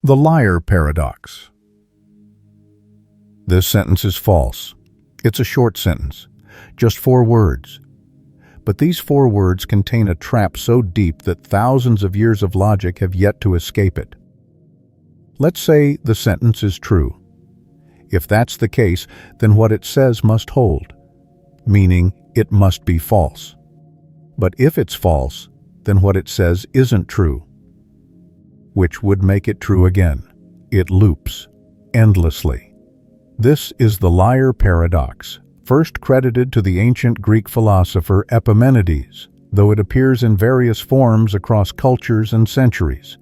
The liar paradox. This sentence is false. It's a short sentence, just 4 words. But these 4 words contain a trap so deep that thousands of years of logic have yet to escape it. Let's say the sentence is true. If that's the case, then what it says must hold, meaning it must be false. But if it's false, then what it says isn't true, which would make it true again. It loops endlessly. This is the liar paradox, first credited to the ancient Greek philosopher Epimenides, though it appears in various forms across cultures and centuries.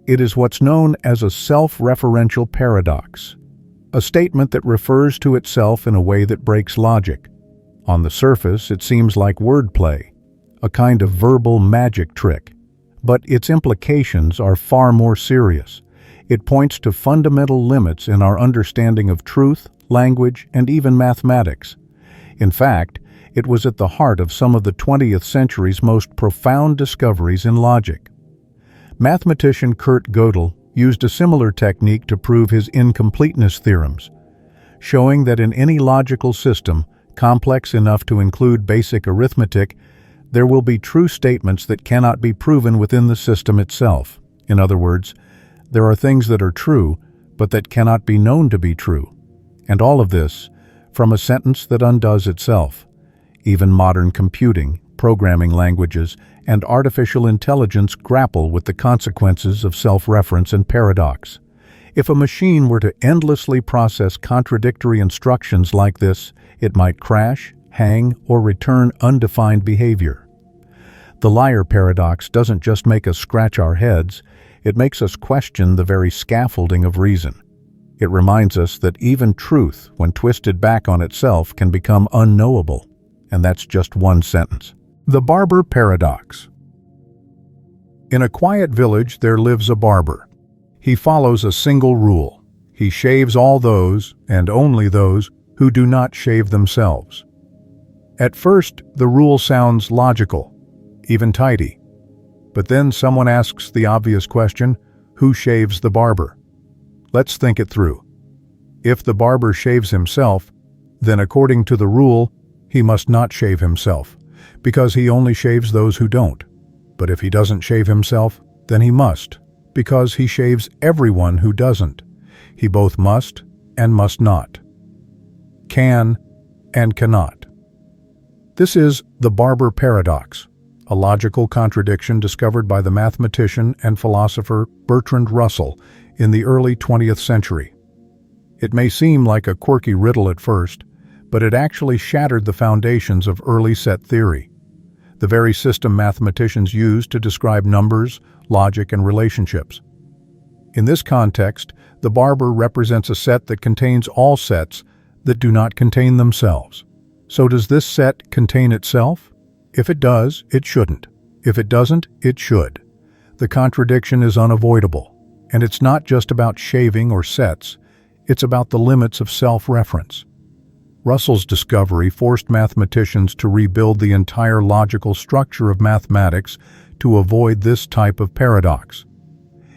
It is what's known as a self-referential paradox, a statement that refers to itself in a way that breaks logic. On the surface, it seems like wordplay, a kind of verbal magic trick, but its implications are far more serious. It points to fundamental limits in our understanding of truth, language, and even mathematics. In fact, it was at the heart of some of the 20th century's most profound discoveries in logic. Mathematician Kurt Gödel used a similar technique to prove his incompleteness theorems, showing that in any logical system, complex enough to include basic arithmetic, there will be true statements that cannot be proven within the system itself. In other words, there are things that are true, but that cannot be known to be true. And all of this from a sentence that undoes itself. Even modern computing, programming languages, and artificial intelligence grapple with the consequences of self-reference and paradox. If a machine were to endlessly process contradictory instructions like this, it might crash, hang, or return undefined behavior. The liar paradox doesn't just make us scratch our heads, it makes us question the very scaffolding of reason. It reminds us that even truth, when twisted back on itself, can become unknowable. And that's just one sentence. The barber paradox. In a quiet village there lives a barber. He follows a single rule. He shaves all those, and only those, who do not shave themselves. At first, the rule sounds logical, even tidy. But then someone asks the obvious question, who shaves the barber? Let's think it through. If the barber shaves himself, then according to the rule, he must not shave himself, because he only shaves those who don't. But if he doesn't shave himself, then he must, because he shaves everyone who doesn't. He both must and must not. Can and cannot. This is the barber paradox, a logical contradiction discovered by the mathematician and philosopher Bertrand Russell in the early 20th century. It may seem like a quirky riddle at first, but it actually shattered the foundations of early set theory, the very system mathematicians used to describe numbers, logic, and relationships. In this context, the barber represents a set that contains all sets that do not contain themselves. So does this set contain itself? If it does, it shouldn't. If it doesn't, it should. The contradiction is unavoidable, and it's not just about shaving or sets, it's about the limits of self-reference. Russell's discovery forced mathematicians to rebuild the entire logical structure of mathematics to avoid this type of paradox.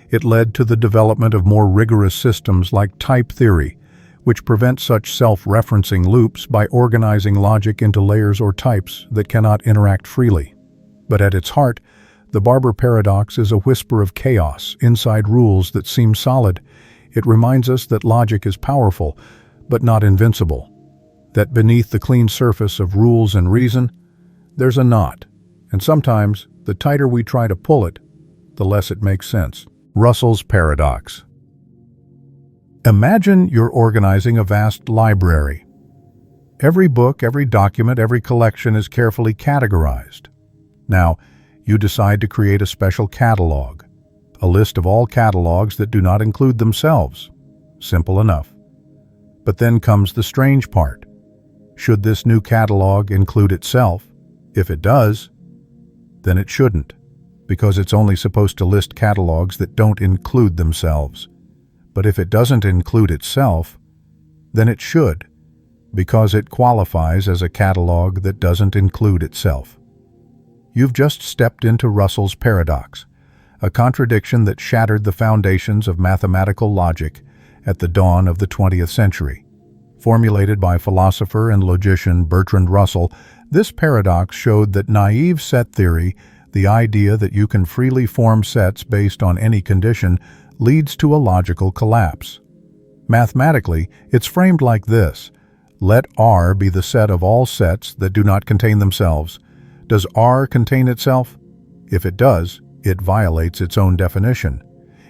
It led to the development of more rigorous systems like type theory, which prevent such self-referencing loops by organizing logic into layers or types that cannot interact freely. But at its heart, the barber paradox is a whisper of chaos inside rules that seem solid. It reminds us that logic is powerful, but not invincible. That beneath the clean surface of rules and reason, there's a knot, and sometimes, the tighter we try to pull it, the less it makes sense. Russell's paradox. Imagine you're organizing a vast library. Every book, every document, every collection is carefully categorized. Now, you decide to create a special catalog, a list of all catalogs that do not include themselves. Simple enough. But then comes the strange part. Should this new catalog include itself? If it does, then it shouldn't, because it's only supposed to list catalogs that don't include themselves. But if it doesn't include itself, then it should, because it qualifies as a catalog that doesn't include itself. You've just stepped into Russell's paradox, a contradiction that shattered the foundations of mathematical logic at the dawn of the 20th century. Formulated by philosopher and logician Bertrand Russell, this paradox showed that naive set theory, the idea that you can freely form sets based on any condition, leads to a logical collapse. Mathematically, it's framed like this: let R be the set of all sets that do not contain themselves. Does R contain itself? If it does, it violates its own definition.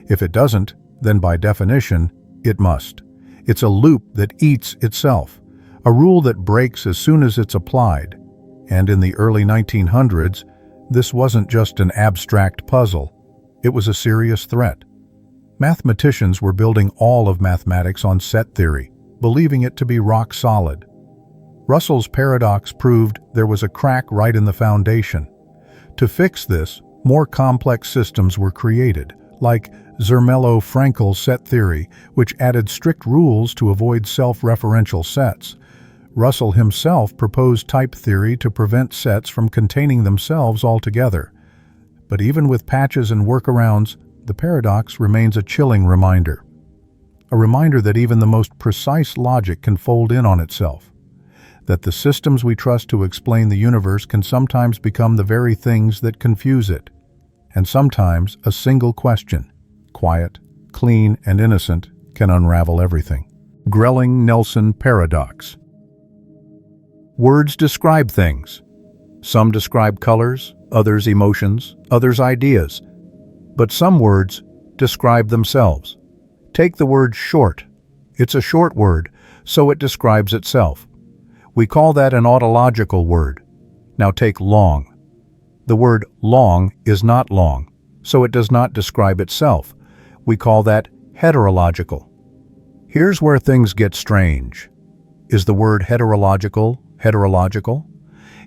If it doesn't, then by definition, it must. It's a loop that eats itself, a rule that breaks as soon as it's applied. And in the early 1900s, this wasn't just an abstract puzzle. It was a serious threat. Mathematicians were building all of mathematics on set theory, believing it to be rock solid. Russell's paradox proved there was a crack right in the foundation. To fix this, more complex systems were created, like Zermelo-Fraenkel set theory, which added strict rules to avoid self-referential sets. Russell himself proposed type theory to prevent sets from containing themselves altogether. But even with patches and workarounds, the paradox remains a chilling reminder. A reminder that even the most precise logic can fold in on itself. That the systems we trust to explain the universe can sometimes become the very things that confuse it. And sometimes a single question, quiet, clean, and innocent, can unravel everything. GRELLING-Nelson paradox. Words describe things. Some describe colors, others emotions, others ideas. But some words describe themselves. Take the word short. It's a short word, so it describes itself. We call that an autological word. Now take long. The word long is not long, so it does not describe itself. We call that heterological. Here's where things get strange. Is the word heterological heterological?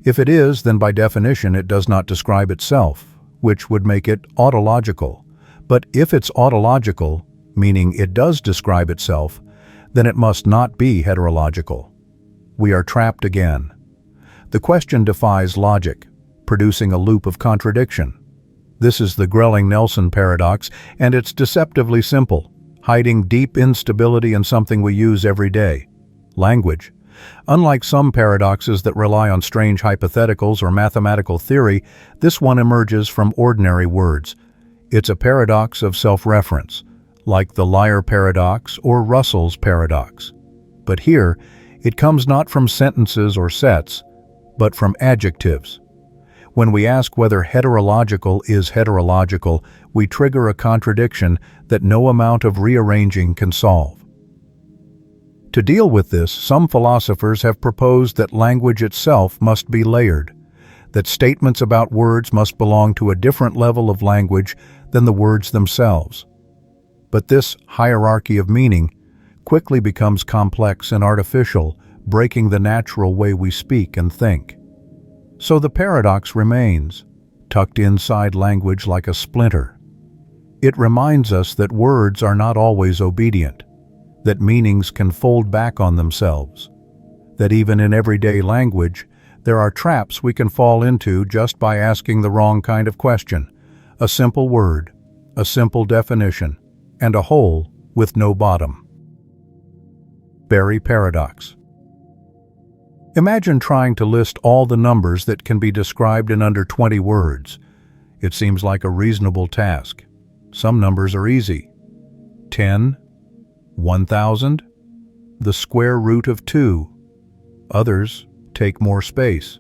If it is, then by definition it does not describe itself, which would make it autological. But if it's autological, meaning it does describe itself, then it must not be heterological. We are trapped again. The question defies logic, producing a loop of contradiction. This is the GRELLING-Nelson paradox, and it's deceptively simple, hiding deep instability in something we use every day: language. Unlike some paradoxes that rely on strange hypotheticals or mathematical theory, this one emerges from ordinary words. It's a paradox of self-reference, like the liar paradox or Russell's paradox. But here, it comes not from sentences or sets, but from adjectives. When we ask whether heterological is heterological, we trigger a contradiction that no amount of rearranging can solve. To deal with this, some philosophers have proposed that language itself must be layered, that statements about words must belong to a different level of language than the words themselves. But this hierarchy of meaning quickly becomes complex and artificial, breaking the natural way we speak and think. So the paradox remains, tucked inside language like a splinter. It reminds us that words are not always obedient, that meanings can fold back on themselves, that even in everyday language, there are traps we can fall into just by asking the wrong kind of question: a simple word, a simple definition, and a hole with no bottom. Berry paradox. Imagine trying to list all the numbers that can be described in under 20 words. It seems like a reasonable task. Some numbers are easy. 10, 1,000, the square root of 2. Others take more space.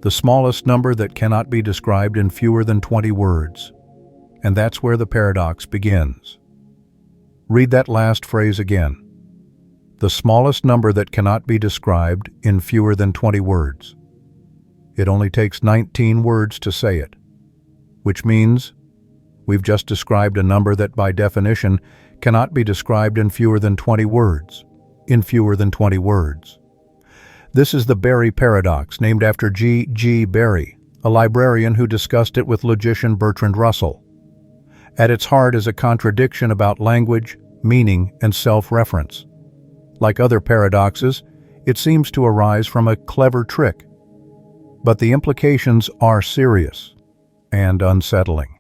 The smallest number that cannot be described in fewer than 20 words. And that's where the paradox begins. Read that last phrase again. The smallest number that cannot be described in fewer than 20 words. It only takes 19 words to say it, which means we've just described a number that by definition cannot be described in fewer than 20 words. In fewer than 20 words. This is the Berry paradox, named after G. Berry, a librarian who discussed it with logician Bertrand Russell. At its heart is a contradiction about language, meaning, and self-reference. Like other paradoxes, it seems to arise from a clever trick. But the implications are serious and unsettling.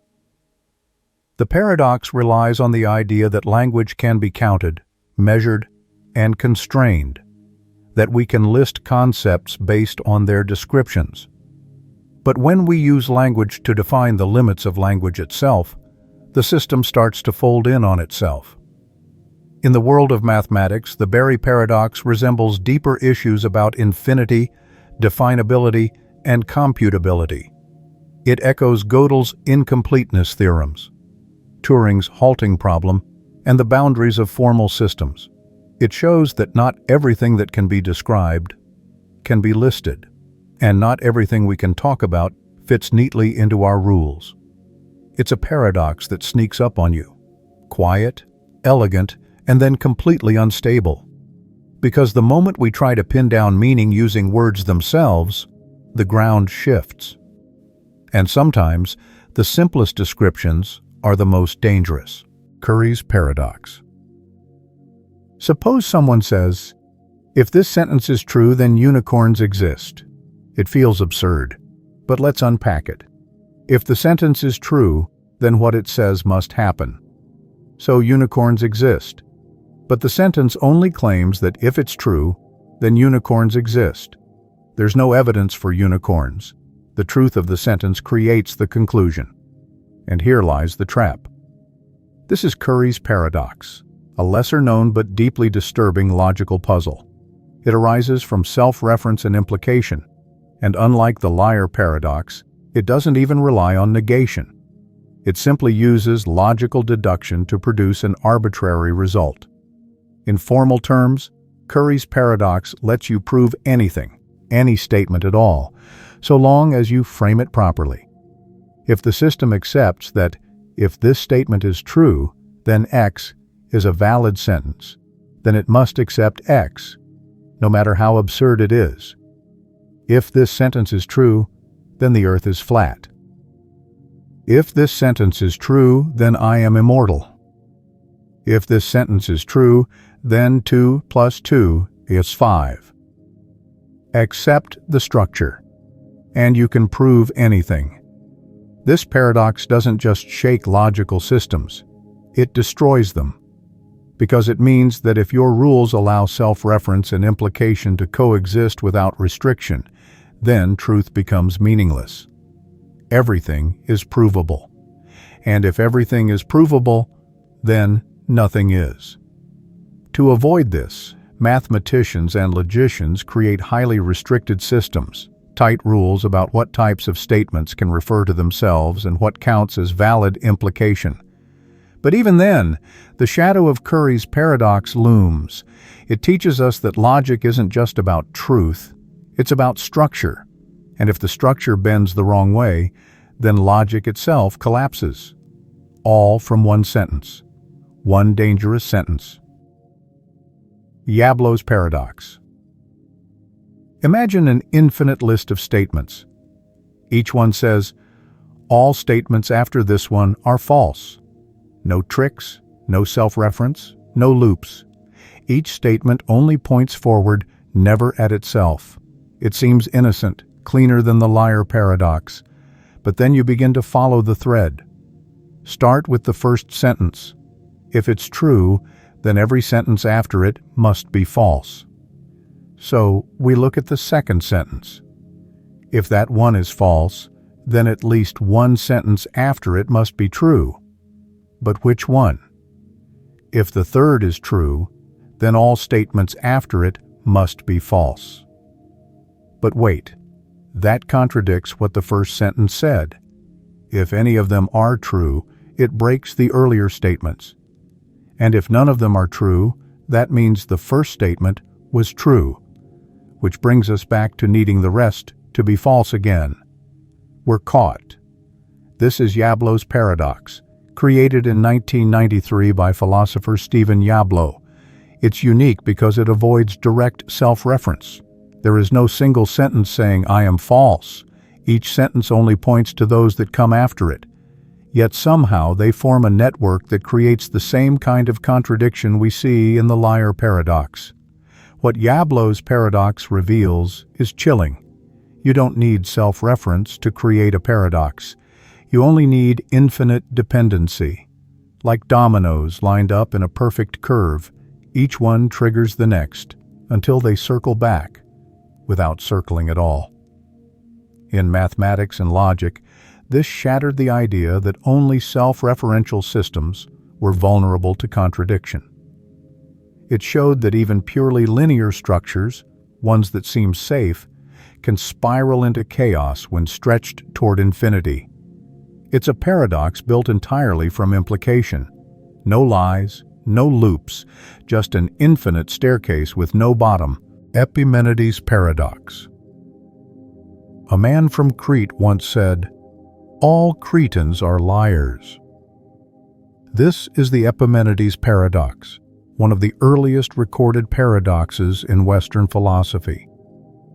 The paradox relies on the idea that language can be counted, measured, and constrained, that we can list concepts based on their descriptions. But when we use language to define the limits of language itself, the system starts to fold in on itself. In the world of mathematics, the Berry paradox resembles deeper issues about infinity, definability, and computability. It echoes Gödel's incompleteness theorems, Turing's halting problem, and the boundaries of formal systems. It shows that not everything that can be described can be listed, and not everything we can talk about fits neatly into our rules. It's a paradox that sneaks up on you, quiet, elegant, and then completely unstable. Because the moment we try to pin down meaning using words themselves, the ground shifts. And sometimes, the simplest descriptions are the most dangerous. Curry's paradox. Suppose someone says, "If this sentence is true, then unicorns exist." It feels absurd, but let's unpack it. If the sentence is true, then what it says must happen. So unicorns exist. But the sentence only claims that if it's true, then unicorns exist. There's no evidence for unicorns. The truth of the sentence creates the conclusion. And here lies the trap. This is Curry's paradox, a lesser-known but deeply disturbing logical puzzle. It arises from self-reference and implication, and unlike the liar paradox, it doesn't even rely on negation. It simply uses logical deduction to produce an arbitrary result. In formal terms, Curry's paradox lets you prove anything, any statement at all, so long as you frame it properly. If the system accepts that if this statement is true, then X is a valid sentence, then it must accept X, no matter how absurd it is. If this sentence is true, then the earth is flat. If this sentence is true, then I am immortal. If this sentence is true, then 2 plus 2 is 5. Accept the structure, and you can prove anything. This paradox doesn't just shake logical systems, it destroys them. Because it means that if your rules allow self-reference and implication to coexist without restriction, then truth becomes meaningless. Everything is provable. And if everything is provable, then nothing is. To avoid this, mathematicians and logicians create highly restricted systems, tight rules about what types of statements can refer to themselves and what counts as valid implication. But even then, the shadow of Curry's paradox looms. It teaches us that logic isn't just about truth, it's about structure. And if the structure bends the wrong way, then logic itself collapses. All from one sentence. One dangerous sentence. YABLO'S paradox. Imagine an infinite list of statements. Each one says, all statements after this one are false. No tricks, no self-reference, no loops. Each statement only points forward, never at itself. It seems innocent, cleaner than the liar paradox. But then you begin to follow the thread. Start with the first sentence. If it's true, then every sentence after it must be false. So we look at the second sentence. If that one is false, then at least one sentence after it must be true. But which one? If the third is true, then all statements after it must be false. But wait, that contradicts what the first sentence said. If any of them are true, it breaks the earlier statements. And if none of them are true, that means the first statement was true, which brings us back to needing the rest to be false again. We're caught. This is YABLO'S paradox, created in 1993 by philosopher Stephen YABLO. It's unique because it avoids direct self-reference. There is no single sentence saying, I am false. Each sentence only points to those that come after it. Yet somehow they form a network that creates the same kind of contradiction we see in the liar paradox. What YABLO'S paradox reveals is chilling. You don't need self-reference to create a paradox. You only need infinite dependency. Like dominoes lined up in a perfect curve, each one triggers the next until they circle back without circling at all. In mathematics and logic, this shattered the idea that only self-referential systems were vulnerable to contradiction. It showed that even purely linear structures, ones that seem safe, can spiral into chaos when stretched toward infinity. It's a paradox built entirely from implication. No lies, no loops, just an infinite staircase with no bottom. Epimenides' paradox. A man from Crete once said, "All Cretans are liars." This is the Epimenides paradox, one of the earliest recorded paradoxes in Western philosophy.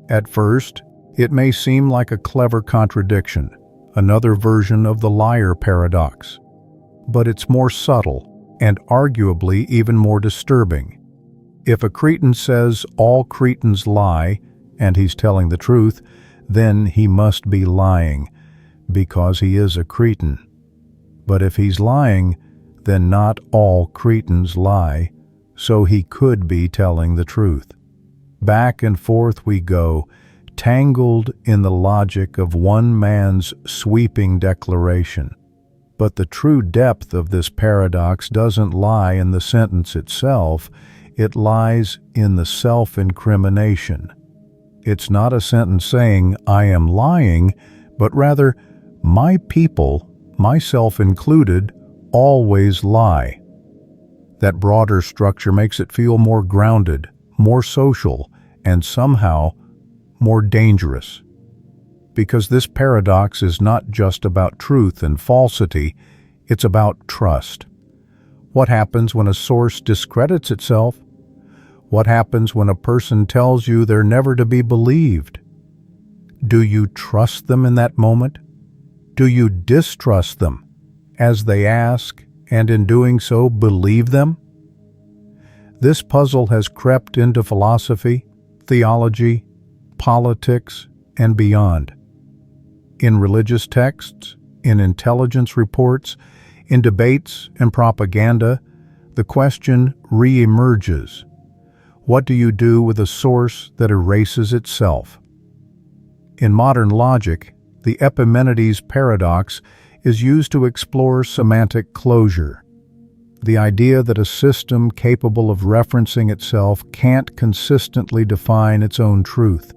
At first, it may seem like a clever contradiction, another version of the liar paradox. But it's more subtle and arguably even more disturbing. If a Cretan says all Cretans lie, and he's telling the truth, then he must be lying, because he is a Cretan. But if he's lying, then not all Cretans lie, so he could be telling the truth. Back and forth we go, tangled in the logic of one man's sweeping declaration. But the true depth of this paradox doesn't lie in the sentence itself, it lies in the self-incrimination. It's not a sentence saying, "I am lying," but rather, "My people, myself included, always lie." That broader structure makes it feel more grounded, more social, and somehow more dangerous. Because this paradox is not just about truth and falsity, it's about trust. What happens when a source discredits itself? What happens when a person tells you they're never to be believed? Do you trust them in that moment? Do you distrust them as they ask, and in doing so believe them? This puzzle has crept into philosophy, theology, politics, and beyond. In religious texts, in intelligence reports, in debates and propaganda, the question re-emerges. What do you do with a source that erases itself? In modern logic, the Epimenides paradox is used to explore semantic closure. The idea that a system capable of referencing itself can't consistently define its own truth.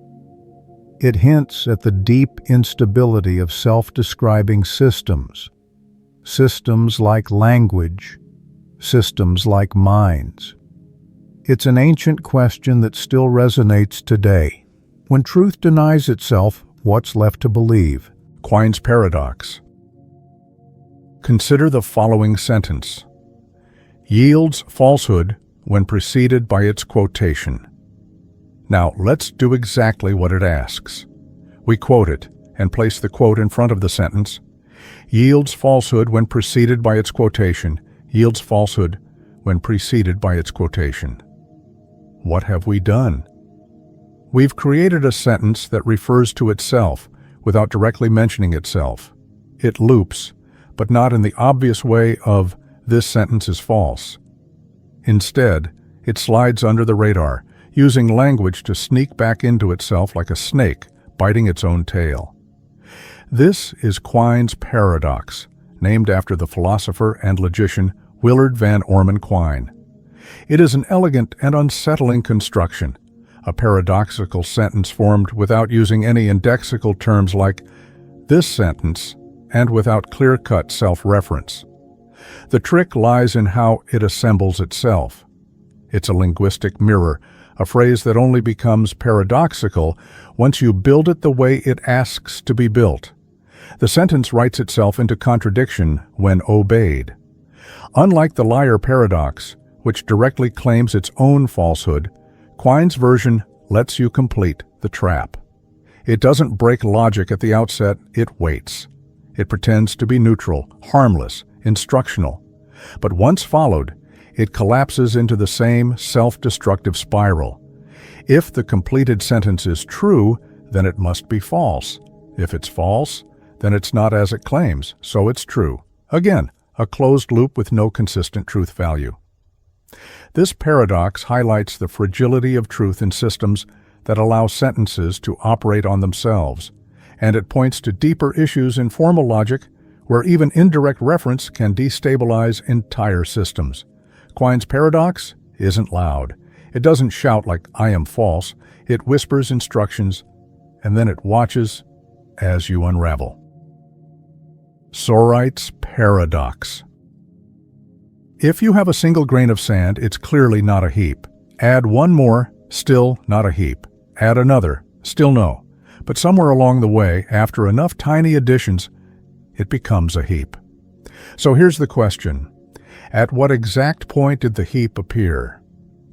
It hints at the deep instability of self-describing systems. Systems like language, systems like minds. It's an ancient question that still resonates today. When truth denies itself, what's left to believe? QUINE'S paradox. Consider the following sentence. Yields falsehood when preceded by its quotation. Now, let's do exactly what it asks. We quote it and place the quote in front of the sentence. Yields falsehood when preceded by its quotation. Yields falsehood when preceded by its quotation. What have we done? We've created a sentence that refers to itself without directly mentioning itself. It loops, but not in the obvious way of this sentence is false. Instead, it slides under the radar, using language to sneak back into itself like a snake biting its own tail. This is QUINE'S paradox, named after the philosopher and logician Willard Van Orman Quine. It is an elegant and unsettling construction, a paradoxical sentence formed without using any indexical terms like this sentence and without clear-cut self-reference. The trick lies in how it assembles itself. It's a linguistic mirror, a phrase that only becomes paradoxical once you build it the way it asks to be built. The sentence writes itself into contradiction when obeyed. Unlike the liar paradox, which directly claims its own falsehood, QUINE'S version lets you complete the trap. It doesn't break logic at the outset, it waits. It pretends to be neutral, harmless, instructional. But once followed, it collapses into the same self-destructive spiral. If the completed sentence is true, then it must be false. If it's false, then it's not as it claims, so it's true. Again, a closed loop with no consistent truth value. This paradox highlights the fragility of truth in systems that allow sentences to operate on themselves, and it points to deeper issues in formal logic where even indirect reference can destabilize entire systems. Quine's paradox isn't loud. It doesn't shout like "I am false." It whispers instructions, and then it watches as you unravel. SORITES paradox. If you have a single grain of sand, it's clearly not a heap. Add one more, still not a heap. Add another, still no. But somewhere along the way, after enough tiny additions, it becomes a heap. So here's the question. At what exact point did the heap appear?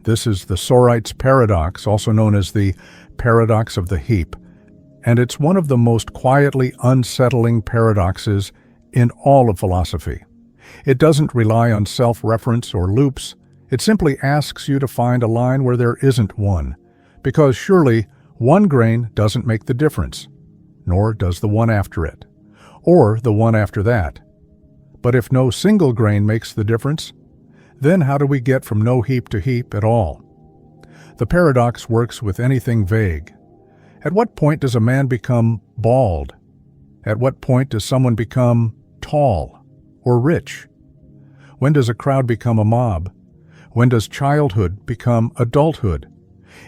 This is the SORITES paradox, also known as the paradox of the heap, and it's one of the most quietly unsettling paradoxes in all of philosophy. It doesn't rely on self-reference or loops. It simply asks you to find a line where there isn't one, because surely one grain doesn't make the difference, nor does the one after it, or the one after that. But if no single grain makes the difference, then how do we get from no heap to heap at all? The paradox works with anything vague. At what point does a man become bald? At what point does someone become tall or rich? When does a crowd become a mob? When does childhood become adulthood?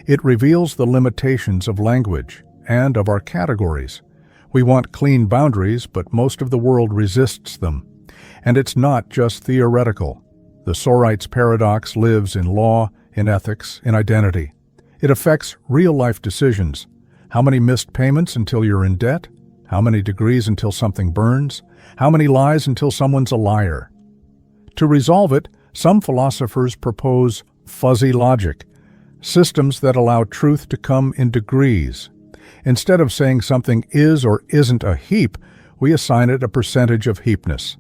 It reveals the limitations of language and of our categories. We want clean boundaries, but most of the world resists them. And it's not just theoretical. The SORITES paradox lives in law, in ethics, in identity. It affects real-life decisions. How many missed payments until you're in debt? How many degrees until something burns? How many lies until someone's a liar? To resolve it, some philosophers propose fuzzy logic, systems that allow truth to come in degrees. Instead of saying something is or isn't a heap, we assign it a percentage of heapness.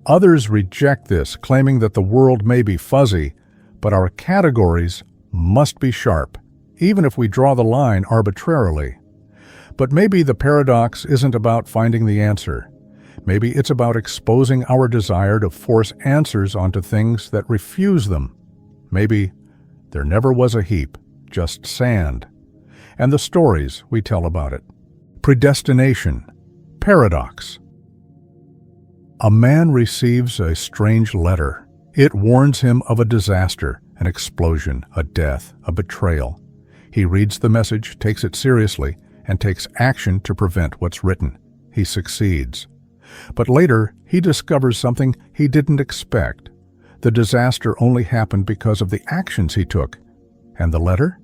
Others reject this, claiming that the world may be fuzzy, but our categories must be sharp, even if we draw the line arbitrarily. But maybe the paradox isn't about finding the answer. Maybe it's about exposing our desire to force answers onto things that refuse them. Maybe there never was a heap, just sand, and the stories we tell about it. Predestination. Paradox. A man receives a strange letter. It warns him of a disaster, an explosion, a death, a betrayal. He reads the message, takes it seriously, and takes action to prevent what's written. He succeeds. But later, he discovers something he didn't expect. The disaster only happened because of the actions he took. And the letter?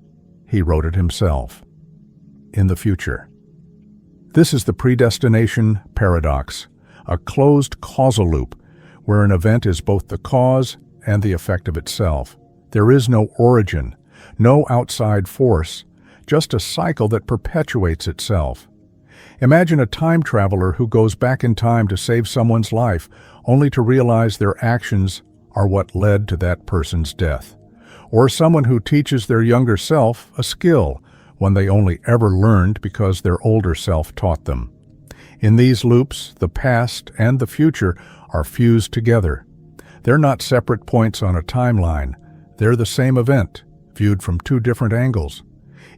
He wrote it himself. In the future. This is the predestination paradox, a closed causal loop where an event is both the cause and the effect of itself. There is no origin, no outside force, just a cycle that perpetuates itself. Imagine a time traveler who goes back in time to save someone's life, only to realize their actions are what led to that person's death. Or someone who teaches their younger self a skill, one they only ever learned because their older self taught them. In these loops, the past and the future are fused together. They're not separate points on a timeline. They're the same event, viewed from two different angles.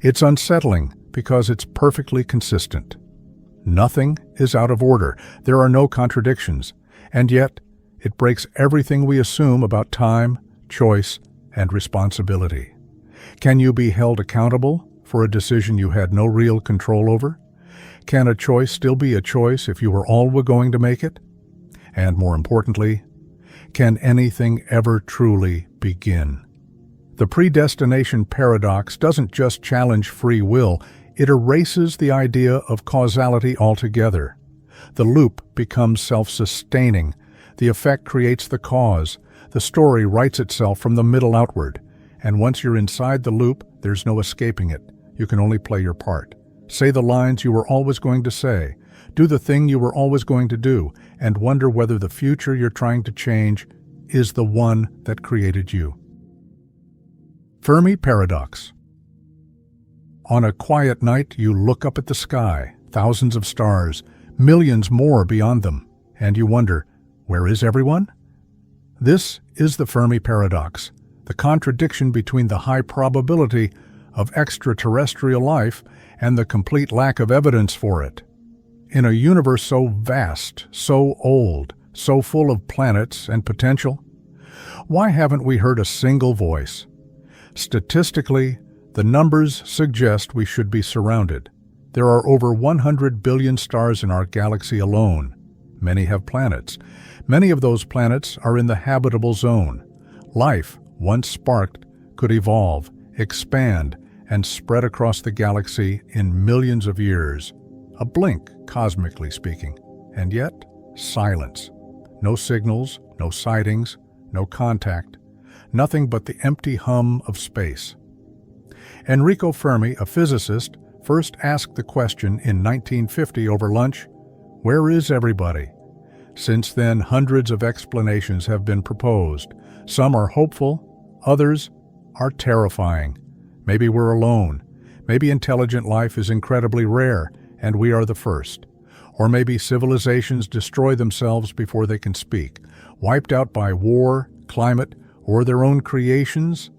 It's unsettling because it's perfectly consistent. Nothing is out of order. There are no contradictions. And yet, it breaks everything we assume about time, choice, and responsibility. Can you be held accountable for a decision you had no real control over? Can a choice still be a choice if you were always going to make it? And more importantly, can anything ever truly begin? The predestination paradox doesn't just challenge free will, it erases the idea of causality altogether. The loop becomes self-sustaining. The effect creates the cause. The story writes itself from the middle outward. And once you're inside the loop, there's no escaping it. You can only play your part. Say the lines you were always going to say. Do the thing you were always going to do, and wonder whether the future you're trying to change is the one that created you. Fermi paradox. On a quiet night, you look up at the sky, thousands of stars, millions more beyond them, and you wonder, Where is everyone? This is the Fermi paradox, the contradiction between the high probability of extraterrestrial life and the complete lack of evidence for it. In a universe so vast, so old, so full of planets and potential, why haven't we heard a single voice? Statistically, the numbers suggest we should be surrounded. There are over 100 billion stars in our galaxy alone. Many have planets. Many of those planets are in the habitable zone. Life, once sparked, could evolve, expand, and spread across the galaxy in millions of years. A blink, cosmically speaking. And yet, silence. No signals, no sightings, no contact. Nothing but the empty hum of space. Enrico Fermi, a physicist, first asked the question in 1950 over lunch, "Where is everybody?" Since then, hundreds of explanations have been proposed. Some are hopeful, others are terrifying. Maybe we're alone. Maybe intelligent life is incredibly rare, and we are the first. Or maybe civilizations destroy themselves before they can speak, wiped out by war, climate, or their own creations.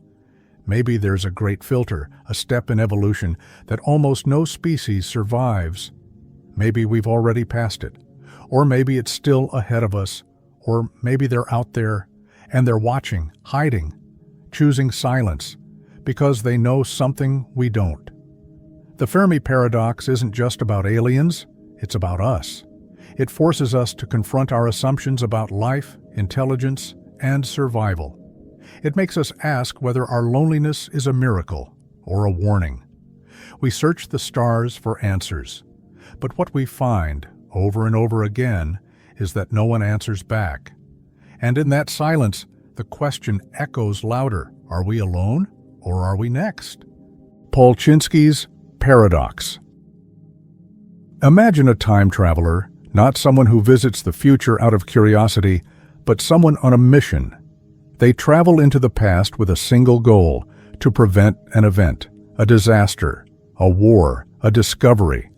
Maybe there's a great filter, a step in evolution that almost no species survives. Maybe we've already passed it. Or maybe it's still ahead of us. Or maybe they're out there, and they're watching, hiding, choosing silence, because they know something we don't. The Fermi paradox isn't just about aliens, it's about us. It forces us to confront our assumptions about life, intelligence, and survival. It makes us ask whether our loneliness is a miracle or a warning. We search the stars for answers, but what we find over and over again is that no one answers back. And in that silence, the question echoes louder. Are we alone or are we next? POLCHINSKI'S paradox. Imagine a time traveler, not someone who visits the future out of curiosity, but someone on a mission. They travel into the past with a single goal: to prevent an event, a disaster, a war, a discovery.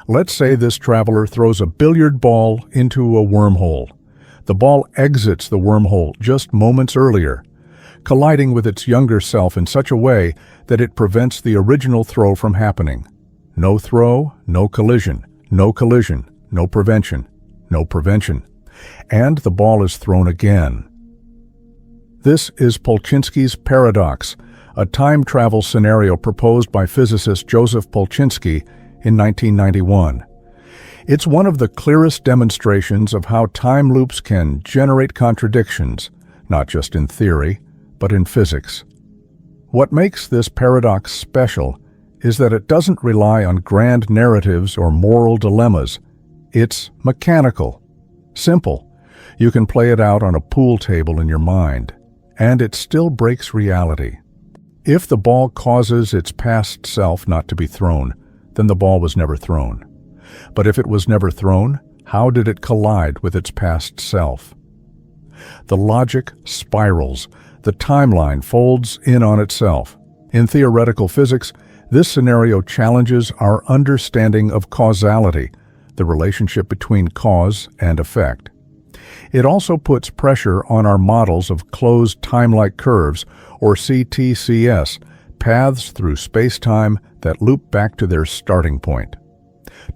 Let's say this traveler throws a billiard ball into a wormhole. The ball exits the wormhole just moments earlier, colliding with its younger self in such a way that it prevents the original throw from happening. No throw, no collision, no collision, no prevention, no prevention. And the ball is thrown again. This is POLCHINSKI'S paradox, a time travel scenario proposed by physicist Joseph Polchinski in 1991. It's one of the clearest demonstrations of how time loops can generate contradictions, not just in theory, but in physics. What makes this paradox special is that it doesn't rely on grand narratives or moral dilemmas. It's mechanical, simple. You can play it out on a pool table in your mind, and it still breaks reality. If the ball causes its past self not to be thrown, then the ball was never thrown. But if it was never thrown, how did it collide with its past self? The logic spirals. The timeline folds in on itself. In theoretical physics, this scenario challenges our understanding of causality, the relationship between cause and effect. It also puts pressure on our models of closed time-like curves, or CTCS, paths through space-time that loop back to their starting point.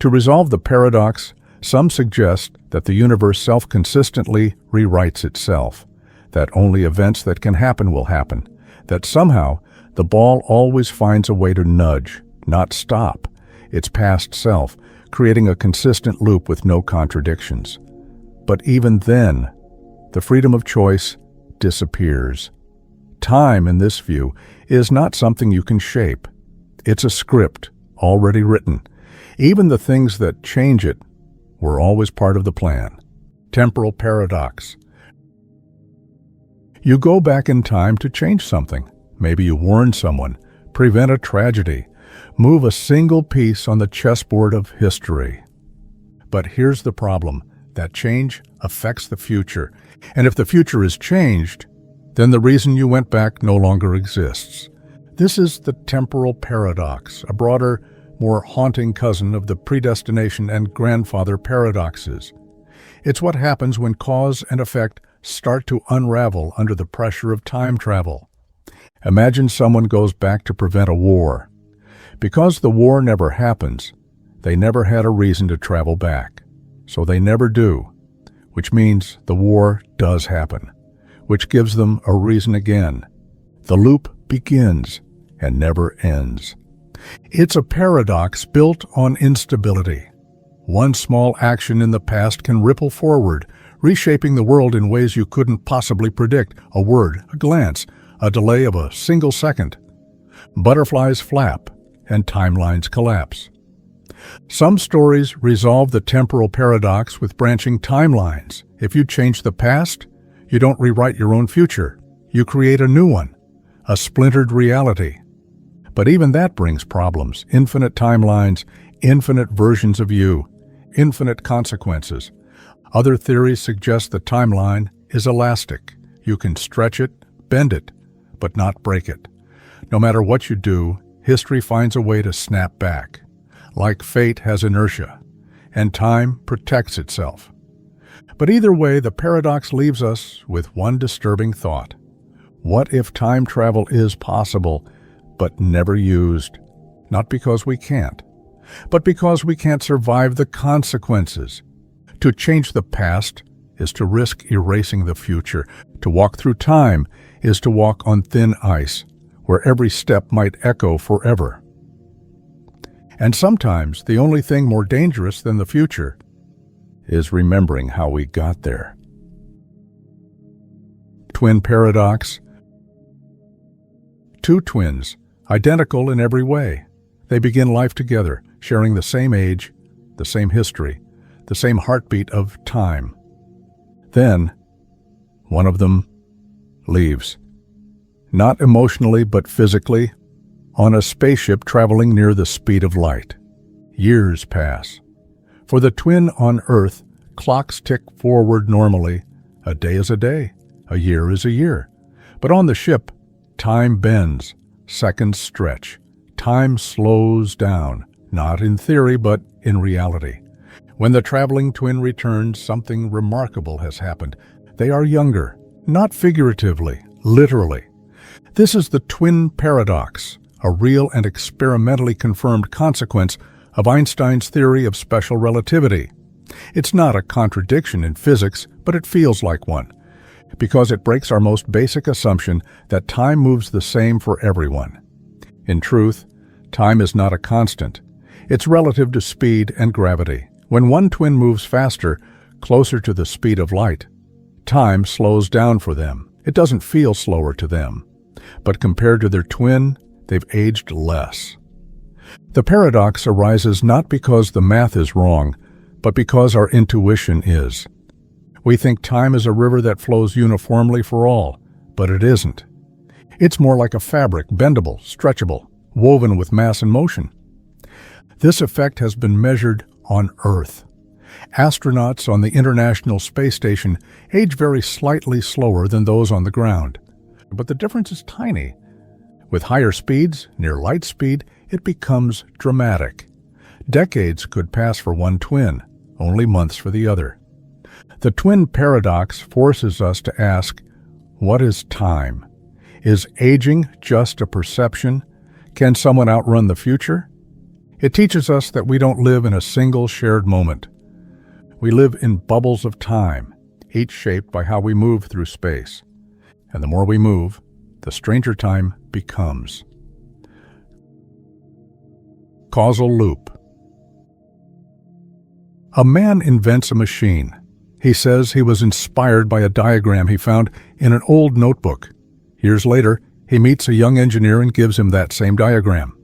To resolve the paradox, some suggest that the universe self-consistently rewrites itself, that only events that can happen will happen, that somehow the ball always finds a way to nudge, not stop, its past self, creating a consistent loop with no contradictions. But even then, the freedom of choice disappears. Time, in this view, is not something you can shape. It's a script, already written. Even the things that change it were always part of the plan. Temporal paradox. You go back in time to change something. Maybe you warn someone, prevent a tragedy, move a single piece on the chessboard of history. But here's the problem. That change affects the future. And if the future is changed, then the reason you went back no longer exists. This is the temporal paradox, a broader, more haunting cousin of the predestination and grandfather paradoxes. It's what happens when cause and effect start to unravel under the pressure of time travel. Imagine someone goes back to prevent a war. Because the war never happens, they never had a reason to travel back. So they never do, which means the war does happen, which gives them a reason again. The loop begins and never ends. It's a paradox built on instability. One small action in the past can ripple forward, reshaping the world in ways you couldn't possibly predict. A word, a glance, a delay of a single second. Butterflies flap and timelines collapse. Some stories resolve the temporal paradox with branching timelines. If you change the past, you don't rewrite your own future. You create a new one, a splintered reality. But even that brings problems. Infinite timelines, infinite versions of you, infinite consequences. Other theories suggest the timeline is elastic. You can stretch it, bend it, but not break it. No matter what you do, history finds a way to snap back. Like fate has inertia, and time protects itself. But either way, the paradox leaves us with one disturbing thought. What if time travel is possible, but never used? Not because we can't, but because we can't survive the consequences. To change the past is to risk erasing the future. To walk through time is to walk on thin ice, where every step might echo forever. And sometimes the only thing more dangerous than the future is remembering how we got there. Twin paradox. Two twins, identical in every way. They begin life together, sharing the same age, the same history, the same heartbeat of time. Then, one of them leaves. Not emotionally, but physically, on a spaceship traveling near the speed of light. Years pass. For the twin on Earth, clocks tick forward normally. A day is a day, a year is a year. But on the ship, time bends, seconds stretch. Time slows down, not in theory, but in reality. When the traveling twin returns, something remarkable has happened. They are younger, not figuratively, literally. This is the twin paradox, a real and experimentally confirmed consequence of Einstein's theory of special relativity. It's not a contradiction in physics, but it feels like one, because it breaks our most basic assumption that time moves the same for everyone. In truth, time is not a constant. It's relative to speed and gravity. When one twin moves faster, closer to the speed of light, time slows down for them. It doesn't feel slower to them. But compared to their twin, they've aged less. The paradox arises not because the math is wrong, but because our intuition is. We think time is a river that flows uniformly for all, but it isn't. It's more like a fabric, bendable, stretchable, woven with mass and motion. This effect has been measured on Earth. Astronauts on the International Space Station age very slightly slower than those on the ground. But the difference is tiny. With higher speeds, near light speed, it becomes dramatic. Decades could pass for one twin, only months for the other. The twin paradox forces us to ask, what is time? Is aging just a perception? Can someone outrun the future? It teaches us that we don't live in a single shared moment. We live in bubbles of time, each shaped by how we move through space. And the more we move, the stranger time becomes. Causal loop. A man invents a machine. He says he was inspired by a diagram he found in an old notebook. Years later, he meets a young engineer and gives him that same diagram.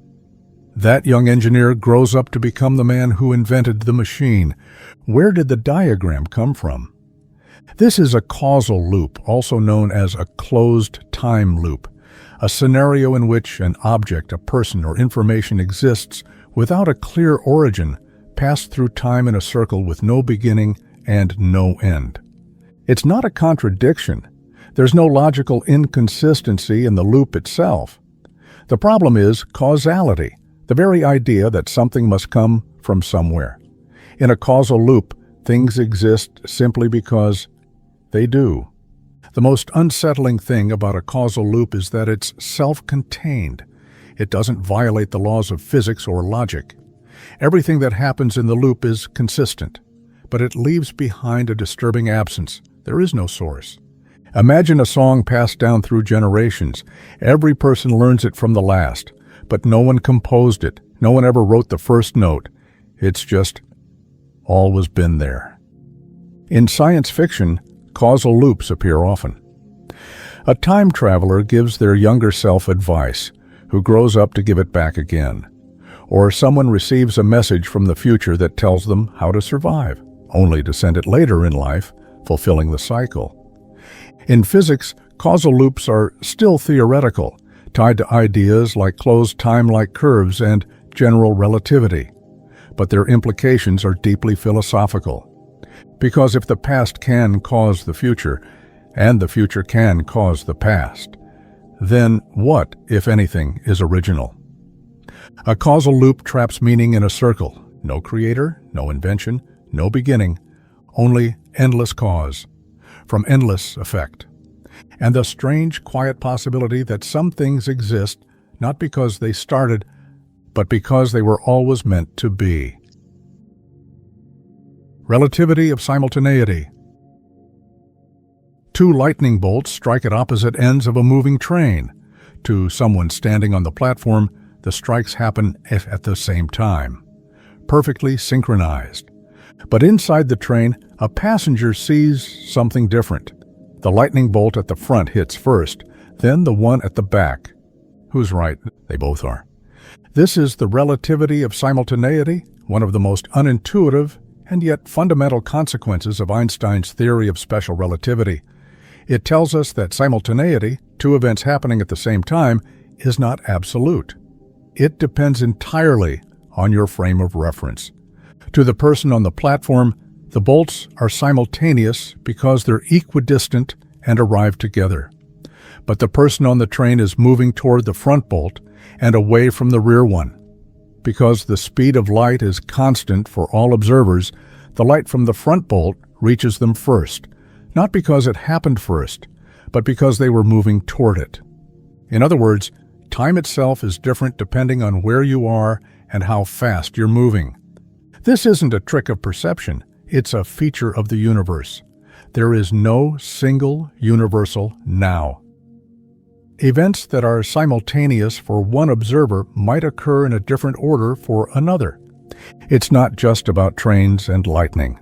That young engineer grows up to become the man who invented the machine. Where did the diagram come from? This is a causal loop, also known as a closed time loop, a scenario in which an object, a person, or information exists without a clear origin, passed through time in a circle with no beginning and no end. It's not a contradiction. There's no logical inconsistency in the loop itself. The problem is causality, the very idea that something must come from somewhere. In a causal loop, Things exist simply because they do. The most unsettling thing about a causal loop is that it's self-contained. It doesn't violate the laws of physics or logic. Everything that happens in the loop is consistent, but it leaves behind a disturbing absence. There is no source. Imagine a song passed down through generations. Every person learns it from the last, but no one composed it. No one ever wrote the first note. It's just always been there. In science fiction, causal loops appear often. A time traveler gives their younger self advice, who grows up to give it back again. Or someone receives a message from the future that tells them how to survive, only to send it later in life, fulfilling the cycle. In physics, causal loops are still theoretical, tied to ideas like closed time-like curves and general relativity. But their implications are deeply philosophical. Because if the past can cause the future, and the future can cause the past, then what, if anything, is original? A causal loop traps meaning in a circle. No creator, no invention, no beginning, only endless cause, from endless effect. And the strange, quiet possibility that some things exist not because they started, but because they were always meant to be. Relativity of simultaneity. Two lightning bolts strike at opposite ends of a moving train. To someone standing on the platform, the strikes happen at the same time, perfectly synchronized. But inside the train, a passenger sees something different. The lightning bolt at the front hits first, then the one at the back. Who's right? They both are. This is the relativity of simultaneity, one of the most unintuitive and yet fundamental consequences of Einstein's theory of special relativity. It tells us that simultaneity, two events happening at the same time, is not absolute. It depends entirely on your frame of reference. To the person on the platform, the bolts are simultaneous because they're equidistant and arrive together. But the person on the train is moving toward the front bolt and away from the rear one. Because the speed of light is constant for all observers, the light from the front bolt reaches them first, not because it happened first, but because they were moving toward it. In other words, time itself is different depending on where you are and how fast you're moving. This isn't a trick of perception, it's a feature of the universe. There is no single universal now. Events that are simultaneous for one observer might occur in a different order for another. It's not just about trains and lightning.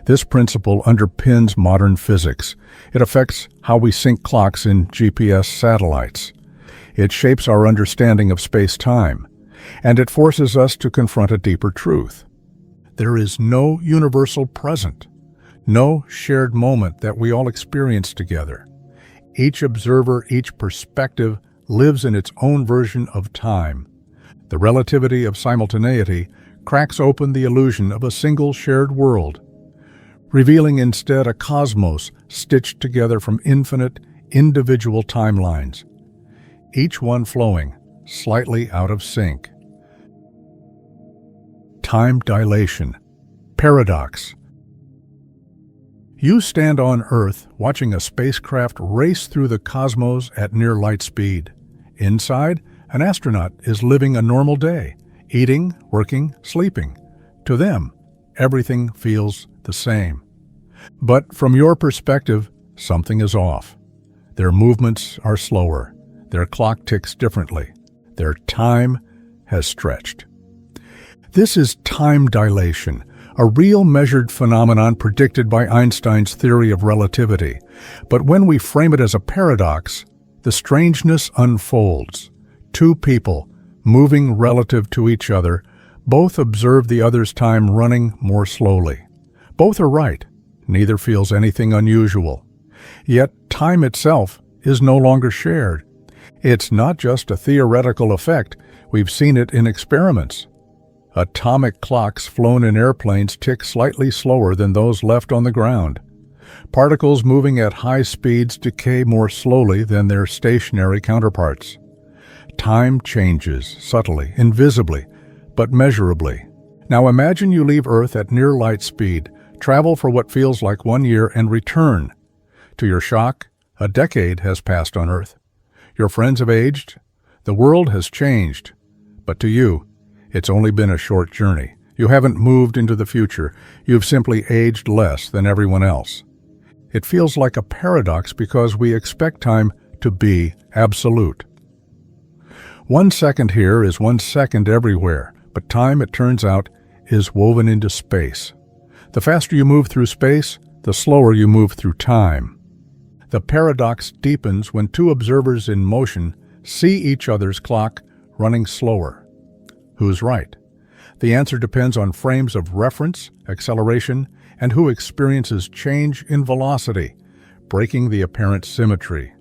This principle underpins modern physics. It affects how we sync clocks in GPS satellites. It shapes our understanding of space-time, and it forces us to confront a deeper truth. There is no universal present, no shared moment that we all experience together. Each observer, each perspective, lives in its own version of time. The relativity of simultaneity cracks open the illusion of a single shared world, revealing instead a cosmos stitched together from infinite, individual timelines, each one flowing slightly out of sync. Time dilation. Paradox. You stand on Earth watching a spacecraft race through the cosmos at near light speed. Inside, an astronaut is living a normal day, eating, working, sleeping. To them, everything feels the same. But from your perspective, something is off. Their movements are slower. Their clock ticks differently. Their time has stretched. This is time dilation, a real measured phenomenon predicted by Einstein's theory of relativity. But when we frame it as a paradox, the strangeness unfolds. Two people, moving relative to each other, both observe the other's time running more slowly. Both are right. Neither feels anything unusual. Yet time itself is no longer shared. It's not just a theoretical effect. We've seen it in experiments. Atomic clocks flown in airplanes tick slightly slower than those left on the ground. Particles moving at high speeds decay more slowly than their stationary counterparts. Time changes subtly, invisibly, but measurably. Now imagine you leave Earth at near light speed, travel for what feels like 1 year, and return. To your shock, a decade has passed on Earth. Your friends have aged. The world has changed. But to you, it's only been a short journey. You haven't moved into the future. You've simply aged less than everyone else. It feels like a paradox because we expect time to be absolute. 1 second here is 1 second everywhere, but time, it turns out, is woven into space. The faster you move through space, the slower you move through time. The paradox deepens when two observers in motion see each other's clock running slower. Who's right? The answer depends on frames of reference, acceleration, and who experiences change in velocity, breaking the apparent symmetry.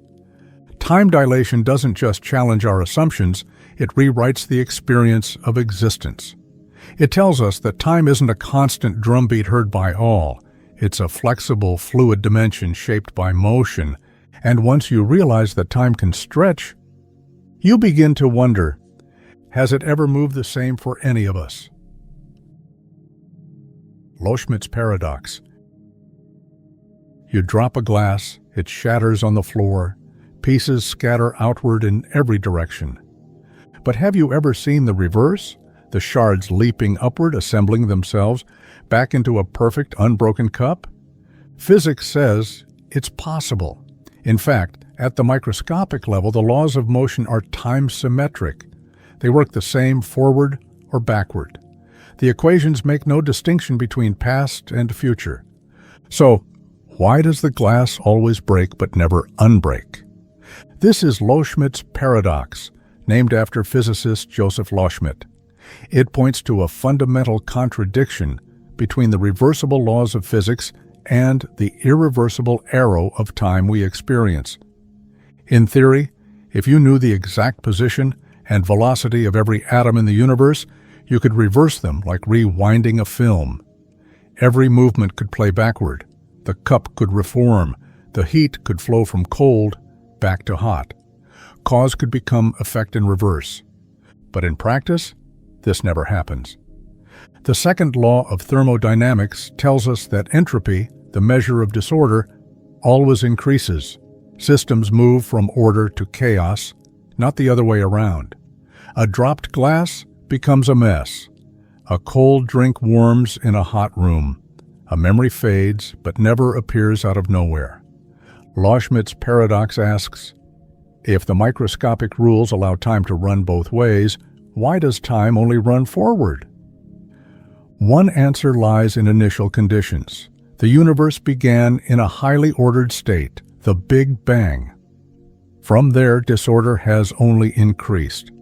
Time dilation doesn't just challenge our assumptions, it rewrites the experience of existence. It tells us that time isn't a constant drumbeat heard by all. It's a flexible, fluid dimension shaped by motion, and once you realize that time can stretch, you begin to wonder, has it ever moved the same for any of us? LOSCHMIDT'S paradox. You drop a glass, it shatters on the floor, pieces scatter outward in every direction. But have you ever seen the reverse? The shards leaping upward, assembling themselves back into a perfect, unbroken cup? Physics says it's possible. In fact, at the microscopic level, the laws of motion are time-symmetric. They work the same forward or backward. The equations make no distinction between past and future. So, why does the glass always break but never unbreak? This is LOSCHMIDT'S paradox, named after physicist Joseph Loschmidt. It points to a fundamental contradiction between the reversible laws of physics and the irreversible arrow of time we experience. In theory, if you knew the exact position and velocity of every atom in the universe, you could reverse them like rewinding a film. Every movement could play backward. The cup could reform. The heat could flow from cold back to hot. Cause could become effect in reverse. But in practice, this never happens. The second law of thermodynamics tells us that entropy, the measure of disorder, always increases. Systems move from order to chaos, not the other way around. A dropped glass becomes a mess. A cold drink warms in a hot room. A memory fades but never appears out of nowhere. LOSCHMIDT'S paradox asks, if the microscopic rules allow time to run both ways, why does time only run forward? One answer lies in initial conditions. The universe began in a highly ordered state, the Big Bang. From there, disorder has only increased.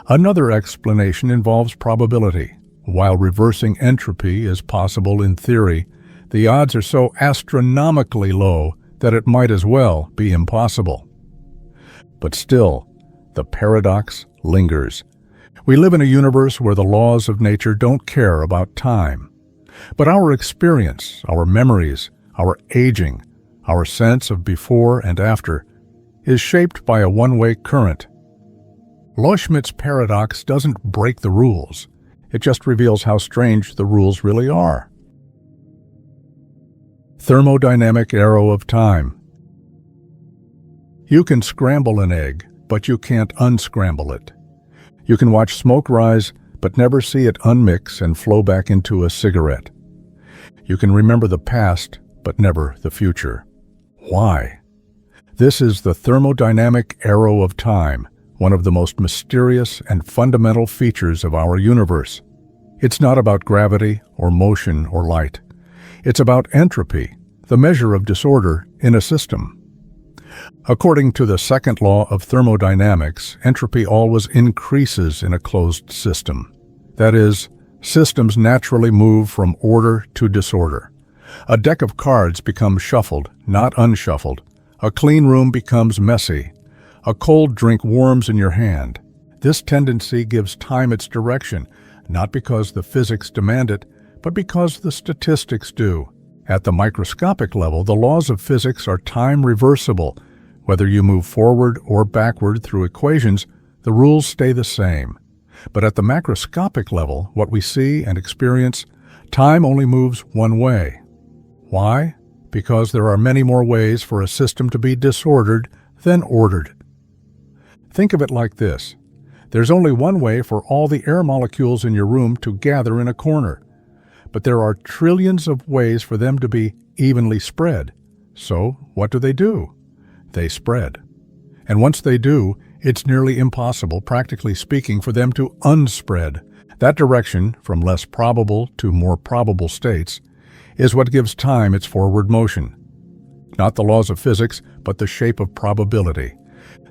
Another explanation involves probability. While reversing entropy is possible in theory, the odds are so astronomically low that it might as well be impossible. But still, the paradox lingers. We live in a universe where the laws of nature don't care about time. But our experience, our memories, our aging, our sense of before and after, is shaped by a one-way current. LOSCHMIDT'S paradox doesn't break the rules. It just reveals how strange the rules really are. Thermodynamic arrow of time. You can scramble an egg, but you can't unscramble it. You can watch smoke rise, but never see it unmix and flow back into a cigarette. You can remember the past, but never the future. Why? This is the thermodynamic arrow of time, one of the most mysterious and fundamental features of our universe. It's not about gravity or motion or light. It's about entropy, the measure of disorder in a system. According to the second law of thermodynamics, entropy always increases in a closed system. That is, systems naturally move from order to disorder. A deck of cards becomes shuffled, not unshuffled. A clean room becomes messy. A cold drink warms in your hand. This tendency gives time its direction, not because the physics demand it, but because the statistics do. At the microscopic level, the laws of physics are time reversible. Whether you move forward or backward through equations, the rules stay the same. But at the macroscopic level, what we see and experience, time only moves one way. Why? Because there are many more ways for a system to be disordered than ordered. Think of it like this. There's only one way for all the air molecules in your room to gather in a corner, but there are trillions of ways for them to be evenly spread. So, what do? They spread. And once they do, it's nearly impossible, practically speaking, for them to unspread. That direction, from less probable to more probable states, is what gives time its forward motion. Not the laws of physics, but the shape of probability.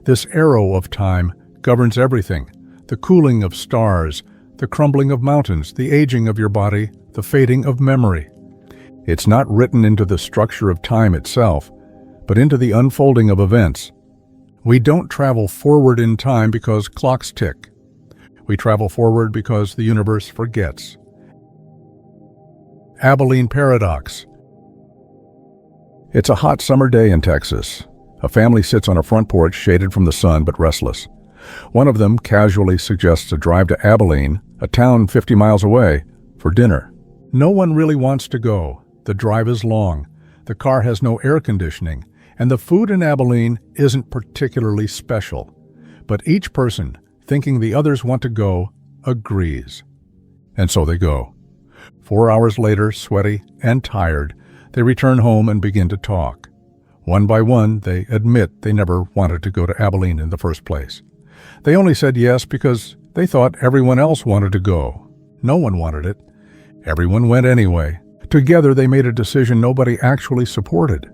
This arrow of time governs everything: the cooling of stars, the crumbling of mountains, the aging of your body, the fading of memory. It's not written into the structure of time itself, but into the unfolding of events. We don't travel forward in time because clocks tick. We travel forward because the universe forgets. ABILENE paradox. It's a hot summer day in Texas. A family sits on a front porch shaded from the sun but restless. One of them casually suggests a drive to Abilene, a town 50 miles away, for dinner. No one really wants to go. The drive is long, the car has no air conditioning, and the food in Abilene isn't particularly special. But each person, thinking the others want to go, agrees. And so they go. 4 hours later, sweaty and tired, they return home and begin to talk. One by one, they admit they never wanted to go to Abilene in the first place. They only said yes because they thought everyone else wanted to go. No one wanted it. Everyone went anyway. Together they made a decision nobody actually supported.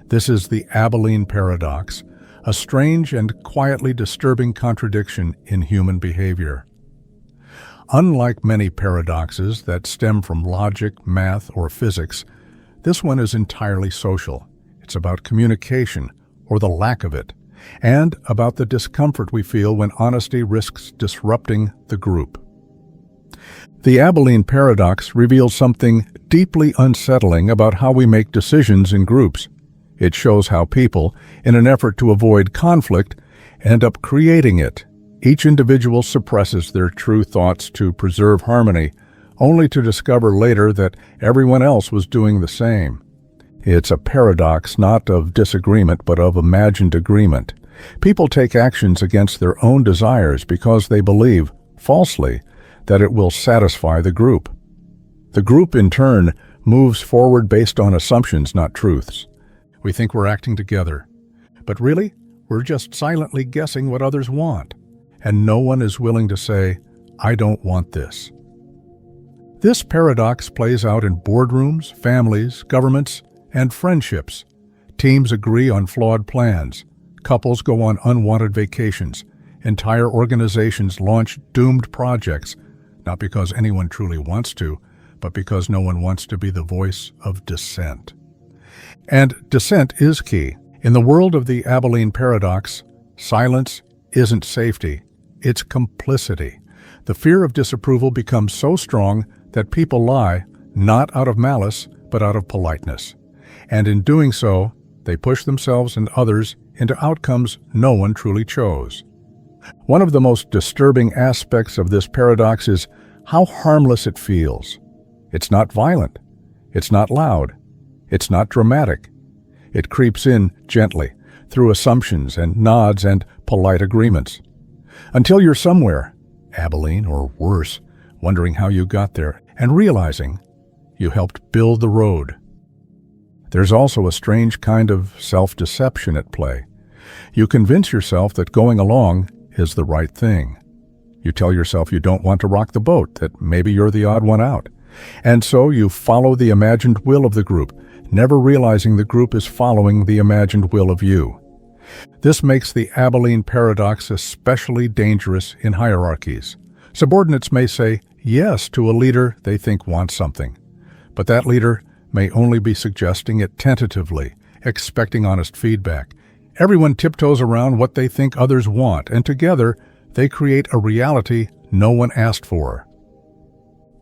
This is the Abilene paradox, a strange and quietly disturbing contradiction in human behavior. Unlike many paradoxes that stem from logic, math, or physics, this one is entirely social. It's about communication, or the lack of it, and about the discomfort we feel when honesty risks disrupting the group. The Abilene paradox reveals something deeply unsettling about how we make decisions in groups. It shows how people, in an effort to avoid conflict, end up creating it. Each individual suppresses their true thoughts to preserve harmony, only to discover later that everyone else was doing the same. It's a paradox not of disagreement but of imagined agreement. People take actions against their own desires because they believe, falsely, that it will satisfy the group. The group, in turn, moves forward based on assumptions, not truths. We think we're acting together, but really, we're just silently guessing what others want, and no one is willing to say, "I don't want this." This paradox plays out in boardrooms, families, governments, and friendships. Teams agree on flawed plans. Couples go on unwanted vacations. Entire organizations launch doomed projects, not because anyone truly wants to, but because no one wants to be the voice of dissent. And dissent is key. In the world of the Abilene paradox, silence isn't safety, it's complicity. The fear of disapproval becomes so strong that people lie, not out of malice, but out of politeness. And in doing so, they push themselves and others into outcomes no one truly chose. One of the most disturbing aspects of this paradox is how harmless it feels. It's not violent. It's not loud. It's not dramatic. It creeps in gently, through assumptions and nods and polite agreements. Until you're somewhere, Abilene or worse, wondering how you got there, and realizing you helped build the road. There's also a strange kind of self-deception at play. You convince yourself that going along is the right thing. You tell yourself you don't want to rock the boat, that maybe you're the odd one out. And so you follow the imagined will of the group, never realizing the group is following the imagined will of you. This makes the Abilene paradox especially dangerous in hierarchies. Subordinates may say yes to a leader they think wants something, but that leader may only be suggesting it tentatively, expecting honest feedback. Everyone tiptoes around what they think others want, and together they create a reality no one asked for.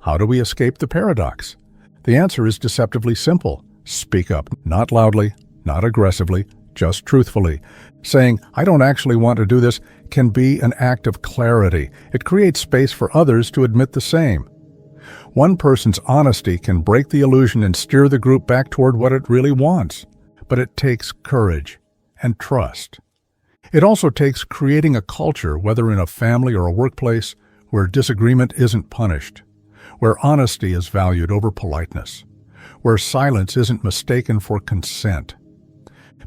How do we escape the paradox? The answer is deceptively simple. Speak up, not loudly, not aggressively, just truthfully. Saying, "I don't actually want to do this," can be an act of clarity. It creates space for others to admit the same. One person's honesty can break the illusion and steer the group back toward what it really wants. But it takes courage and trust. It also takes creating a culture, whether in a family or a workplace, where disagreement isn't punished, where honesty is valued over politeness, where silence isn't mistaken for consent.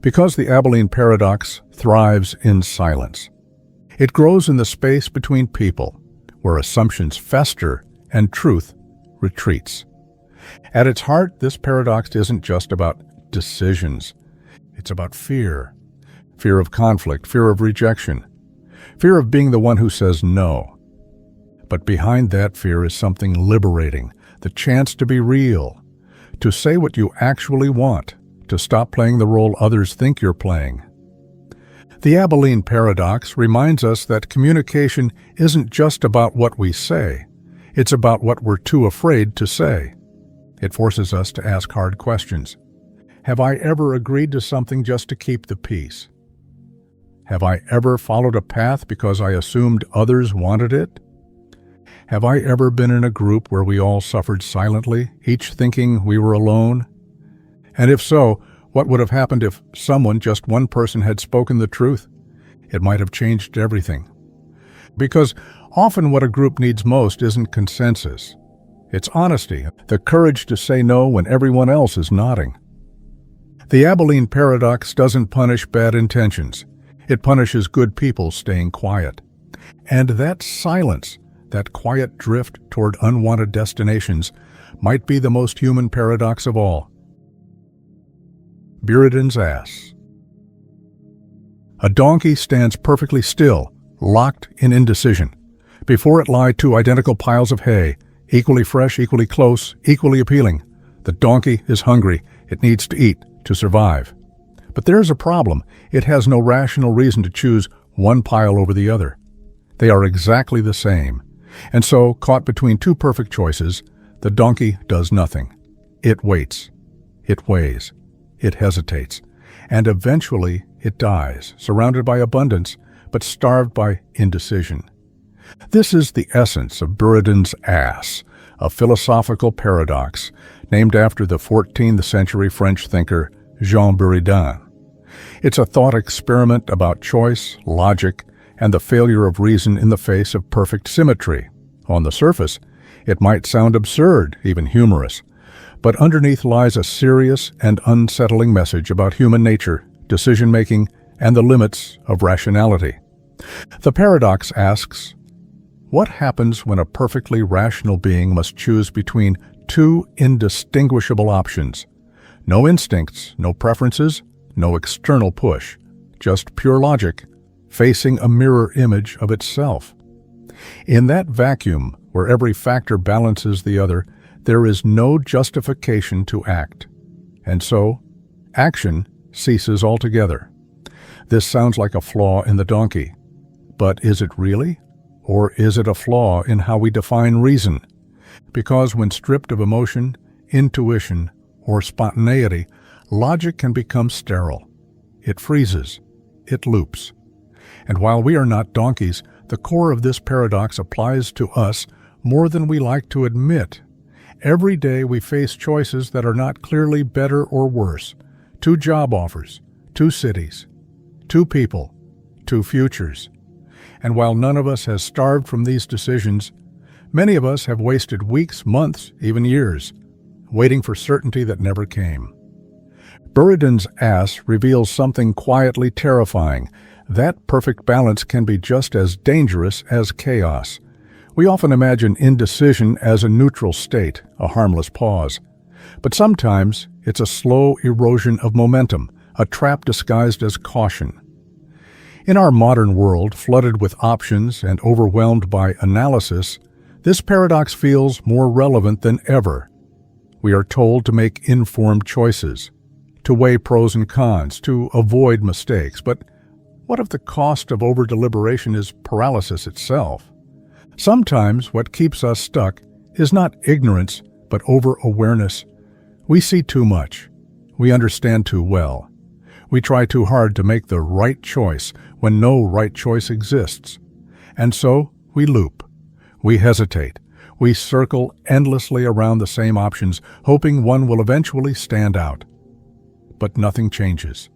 Because the ABILENE paradox thrives in silence. It grows in the space between people, where assumptions fester and truth retreats. At its heart, this paradox isn't just about decisions. It's about fear. Fear of conflict, fear of rejection, fear of being the one who says no. But behind that fear is something liberating, the chance to be real, to say what you actually want, to stop playing the role others think you're playing. The ABILENE paradox reminds us that communication isn't just about what we say, it's about what we're too afraid to say. It forces us to ask hard questions. Have I ever agreed to something just to keep the peace? Have I ever followed a path because I assumed others wanted it? Have I ever been in a group where we all suffered silently, each thinking we were alone? And if so, what would have happened if someone, just one person, had spoken the truth? It might have changed everything. Because often what a group needs most isn't consensus. It's honesty, the courage to say no when everyone else is nodding. The ABILENE paradox doesn't punish bad intentions. It punishes good people staying quiet. And that silence, that quiet drift toward unwanted destinations, might be the most human paradox of all. BURIDAN'S ass. A donkey stands perfectly still, locked in indecision. Before it lie two identical piles of hay, equally fresh, equally close, equally appealing. The donkey is hungry. It needs to eat to survive. But there's a problem. It has no rational reason to choose one pile over the other. They are exactly the same. And so, caught between two perfect choices, the donkey does nothing. It waits. It weighs. It hesitates. And eventually it dies, surrounded by abundance, but starved by indecision. This is the essence of BURIDAN'S ass, a philosophical paradox named after the 14th century French thinker Jean Buridan. It's a thought experiment about choice, logic, and the failure of reason in the face of perfect symmetry. On the surface, it might sound absurd, even humorous, but underneath lies a serious and unsettling message about human nature, decision-making, and the limits of rationality. The paradox asks, what happens when a perfectly rational being must choose between two indistinguishable options? No instincts, no preferences, no external push, just pure logic, facing a mirror image of itself. In that vacuum, where every factor balances the other, there is no justification to act. And so, action ceases altogether. This sounds like a flaw in the donkey. But is it really? Or is it a flaw in how we define reason? Because when stripped of emotion, intuition, or spontaneity, logic can become sterile. It freezes. It loops. And while we are not donkeys, the core of this paradox applies to us more than we like to admit. Every day we face choices that are not clearly better or worse. Two job offers, two cities, two people, two futures. And while none of us has starved from these decisions, many of us have wasted weeks, months, even years, waiting for certainty that never came. BURIDAN'S ass reveals something quietly terrifying. That perfect balance can be just as dangerous as chaos. We often imagine indecision as a neutral state, a harmless pause. But sometimes it's a slow erosion of momentum, a trap disguised as caution. In our modern world, flooded with options and overwhelmed by analysis, this paradox feels more relevant than ever. We are told to make informed choices, to weigh pros and cons, to avoid mistakes. But what if the cost of over-deliberation is paralysis itself? Sometimes what keeps us stuck is not ignorance, but over-awareness. We see too much. We understand too well. We try too hard to make the right choice when no right choice exists. And so we loop. We hesitate. We circle endlessly around the same options, hoping one will eventually stand out. But nothing changes,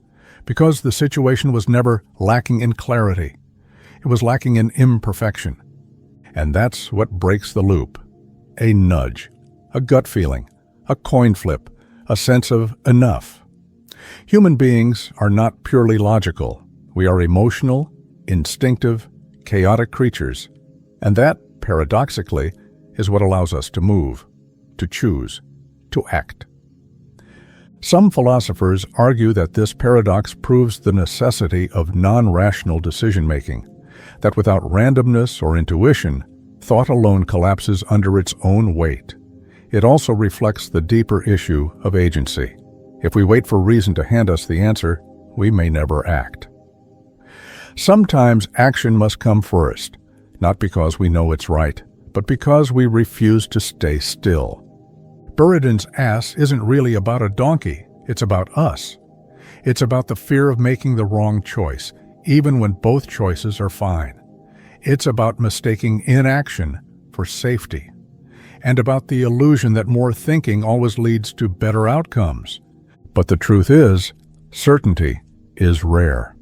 because the situation was never lacking in clarity. It was lacking in imperfection. And that's what breaks the loop. A nudge, a gut feeling, a coin flip, a sense of enough. Human beings are not purely logical. We are emotional, instinctive, chaotic creatures. And that, paradoxically, is what allows us to move, to choose, to act. Some philosophers argue that this paradox proves the necessity of non-rational decision-making, that without randomness or intuition, thought alone collapses under its own weight. It also reflects the deeper issue of agency. If we wait for reason to hand us the answer, we may never act. Sometimes action must come first, not because we know it's right, but because we refuse to stay still. BURIDAN'S ass isn't really about a donkey, it's about us. It's about the fear of making the wrong choice, even when both choices are fine. It's about mistaking inaction for safety, and about the illusion that more thinking always leads to better outcomes. But the truth is, certainty is rare.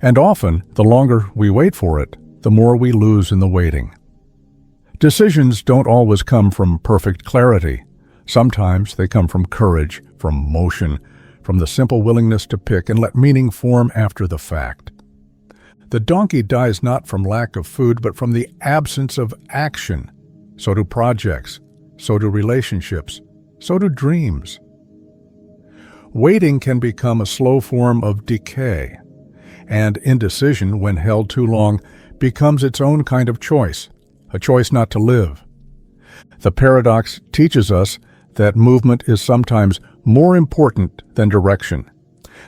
And often, the longer we wait for it, the more we lose in the waiting. Decisions don't always come from perfect clarity. Sometimes they come from courage, from motion, from the simple willingness to pick and let meaning form after the fact. The donkey dies not from lack of food, but from the absence of action. So do projects, so do relationships, so do dreams. Waiting can become a slow form of decay, and indecision, when held too long, becomes its own kind of choice, a choice not to live. The paradox teaches us that movement is sometimes more important than direction,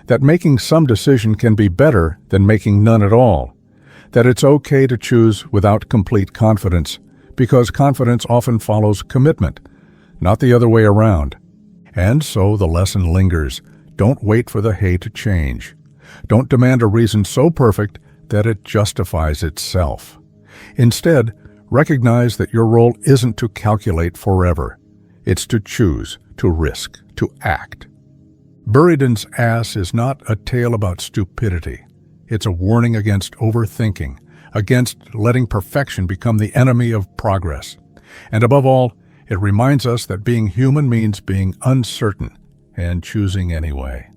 that making some decision can be better than making none at all, that it's okay to choose without complete confidence, because confidence often follows commitment, not the other way around. And so the lesson lingers. Don't wait for the hay to change. Don't demand a reason so perfect that it justifies itself. Instead, recognize that your role isn't to calculate forever. It's to choose, to risk, to act. BURIDAN'S ass is not a tale about stupidity. It's a warning against overthinking, against letting perfection become the enemy of progress. And above all, it reminds us that being human means being uncertain and choosing anyway.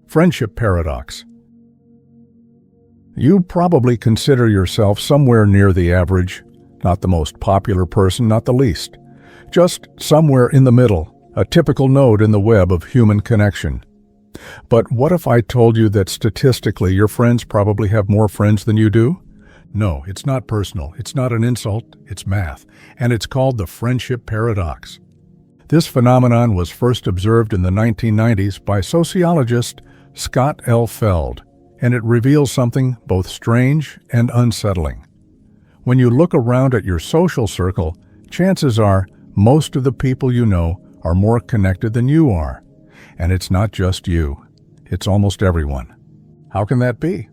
Friendship paradox. You probably consider yourself somewhere near the average, not the most popular person, not the least. Just somewhere in the middle, a typical node in the web of human connection. But what if I told you that statistically your friends probably have more friends than you do? No, it's not personal, it's not an insult, it's math, and it's called the friendship paradox. This phenomenon was first observed in the 1990s by sociologist Scott L. Feld, and it reveals something both strange and unsettling. When you look around at your social circle, chances are most of the people you know are more connected than you are. And it's not just you, it's almost everyone. How can that be?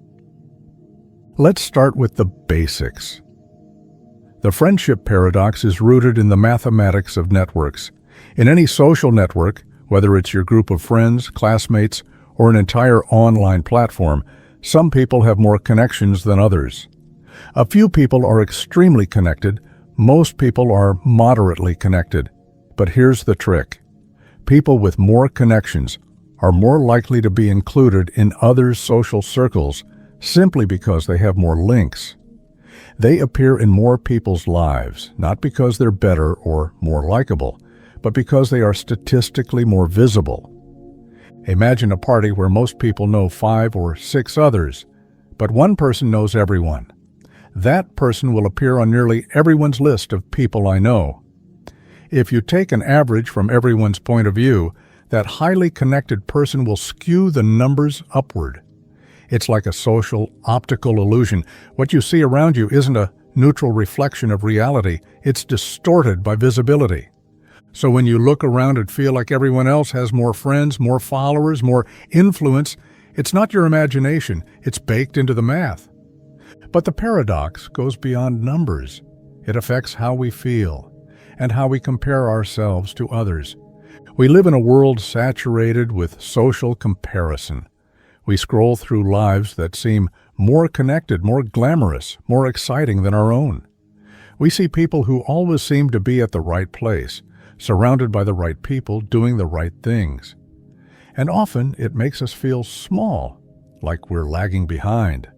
Let's start with the basics. The friendship paradox is rooted in the mathematics of networks. In any social network, whether it's your group of friends, classmates, or an entire online platform, some people have more connections than others. A few people are extremely connected, most people are moderately connected. But here's the trick. People with more connections are more likely to be included in others' social circles simply because they have more links. They appear in more people's lives, not because they're better or more likable, but because they are statistically more visible. Imagine a party where most people know 5 or 6 others, but one person knows everyone. That person will appear on nearly everyone's list of people I know. If you take an average from everyone's point of view, that highly connected person will skew the numbers upward. It's like a social optical illusion. What you see around you isn't a neutral reflection of reality, it's distorted by visibility. So when you look around and feel like everyone else has more friends, more followers, more influence, it's not your imagination, it's baked into the math. But the paradox goes beyond numbers. It affects how we feel and how we compare ourselves to others. We live in a world saturated with social comparison. We scroll through lives that seem more connected, more glamorous, more exciting than our own. We see people who always seem to be at the right place, surrounded by the right people, doing the right things. And often it makes us feel small, like we're lagging behind,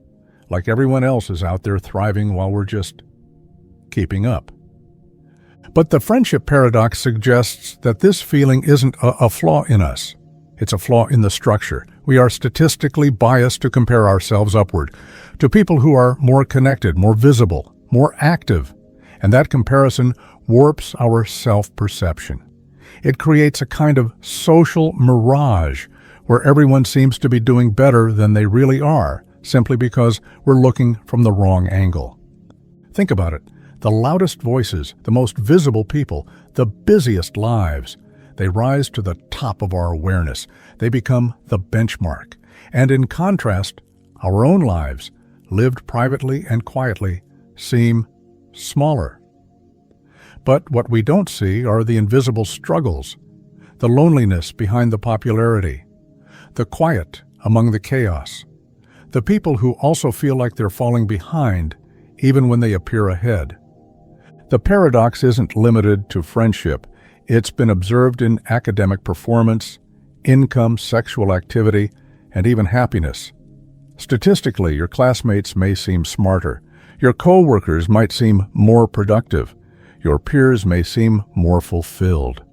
like everyone else is out there thriving while we're just keeping up. But the friendship paradox suggests that this feeling isn't a flaw in us. It's a flaw in the structure. We are statistically biased to compare ourselves upward, to people who are more connected, more visible, more active, and that comparison warps our self-perception. It creates a kind of social mirage where everyone seems to be doing better than they really are, simply because we're looking from the wrong angle. Think about it. The loudest voices, the most visible people, the busiest lives, they rise to the top of our awareness. They become the benchmark. And in contrast, our own lives, lived privately and quietly, seem smaller. But what we don't see are the invisible struggles, the loneliness behind the popularity, the quiet among the chaos, the people who also feel like they're falling behind even when they appear ahead. The paradox isn't limited to friendship. It's been observed in academic performance, income, sexual activity, and even happiness. Statistically, your classmates may seem smarter. Your co-workers might seem more productive. Your peers may seem more fulfilled.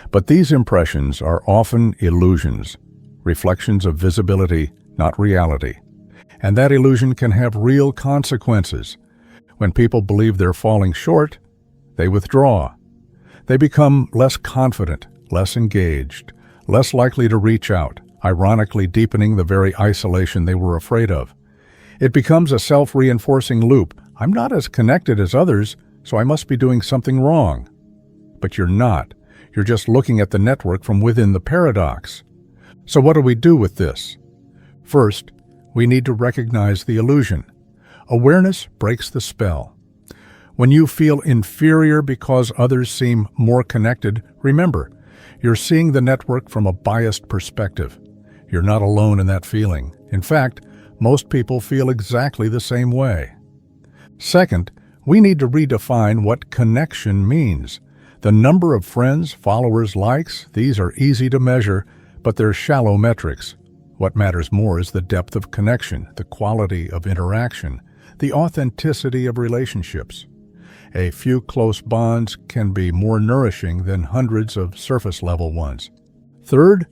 But these impressions are often illusions, reflections of visibility, not reality. And that illusion can have real consequences. When people believe they're falling short, they withdraw. They become less confident, less engaged, less likely to reach out, ironically deepening the very isolation they were afraid of. It becomes a self-reinforcing loop. I'm not as connected as others, so I must be doing something wrong. But you're not. You're just looking at the network from within the paradox. So what do we do with this? First, we need to recognize the illusion. Awareness breaks the spell. When you feel inferior because others seem more connected, remember, you're seeing the network from a biased perspective. You're not alone in that feeling. In fact, most people feel exactly the same way. Second, we need to redefine what connection means. The number of friends, followers, likes, these are easy to measure, but they're shallow metrics. What matters more is the depth of connection, the quality of interaction, the authenticity of relationships. A few close bonds can be more nourishing than hundreds of surface-level ones. Third,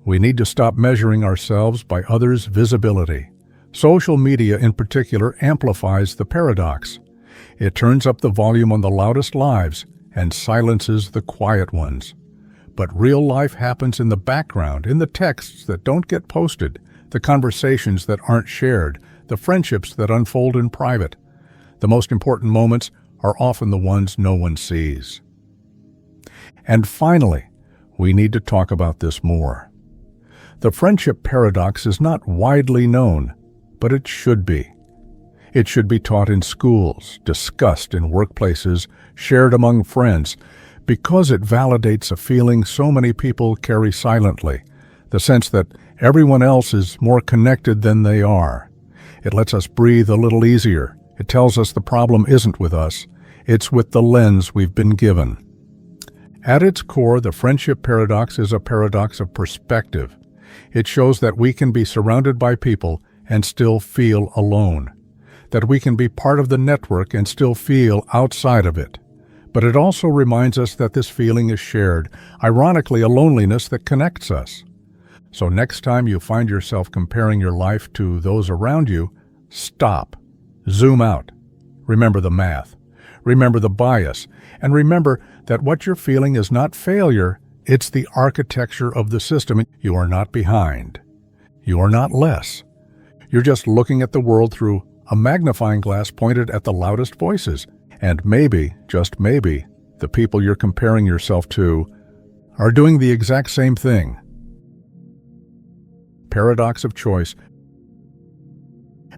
we need to stop measuring ourselves by others' visibility. Social media in particular amplifies the paradox. It turns up the volume on the loudest lives and silences the quiet ones. But real life happens in the background, in the texts that don't get posted, the conversations that aren't shared, the friendships that unfold in private. The most important moments are often the ones no one sees. And finally, we need to talk about this more. The friendship paradox is not widely known, but it should be. It should be taught in schools, discussed in workplaces, shared among friends, because it validates a feeling so many people carry silently, the sense that everyone else is more connected than they are. It lets us breathe a little easier. It tells us the problem isn't with us, it's with the lens we've been given. At its core, the friendship paradox is a paradox of perspective. It shows that we can be surrounded by people and still feel alone, that we can be part of the network and still feel outside of it. But it also reminds us that this feeling is shared, ironically a loneliness that connects us. So next time you find yourself comparing your life to those around you, stop, zoom out, remember the math, remember the bias, and remember that what you're feeling is not failure, it's the architecture of the system. You are not behind. You are not less. You're just looking at the world through a magnifying glass pointed at the loudest voices. And maybe, just maybe, the people you're comparing yourself to are doing the exact same thing. Paradox of choice.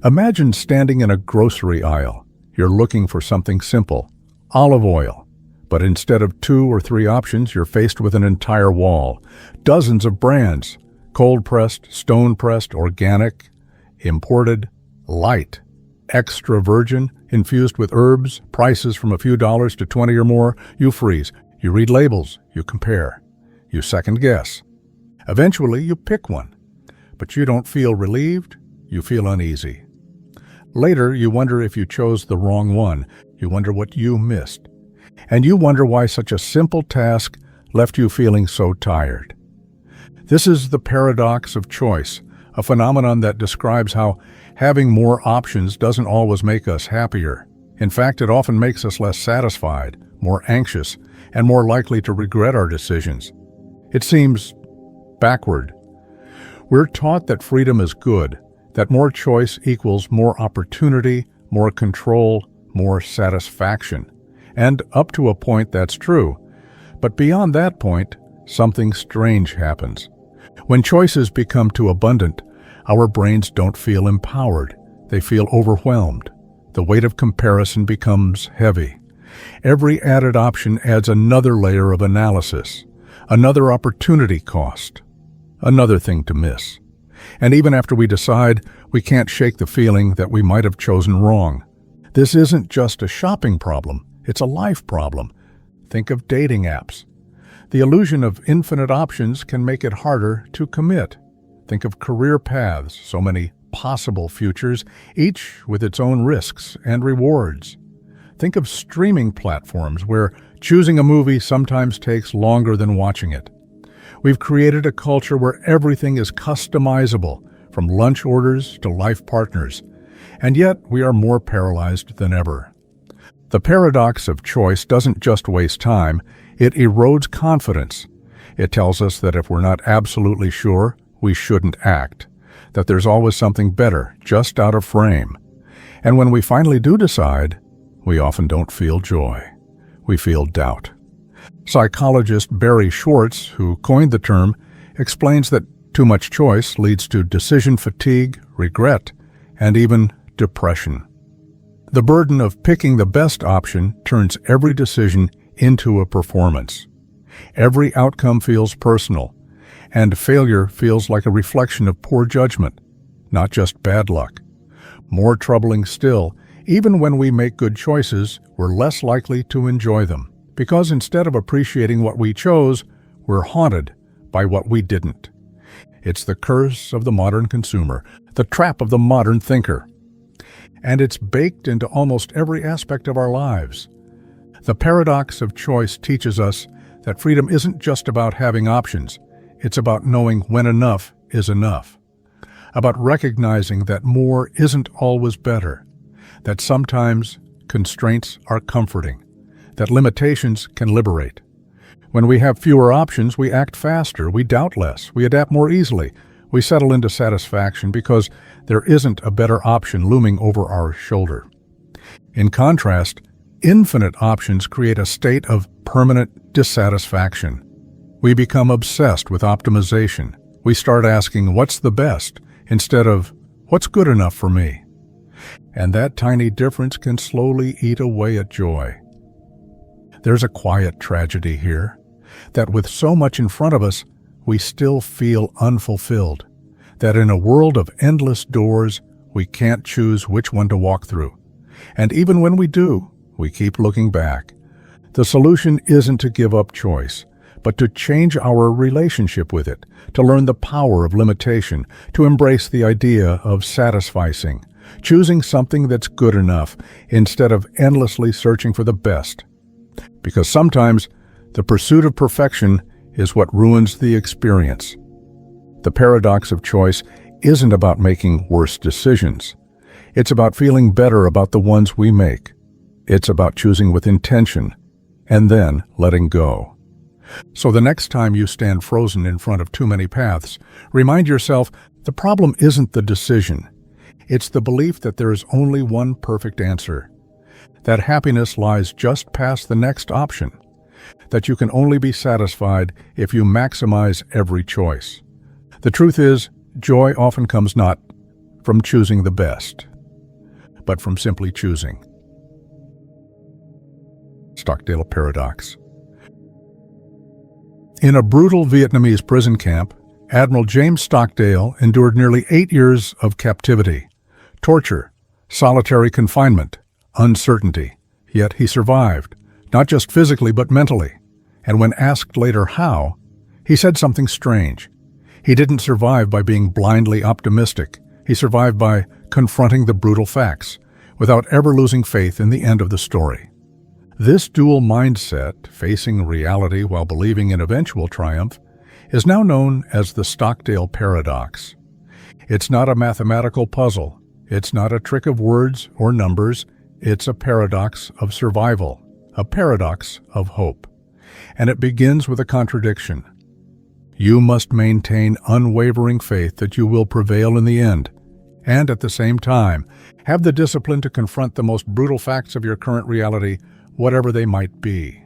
Imagine standing in a grocery aisle. You're looking for something simple, olive oil. But instead of 2 or 3 options, you're faced with an entire wall. Dozens of brands: cold-pressed, stone-pressed, organic, imported, light, extra virgin, infused with herbs, prices from a few dollars to 20 or more. You freeze. You read labels. You compare. You second-guess. Eventually, you pick one. But you don't feel relieved. You feel uneasy. Later, you wonder if you chose the wrong one. You wonder what you missed. And you wonder why such a simple task left you feeling so tired. This is the paradox of choice, a phenomenon that describes how having more options doesn't always make us happier. In fact, it often makes us less satisfied, more anxious, and more likely to regret our decisions. It seems backward. We're taught that freedom is good, that more choice equals more opportunity, more control, more satisfaction. And up to a point, that's true. But beyond that point, something strange happens. When choices become too abundant, our brains don't feel empowered. They feel overwhelmed. The weight of comparison becomes heavy. Every added option adds another layer of analysis, another opportunity cost, another thing to miss. And even after we decide, we can't shake the feeling that we might have chosen wrong. This isn't just a shopping problem. It's a life problem. Think of dating apps. The illusion of infinite options can make it harder to commit. Think of career paths, so many possible futures, each with its own risks and rewards. Think of streaming platforms where choosing a movie sometimes takes longer than watching it. We've created a culture where everything is customizable, from lunch orders to life partners, and yet we are more paralyzed than ever. The paradox of choice doesn't just waste time, it erodes confidence. It tells us that if we're not absolutely sure, we shouldn't act, that there's always something better, just out of frame. And when we finally do decide, we often don't feel joy. We feel doubt. Psychologist Barry Schwartz, who coined the term, explains that too much choice leads to decision fatigue, regret, and even depression. The burden of picking the best option turns every decision into a performance. Every outcome feels personal, and failure feels like a reflection of poor judgment, not just bad luck. More troubling still, even when we make good choices, we're less likely to enjoy them, because instead of appreciating what we chose, we're haunted by what we didn't. It's the curse of the modern consumer, the trap of the modern thinker. And it's baked into almost every aspect of our lives. The paradox of choice teaches us that freedom isn't just about having options, it's about knowing when enough is enough, about recognizing that more isn't always better, that sometimes constraints are comforting, that limitations can liberate. When we have fewer options, we act faster, we doubt less, we adapt more easily, we settle into satisfaction because there isn't a better option looming over our shoulder. In contrast, infinite options create a state of permanent dissatisfaction. We become obsessed with optimization. We start asking, what's the best, instead of, what's good enough for me? And that tiny difference can slowly eat away at joy. There's a quiet tragedy here, that with so much in front of us, we still feel unfulfilled, that in a world of endless doors, we can't choose which one to walk through. And even when we do, we keep looking back. The solution isn't to give up choice, but to change our relationship with it, to learn the power of limitation, to embrace the idea of satisficing, choosing something that's good enough instead of endlessly searching for the best. Because sometimes the pursuit of perfection is what ruins the experience. The paradox of choice isn't about making worse decisions. It's about feeling better about the ones we make. It's about choosing with intention and then letting go. So the next time you stand frozen in front of too many paths, remind yourself the problem isn't the decision. It's the belief that there is only one perfect answer, that happiness lies just past the next option, that you can only be satisfied if you maximize every choice. The truth is, joy often comes not from choosing the best, but from simply choosing. Stockdale paradox. In a brutal Vietnamese prison camp, Admiral James Stockdale endured nearly 8 years of captivity, torture, solitary confinement, uncertainty. Yet he survived, not just physically but mentally. And when asked later how, he said something strange. He didn't survive by being blindly optimistic. He survived by confronting the brutal facts, without ever losing faith in the end of the story. This dual mindset, facing reality while believing in eventual triumph, is now known as the Stockdale paradox. It's not a mathematical puzzle. It's not a trick of words or numbers. It's a paradox of survival, a paradox of hope. And it begins with a contradiction. You must maintain unwavering faith that you will prevail in the end, and at the same time, have the discipline to confront the most brutal facts of your current reality, whatever they might be.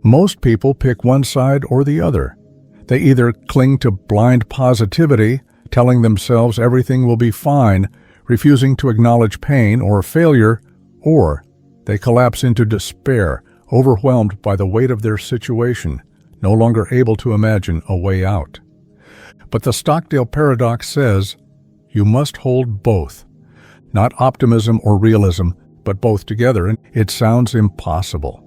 Most people pick one side or the other. They either cling to blind positivity, telling themselves everything will be fine, refusing to acknowledge pain or failure, or they collapse into despair, overwhelmed by the weight of their situation, no longer able to imagine a way out. But the Stockdale paradox says, you must hold both. Not optimism or realism, but both together, and it sounds impossible.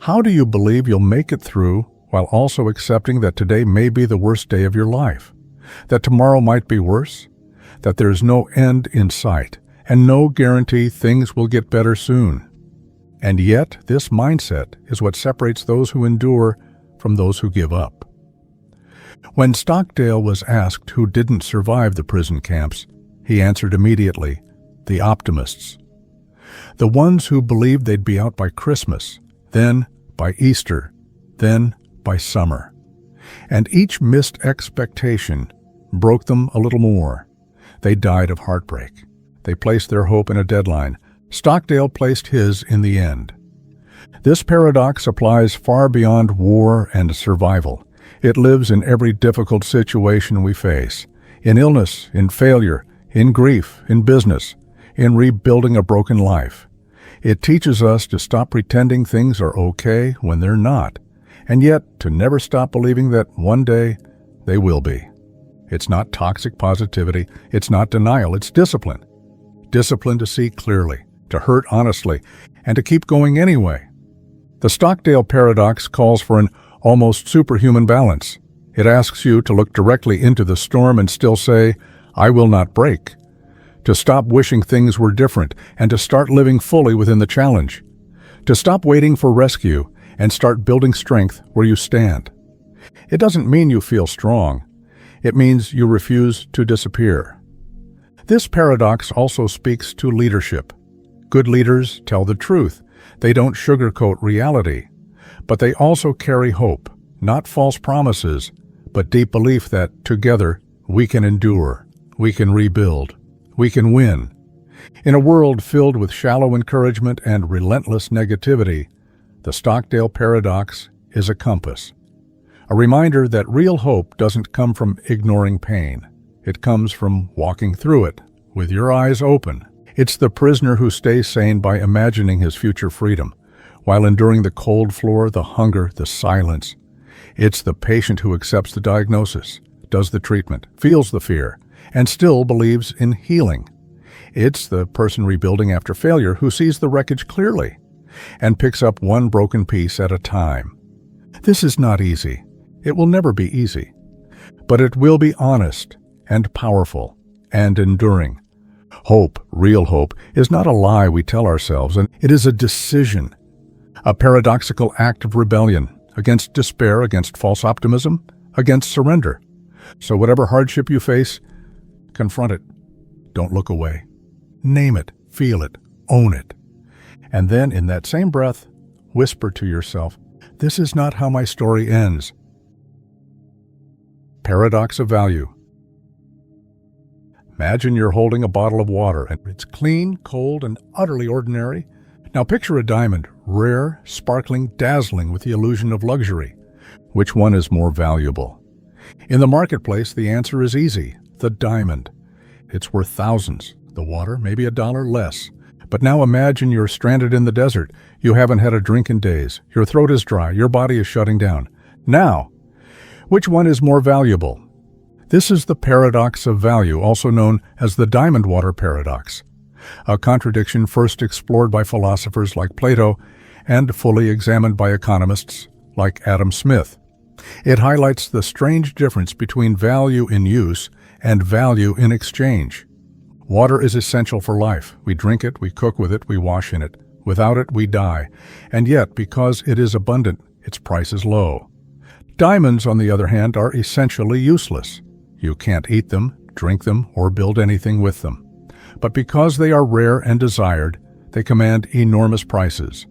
How do you believe you'll make it through while also accepting that today may be the worst day of your life? That tomorrow might be worse? That there's no end in sight, and no guarantee things will get better soon? And yet, this mindset is what separates those who endure from those who give up. When Stockdale was asked who didn't survive the prison camps, he answered immediately, the optimists. The ones who believed they'd be out by Christmas, then by Easter, then by summer. And each missed expectation broke them a little more. They died of heartbreak. They placed their hope in a deadline. Stockdale placed his in the end. This paradox applies far beyond war and survival. It lives in every difficult situation we face, in illness, in failure, in grief, in business, in rebuilding a broken life. It teaches us to stop pretending things are okay when they're not, and yet to never stop believing that one day they will be. It's not toxic positivity, it's not denial, it's discipline. Discipline to see clearly, to hurt honestly, and to keep going anyway. The Stockdale paradox calls for an almost superhuman balance. It asks you to look directly into the storm and still say, I will not break. To stop wishing things were different and to start living fully within the challenge. To stop waiting for rescue and start building strength where you stand. It doesn't mean you feel strong. It means you refuse to disappear. This paradox also speaks to leadership. Good leaders tell the truth. They don't sugarcoat reality. But they also carry hope, not false promises, but deep belief that together we can endure, we can rebuild, we can win. In a world filled with shallow encouragement and relentless negativity, the Stockdale paradox is a compass. A reminder that real hope doesn't come from ignoring pain. It comes from walking through it, with your eyes open. It's the prisoner who stays sane by imagining his future freedom, while enduring the cold floor, the hunger, the silence. It's the patient who accepts the diagnosis, does the treatment, feels the fear, and still believes in healing. It's the person rebuilding after failure who sees the wreckage clearly and picks up one broken piece at a time. This is not easy. It will never be easy. But it will be honest and powerful and enduring. Hope, real hope, is not a lie we tell ourselves, and it is a decision, a paradoxical act of rebellion against despair, against false optimism, against surrender. So whatever hardship you face, confront it. Don't look away. Name it, feel it, own it. And then, in that same breath, whisper to yourself, this is not how my story ends. Paradox of value. Imagine you're holding a bottle of water, and it's clean, cold, and utterly ordinary. Now picture a diamond, rare, sparkling, dazzling with the illusion of luxury. Which one is more valuable? In the marketplace, the answer is easy, the diamond. It's worth thousands. The water, maybe $1 less. But now imagine you're stranded in the desert. You haven't had a drink in days. Your throat is dry. Your body is shutting down. Now, which one is more valuable? This is the paradox of value, also known as the diamond water paradox, a contradiction first explored by philosophers like Plato and fully examined by economists like Adam Smith. It highlights the strange difference between value in use and value in exchange. Water is essential for life. We drink it, we cook with it, we wash in it. Without it, we die. And yet, because it is abundant, its price is low. Diamonds, on the other hand, are essentially useless. You can't eat them, drink them, or build anything with them. But because they are rare and desired, they command enormous prices.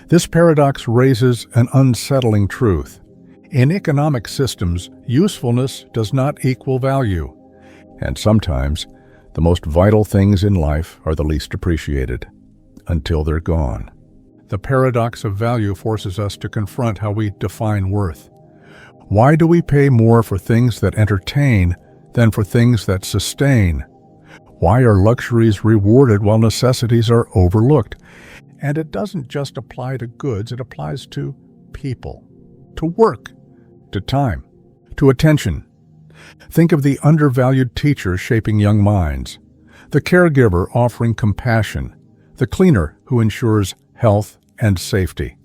This paradox raises an unsettling truth. In economic systems, usefulness does not equal value. And sometimes, the most vital things in life are the least appreciated, until they're gone. The paradox of value forces us to confront how we define worth. Why do we pay more for things that entertain than for things that sustain? Why are luxuries rewarded while necessities are overlooked? And it doesn't just apply to goods, it applies to people, to work, to time, to attention. Think of the undervalued teacher shaping young minds, the caregiver offering compassion, the cleaner who ensures health and safety.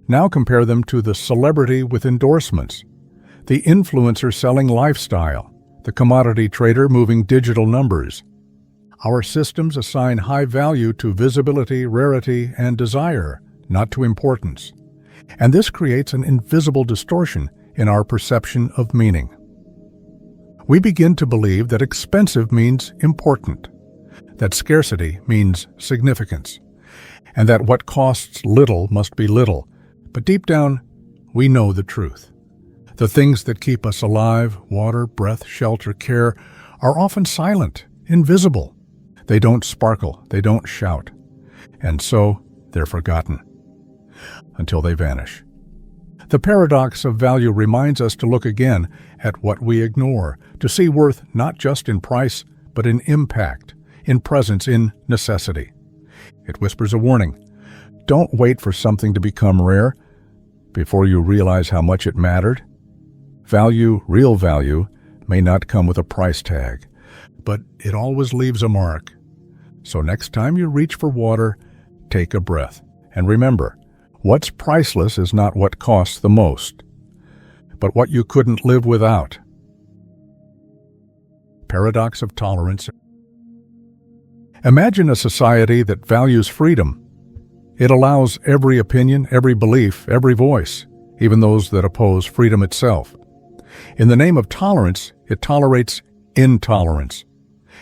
Now compare them to the celebrity with endorsements, the influencer selling lifestyle, the commodity trader moving digital numbers. Our systems assign high value to visibility, rarity, and desire, not to importance. And this creates an invisible distortion in our perception of meaning. We begin to believe that expensive means important, that scarcity means significance, and that what costs little must be little. But deep down, we know the truth. The things that keep us alive, water, breath, shelter, care, are often silent, invisible. They don't sparkle, they don't shout, and so they're forgotten until they vanish. The paradox of value reminds us to look again at what we ignore, to see worth not just in price, but in impact, in presence, in necessity. It whispers a warning. Don't wait for something to become rare before you realize how much it mattered. Value, real value, may not come with a price tag, but it always leaves a mark. So next time you reach for water, take a breath. And remember, what's priceless is not what costs the most, but what you couldn't live without. Paradox of tolerance. Imagine a society that values freedom. It allows every opinion, every belief, every voice, even those that oppose freedom itself. In the name of tolerance, it tolerates intolerance.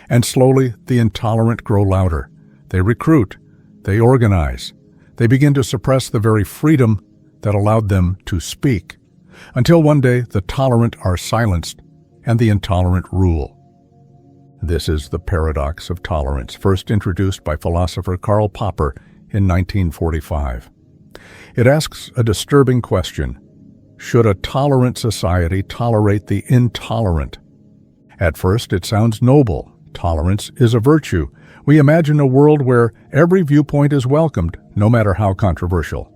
And slowly, the intolerant grow louder. They recruit. They organize. They begin to suppress the very freedom that allowed them to speak, until one day the tolerant are silenced and the intolerant rule. This is the paradox of tolerance, first introduced by philosopher Karl Popper in 1945. It asks a disturbing question. Should a tolerant society tolerate the intolerant? At first, it sounds noble. Tolerance is a virtue. We imagine a world where every viewpoint is welcomed, no matter how controversial.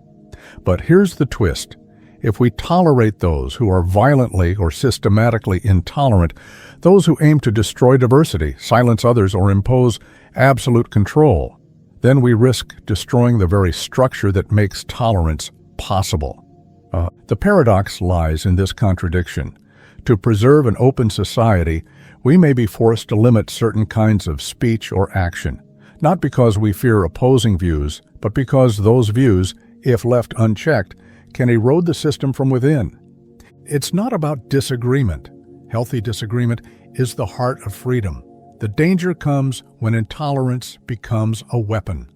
But here's the twist. If we tolerate those who are violently or systematically intolerant, those who aim to destroy diversity, silence others, or impose absolute control, then we risk destroying the very structure that makes tolerance possible. The paradox lies in this contradiction. To preserve an open society, we may be forced to limit certain kinds of speech or action, not because we fear opposing views, but because those views, if left unchecked, can erode the system from within. It's not about disagreement. Healthy disagreement is the heart of freedom. The danger comes when intolerance becomes a weapon.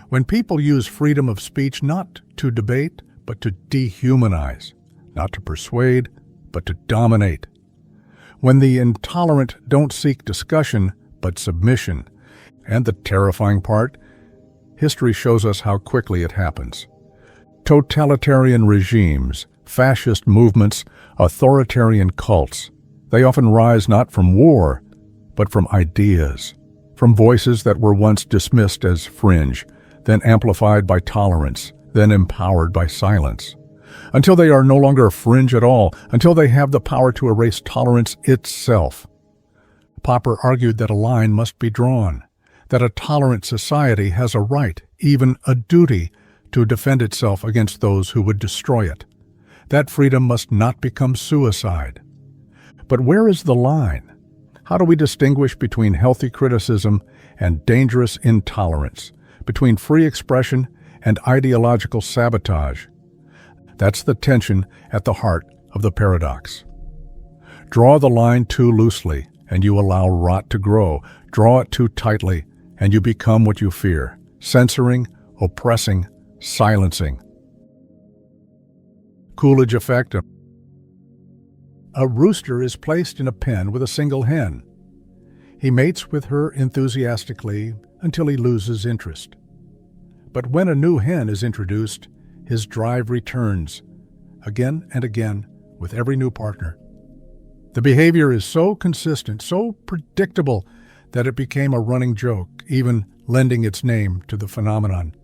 When people use freedom of speech not to debate, but to dehumanize, not to persuade, but to dominate. When the intolerant don't seek discussion, but submission. And the terrifying part, history shows us how quickly it happens. Totalitarian regimes, fascist movements, authoritarian cults, they often rise not from war, but from ideas, from voices that were once dismissed as fringe, then amplified by tolerance, then empowered by silence, until they are no longer a fringe at all, until they have the power to erase tolerance itself. Popper argued that a line must be drawn, that a tolerant society has a right, even a duty, to defend itself against those who would destroy it. That freedom must not become suicide. But where is the line? How do we distinguish between healthy criticism and dangerous intolerance, between free expression and ideological sabotage? That's the tension at the heart of the paradox. Draw the line too loosely, and you allow rot to grow. Draw it too tightly, and you become what you fear, censoring, oppressing, silencing. Coolidge effect. A rooster is placed in a pen with a single hen. He mates with her enthusiastically until he loses interest. But when a new hen is introduced, his drive returns, again and again, with every new partner. The behavior is so consistent, so predictable, that it became a running joke, even lending its name to the phenomenon.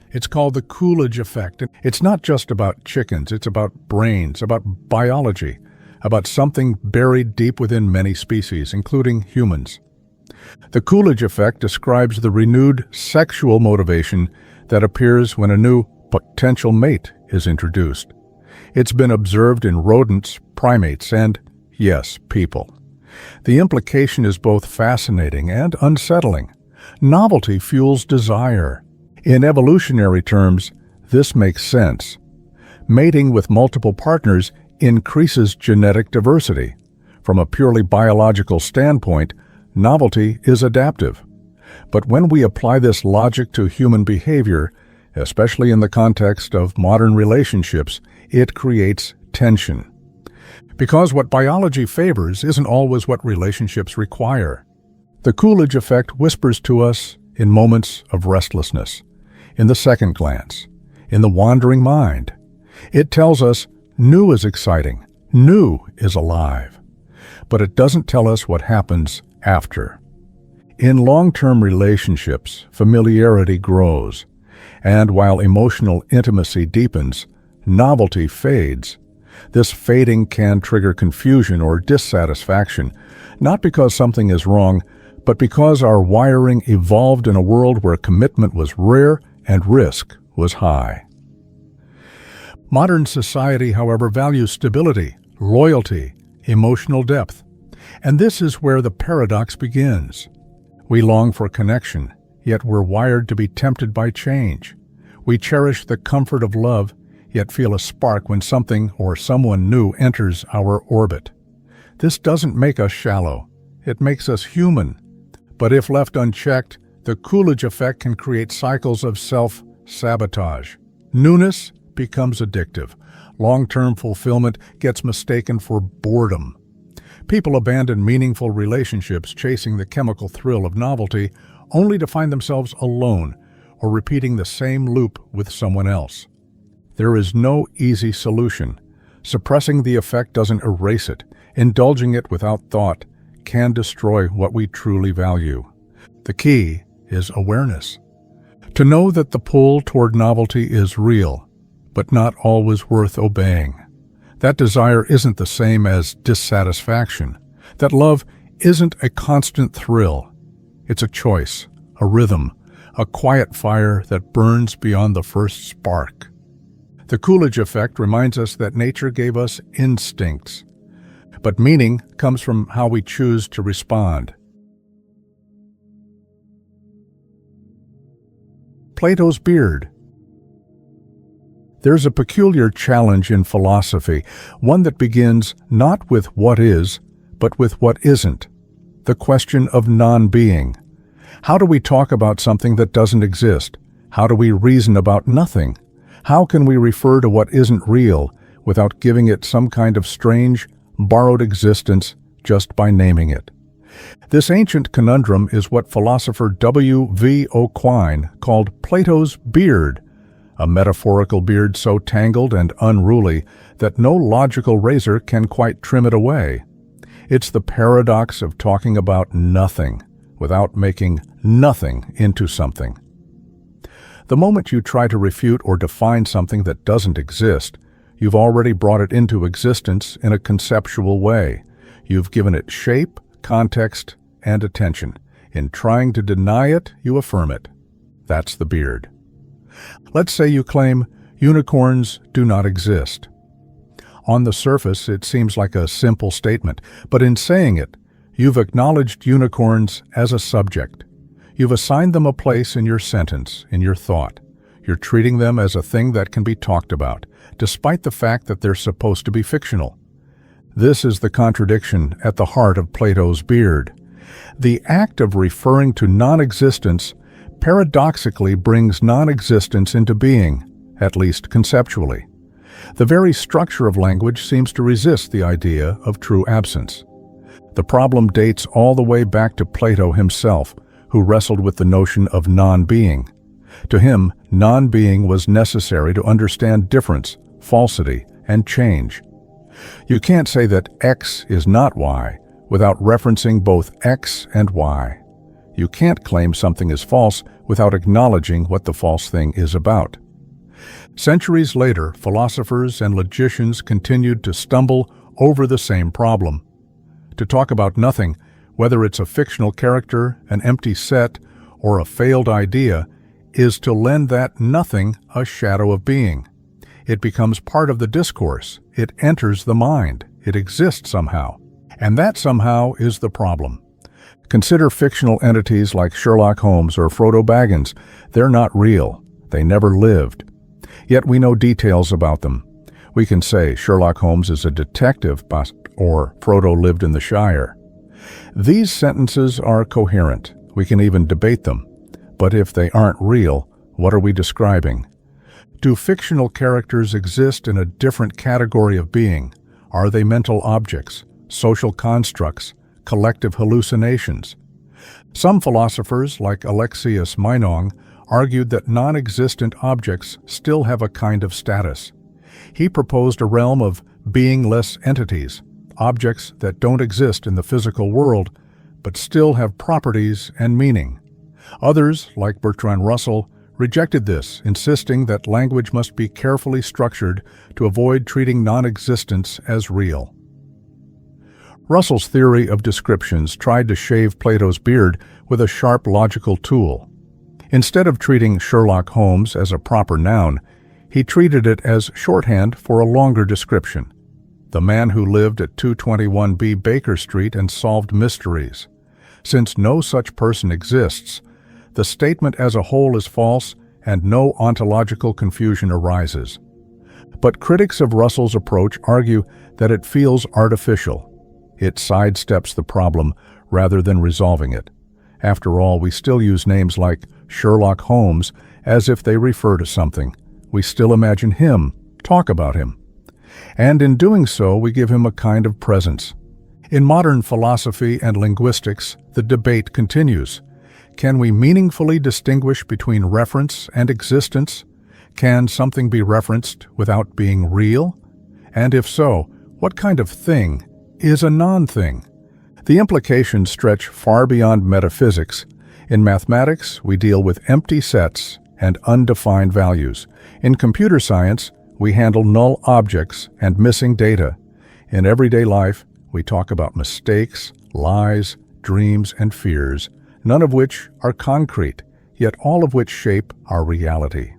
It's called the Coolidge effect. It's not just about chickens, it's about brains, about biology, about something buried deep within many species, including humans. The Coolidge effect describes the renewed sexual motivation that appears when a new potential mate is introduced. It's been observed in rodents, primates, and, yes, people. The implication is both fascinating and unsettling. Novelty fuels desire. In evolutionary terms, this makes sense. Mating with multiple partners increases genetic diversity. From a purely biological standpoint, novelty is adaptive. But when we apply this logic to human behavior, especially in the context of modern relationships, it creates tension. Because what biology favors isn't always what relationships require. The Coolidge effect whispers to us in moments of restlessness, in the second glance, in the wandering mind. It tells us new is exciting, new is alive. But it doesn't tell us what happens after. In long-term relationships, familiarity grows, and while emotional intimacy deepens, novelty fades. This fading can trigger confusion or dissatisfaction, not because something is wrong, but because our wiring evolved in a world where commitment was rare and risk was high. Modern society, however, values stability, loyalty, emotional depth, and this is where the paradox begins. We long for connection, yet we're wired to be tempted by change. We cherish the comfort of love, yet feel a spark when something or someone new enters our orbit. This doesn't make us shallow. It makes us human. But if left unchecked, the Coolidge effect can create cycles of self-sabotage. Newness becomes addictive. Long-term fulfillment gets mistaken for boredom. People abandon meaningful relationships chasing the chemical thrill of novelty, only to find themselves alone or repeating the same loop with someone else. There is no easy solution. Suppressing the effect doesn't erase it. Indulging it without thought can destroy what we truly value. The key is awareness. To know that the pull toward novelty is real, but not always worth obeying. That desire isn't the same as dissatisfaction. That love isn't a constant thrill. It's a choice, a rhythm, a quiet fire that burns beyond the first spark. The Coolidge effect reminds us that nature gave us instincts, but meaning comes from how we choose to respond. Plato's beard. There's a peculiar challenge in philosophy, one that begins not with what is, but with what isn't. The question of non-being. How do we talk about something that doesn't exist? How do we reason about nothing? How can we refer to what isn't real without giving it some kind of strange, borrowed existence just by naming it? This ancient conundrum is what philosopher W.V. Quine called Plato's beard, a metaphorical beard so tangled and unruly that no logical razor can quite trim it away. It's the paradox of talking about nothing, without making nothing into something. The moment you try to refute or define something that doesn't exist, you've already brought it into existence in a conceptual way. You've given it shape, context, and attention. In trying to deny it, you affirm it. That's the beard. Let's say you claim unicorns do not exist. On the surface, it seems like a simple statement, but in saying it, you've acknowledged unicorns as a subject. You've assigned them a place in your sentence, in your thought. You're treating them as a thing that can be talked about, despite the fact that they're supposed to be fictional. This is the contradiction at the heart of Plato's beard. The act of referring to non-existence paradoxically brings non-existence into being, at least conceptually. The very structure of language seems to resist the idea of true absence. The problem dates all the way back to Plato himself, who wrestled with the notion of non-being. To him, non-being was necessary to understand difference, falsity, and change. You can't say that X is not Y without referencing both X and Y. You can't claim something is false without acknowledging what the false thing is about. Centuries later, philosophers and logicians continued to stumble over the same problem. To talk about nothing, whether it's a fictional character, an empty set, or a failed idea, is to lend that nothing a shadow of being. It becomes part of the discourse. It enters the mind. It exists somehow. And that somehow is the problem. Consider fictional entities like Sherlock Holmes or Frodo Baggins. They're not real. They never lived. Yet we know details about them. We can say Sherlock Holmes is a detective, or Frodo lived in the Shire. These sentences are coherent. We can even debate them. But if they aren't real, what are we describing? Do fictional characters exist in a different category of being? Are they mental objects, social constructs, collective hallucinations? Some philosophers, like Alexius Meinong, argued that non-existent objects still have a kind of status. He proposed a realm of beingless entities, objects that don't exist in the physical world, but still have properties and meaning. Others, like Bertrand Russell, rejected this, insisting that language must be carefully structured to avoid treating non-existence as real. Russell's theory of descriptions tried to shave Plato's beard with a sharp logical tool. Instead of treating Sherlock Holmes as a proper noun, he treated it as shorthand for a longer description. The man who lived at 221B Baker Street and solved mysteries. Since no such person exists, the statement as a whole is false and no ontological confusion arises. But critics of Russell's approach argue that it feels artificial. It sidesteps the problem rather than resolving it. After all, we still use names like Sherlock Holmes as if they refer to something. We still imagine him, talk about him. And in doing so, we give him a kind of presence. In modern philosophy and linguistics, the debate continues. Can we meaningfully distinguish between reference and existence? Can something be referenced without being real? And if so, what kind of thing is a non-thing? The implications stretch far beyond metaphysics. In mathematics, we deal with empty sets and undefined values. In computer science, we handle null objects and missing data. In everyday life, we talk about mistakes, lies, dreams, and fears, none of which are concrete, yet all of which shape our reality.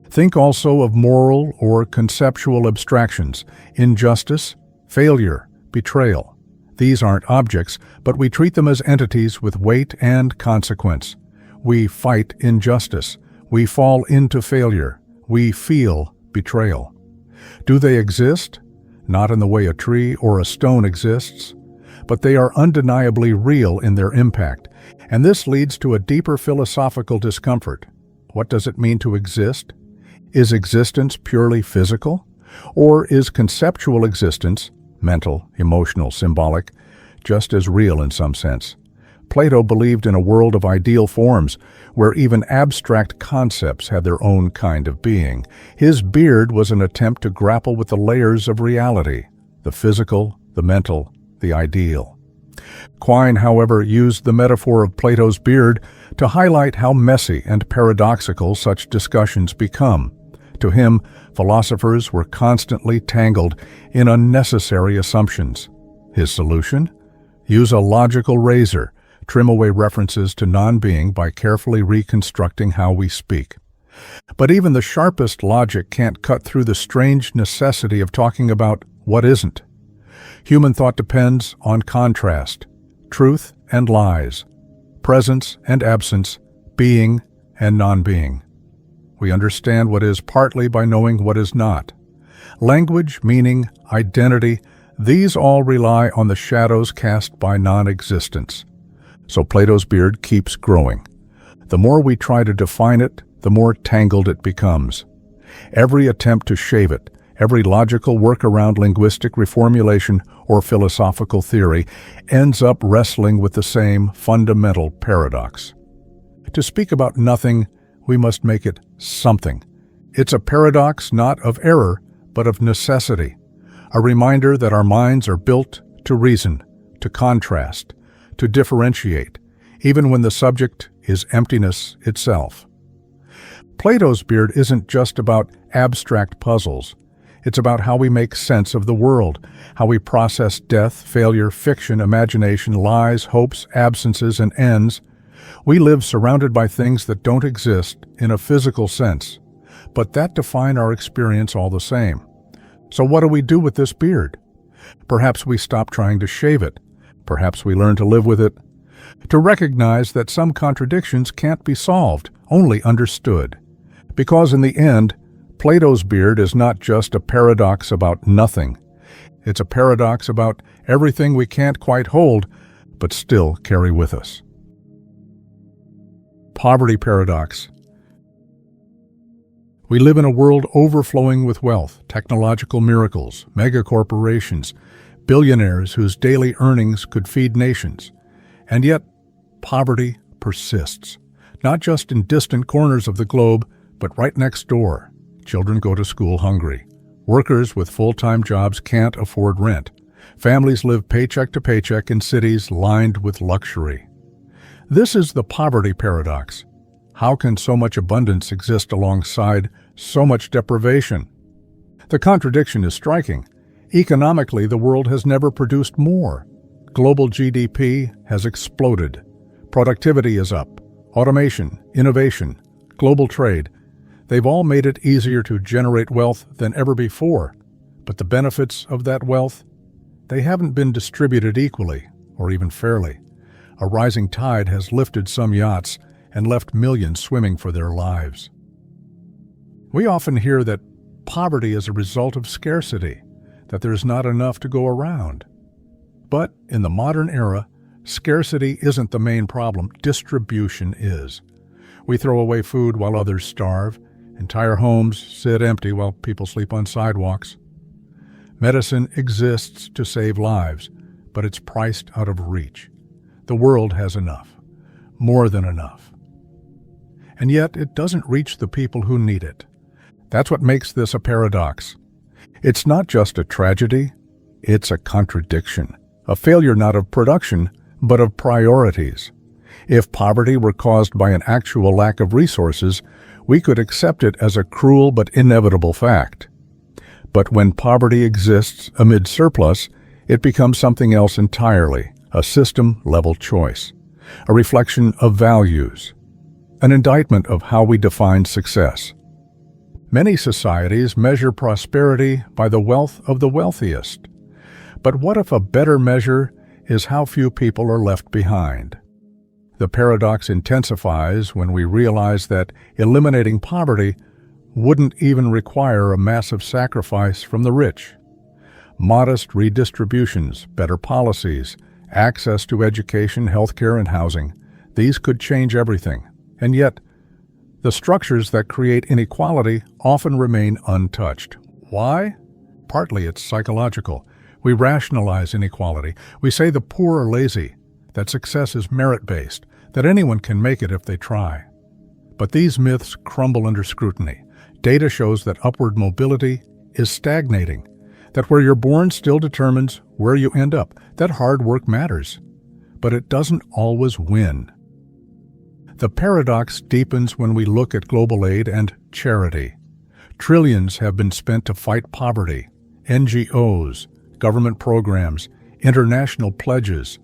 Think also of moral or conceptual abstractions, injustice, failure, betrayal. These aren't objects, but we treat them as entities with weight and consequence. We fight injustice. We fall into failure. We feel betrayal. Do they exist? Not in the way a tree or a stone exists, but they are undeniably real in their impact, and this leads to a deeper philosophical discomfort. What does it mean to exist? Is existence purely physical? Or is conceptual existence, mental, emotional, symbolic, just as real in some sense? Plato believed in a world of ideal forms, where even abstract concepts had their own kind of being. His beard was an attempt to grapple with the layers of reality, the physical, the mental, the ideal. Quine, however, used the metaphor of Plato's beard to highlight how messy and paradoxical such discussions become. To him, philosophers were constantly tangled in unnecessary assumptions. His solution? Use a logical razor, trim away references to non-being by carefully reconstructing how we speak. But even the sharpest logic can't cut through the strange necessity of talking about what isn't. Human thought depends on contrast, truth and lies, presence and absence, being and non-being. We understand what is partly by knowing what is not. Language, meaning, identity, these all rely on the shadows cast by non-existence. So Plato's beard keeps growing. The more we try to define it, the more tangled it becomes. Every attempt to shave it, every logical workaround linguistic reformulation or philosophical theory ends up wrestling with the same fundamental paradox. To speak about nothing, we must make it something. It's a paradox not of error, but of necessity. A reminder that our minds are built to reason, to contrast, to differentiate, even when the subject is emptiness itself. Plato's beard isn't just about abstract puzzles. It's about how we make sense of the world, how we process death, failure, fiction, imagination, lies, hopes, absences, and ends. We live surrounded by things that don't exist in a physical sense, but that define our experience all the same. So what do we do with this beard? Perhaps we stop trying to shave it. Perhaps we learn to live with it. To recognize that some contradictions can't be solved, only understood. Because in the end, Plato's beard is not just a paradox about nothing. It's a paradox about everything we can't quite hold, but still carry with us. Poverty paradox. We live in a world overflowing with wealth, technological miracles, megacorporations, billionaires whose daily earnings could feed nations. And yet, poverty persists, not just in distant corners of the globe, but right next door. Children go to school hungry. Workers with full-time jobs can't afford rent. Families live paycheck to paycheck in cities lined with luxury. This is the poverty paradox. How can so much abundance exist alongside so much deprivation? The contradiction is striking. Economically, the world has never produced more. Global GDP has exploded. Productivity is up. Automation, innovation, global trade. They've all made it easier to generate wealth than ever before. But the benefits of that wealth, they haven't been distributed equally or even fairly. A rising tide has lifted some yachts and left millions swimming for their lives. We often hear that poverty is a result of scarcity, that there's not enough to go around. But in the modern era, scarcity isn't the main problem, distribution is. We throw away food while others starve. Entire homes sit empty while people sleep on sidewalks. Medicine exists to save lives, but it's priced out of reach. The world has enough, more than enough. And yet it doesn't reach the people who need it. That's what makes this a paradox. It's not just a tragedy, it's a contradiction. A failure not of production, but of priorities. If poverty were caused by an actual lack of resources, we could accept it as a cruel but inevitable fact. But when poverty exists amid surplus, it becomes something else entirely, a system-level choice, a reflection of values, an indictment of how we define success. Many societies measure prosperity by the wealth of the wealthiest. But what if a better measure is how few people are left behind? The paradox intensifies when we realize that eliminating poverty wouldn't even require a massive sacrifice from the rich. Modest redistributions, better policies, access to education, healthcare, and housing, these could change everything. And yet, the structures that create inequality often remain untouched. Why? Partly it's psychological. We rationalize inequality. We say the poor are lazy, that success is merit-based, that anyone can make it if they try. But these myths crumble under scrutiny. Data shows that upward mobility is stagnating, that where you're born still determines where you end up, that hard work matters, but it doesn't always win. The paradox deepens when we look at global aid and charity. Trillions have been spent to fight poverty. NGOs, government programs, international pledges,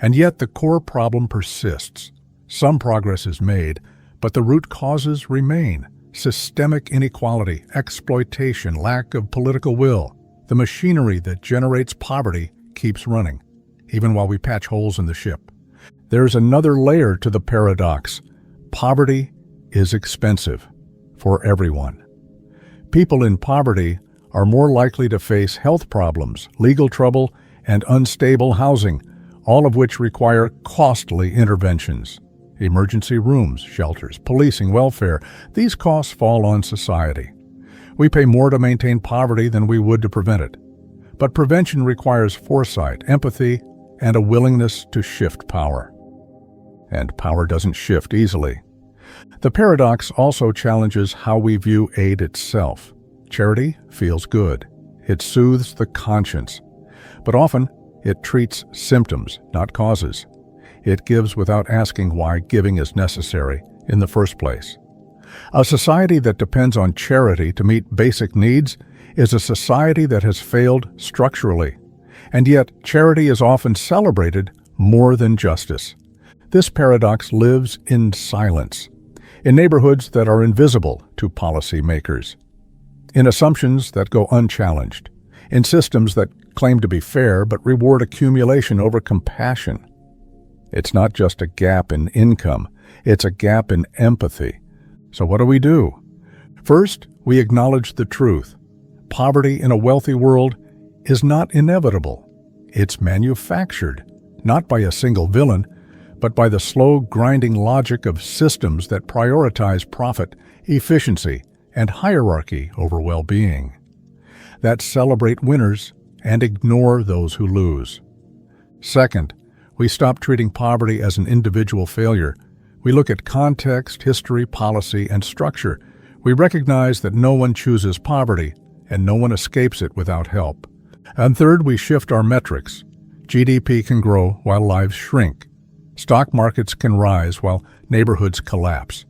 and yet the core problem persists. Some progress is made, but the root causes remain: systemic inequality, exploitation, lack of political will. The machinery that generates poverty keeps running, even while we patch holes in the ship. There's another layer to the paradox. Poverty is expensive for everyone. People in poverty are more likely to face health problems, legal trouble, and unstable housing, all of which require costly interventions. Emergency rooms, shelters, policing, welfare, these costs fall on society. We pay more to maintain poverty than we would to prevent it. But prevention requires foresight, empathy, and a willingness to shift power. And power doesn't shift easily. The paradox also challenges how we view aid itself. Charity feels good. It soothes the conscience. But often, it treats symptoms, not causes. It gives without asking why giving is necessary in the first place. A society that depends on charity to meet basic needs is a society that has failed structurally. And yet, charity is often celebrated more than justice. This paradox lives in silence, in neighborhoods that are invisible to policymakers, in assumptions that go unchallenged, in systems that claim to be fair but reward accumulation over compassion. It's not just a gap in income, it's a gap in empathy. So what do? First, we acknowledge the truth. Poverty in a wealthy world is not inevitable. It's manufactured, not by a single villain, but by the slow, grinding logic of systems that prioritize profit, efficiency, and hierarchy over well-being, that celebrate winners and ignore those who lose. Second, we stop treating poverty as an individual failure. We look at context, history, policy, and structure. We recognize that no one chooses poverty, and no one escapes it without help. And third, we shift our metrics. GDP can grow while lives shrink. Stock markets can rise while neighborhoods collapse.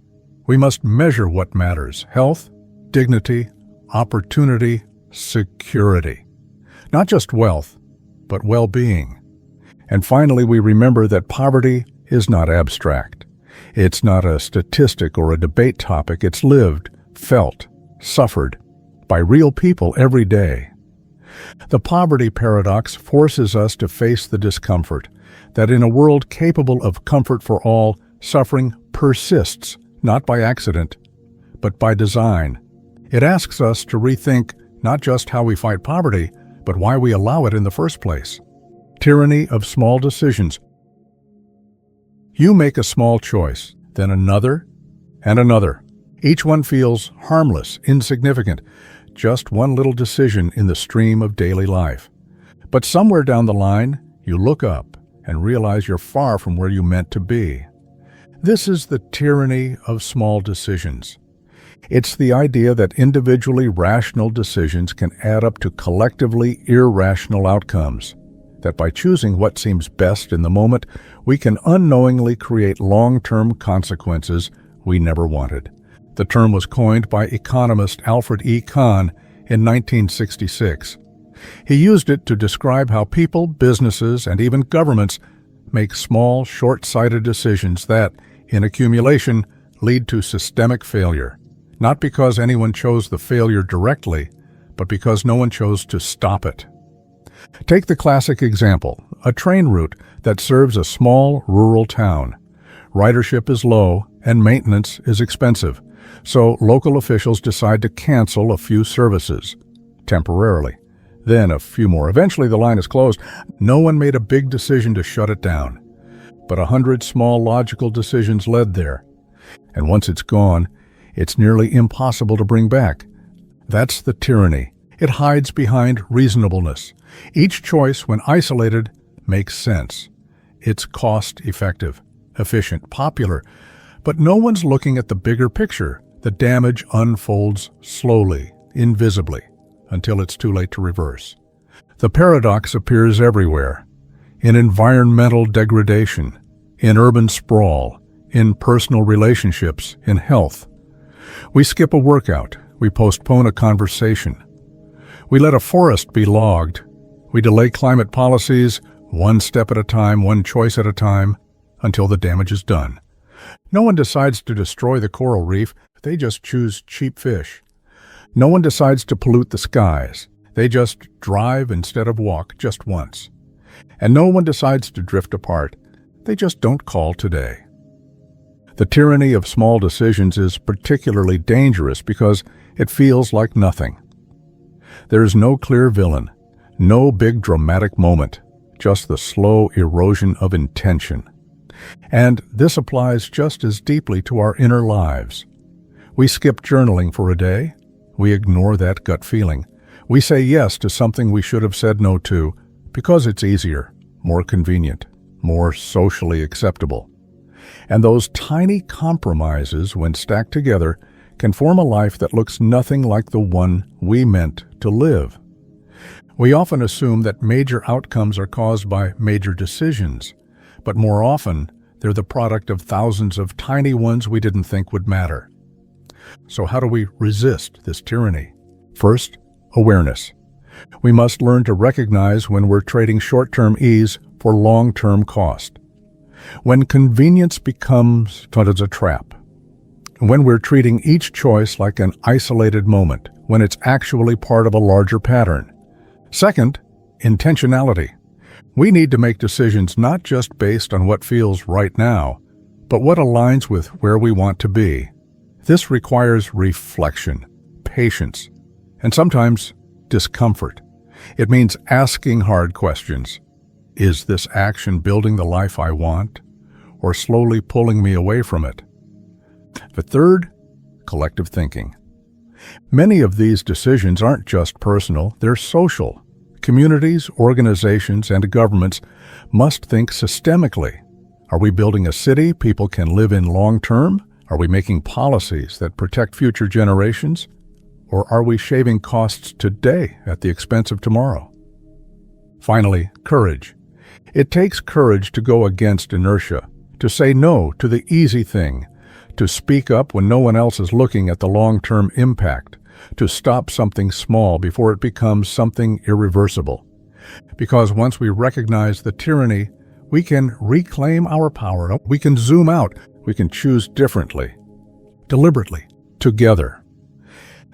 We must measure what matters: health, dignity, opportunity, security. Not just wealth, but well-being. And finally, we remember that poverty is not abstract. It's not a statistic or a debate topic. It's lived, felt, suffered by real people every day. The poverty paradox forces us to face the discomfort that in a world capable of comfort for all, suffering persists, not by accident, but by design. It asks us to rethink not just how we fight poverty, but why we allow it in the first place. Tyranny of small decisions. You make a small choice, then another, and another. Each one feels harmless, insignificant, just one little decision in the stream of daily life. But somewhere down the line, you look up and realize you're far from where you meant to be. This is the tyranny of small decisions. It's the idea that individually rational decisions can add up to collectively irrational outcomes, that by choosing what seems best in the moment, we can unknowingly create long-term consequences we never wanted. The term was coined by economist Alfred E. Kahn in 1966. He used it to describe how people, businesses, and even governments make small, short-sighted decisions that, in accumulation, lead to systemic failure. Not because anyone chose the failure directly, but because no one chose to stop it. Take the classic example, a train route that serves a small rural town. Ridership is low and maintenance is expensive, so local officials decide to cancel a few services, temporarily. Then a few more. Eventually the line is closed. No one made a big decision to shut it down, but 100 small logical decisions led there. And once it's gone, it's nearly impossible to bring back. That's the tyranny. It hides behind reasonableness. Each choice, when isolated, makes sense. It's cost-effective, efficient, popular, but no one's looking at the bigger picture. The damage unfolds slowly, invisibly, until it's too late to reverse. The paradox appears everywhere. in environmental degradation, in urban sprawl, in personal relationships, in health. We skip a workout. We postpone a conversation. We let a forest be logged. We delay climate policies one step at a time, one choice at a time, until the damage is done. No one decides to destroy the coral reef. They just choose cheap fish. No one decides to pollute the skies. They just drive instead of walk just once. And no one decides to drift apart. They just don't call today. The tyranny of small decisions is particularly dangerous because it feels like nothing. There is no clear villain, no big dramatic moment, just the slow erosion of intention. And this applies just as deeply to our inner lives. We skip journaling for a day. We ignore that gut feeling. We say yes to something we should have said no to because it's easier, more convenient, more socially acceptable. And those tiny compromises, when stacked together, can form a life that looks nothing like the one we meant to live. We often assume that major outcomes are caused by major decisions, but more often, they're the product of thousands of tiny ones we didn't think would matter. So how do we resist this tyranny? First, awareness. We must learn to recognize when we're trading short-term ease for long-term cost. When convenience becomes a trap. When we're treating each choice like an isolated moment, when it's actually part of a larger pattern. Second, intentionality. We need to make decisions not just based on what feels right now, but what aligns with where we want to be. This requires reflection, patience, and sometimes discomfort. It means asking hard questions. Is this action building the life I want, or slowly pulling me away from it? But third, collective thinking. Many of these decisions aren't just personal, they're social. Communities, organizations, and governments must think systemically. Are we building a city people can live in long-term? Are we making policies that protect future generations? Or are we shaving costs today at the expense of tomorrow? Finally, courage. It takes courage to go against inertia, to say no to the easy thing, to speak up when no one else is looking at the long-term impact, to stop something small before it becomes something irreversible. Because once we recognize the tyranny, we can reclaim our power. We can zoom out. We can choose differently, deliberately, together.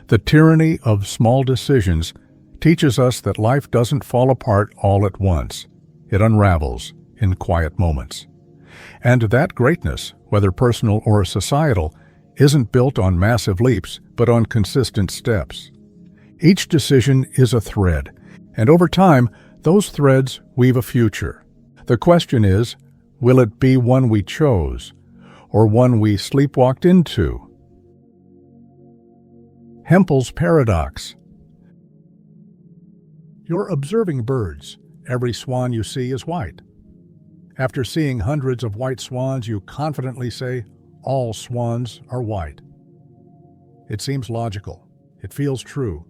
The tyranny of small decisions teaches us that life doesn't fall apart all at once. It unravels in quiet moments. And that greatness, whether personal or societal, isn't built on massive leaps, but on consistent steps. Each decision is a thread, and over time, those threads weave a future. The question is, will it be one we chose, or one we sleepwalked into? HEMPEL'S paradox. You're observing birds. Every swan you see is white. After seeing hundreds of white swans, you confidently say, all swans are white. It seems logical. It feels true.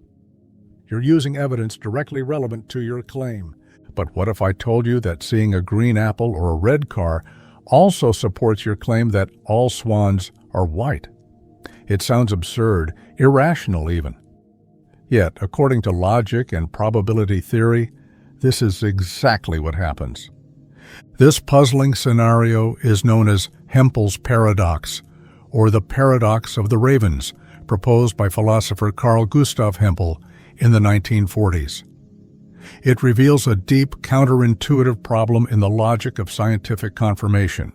You're using evidence directly relevant to your claim. But what if I told you that seeing a green apple or a red car also supports your claim that all swans are white? It sounds absurd, irrational even. Yet, according to logic and probability theory, this is exactly what happens. This puzzling scenario is known as HEMPEL'S paradox, or the paradox of the ravens, proposed by philosopher Carl Gustav Hempel in the 1940s. It reveals a deep, counterintuitive problem in the logic of scientific confirmation.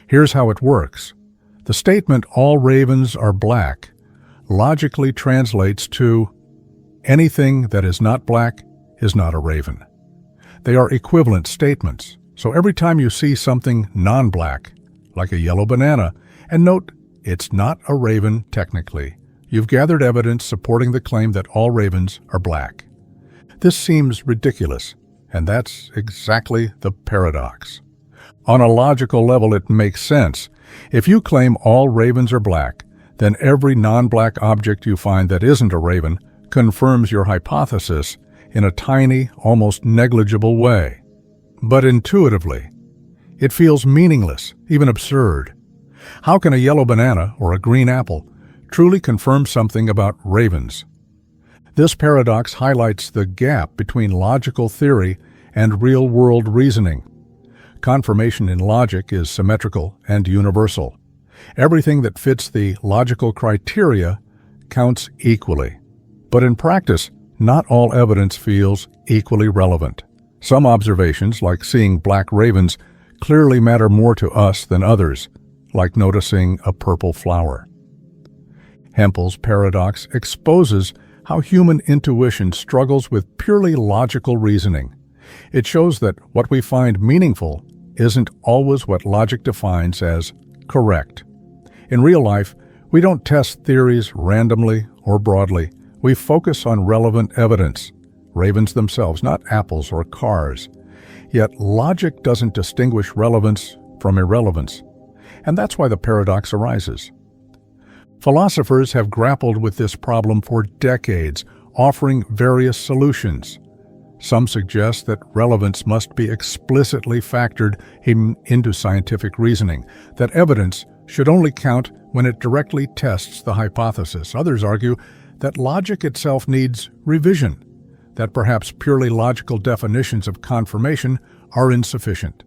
Here's how it works. The statement, all ravens are black, logically translates to, anything that is not black is not a raven. They are equivalent statements. So every time you see something non-black, like a yellow banana, and note, it's not a raven technically, you've gathered evidence supporting the claim that all ravens are black. This seems ridiculous, and that's exactly the paradox. On a logical level, it makes sense. If you claim all ravens are black, then every non-black object you find that isn't a raven confirms your hypothesis in a tiny, almost negligible way. But intuitively, it feels meaningless, even absurd. How can a yellow banana or a green apple truly confirm something about ravens? This paradox highlights the gap between logical theory and real-world reasoning. Confirmation in logic is symmetrical and universal. Everything that fits the logical criteria counts equally. But in practice, not all evidence feels equally relevant. Some observations, like seeing black ravens, clearly matter more to us than others, like noticing a purple flower. HEMPEL'S paradox exposes how human intuition struggles with purely logical reasoning. It shows that what we find meaningful isn't always what logic defines as correct. In real life, we don't test theories randomly or broadly. We focus on relevant evidence, ravens themselves, not apples or cars. Yet logic doesn't distinguish relevance from irrelevance, and that's why the paradox arises. Philosophers have grappled with this problem for decades, offering various solutions. Some suggest that relevance must be explicitly factored into scientific reasoning, that evidence should only count when it directly tests the hypothesis. Others argue that logic itself needs revision, that perhaps purely logical definitions of confirmation are insufficient.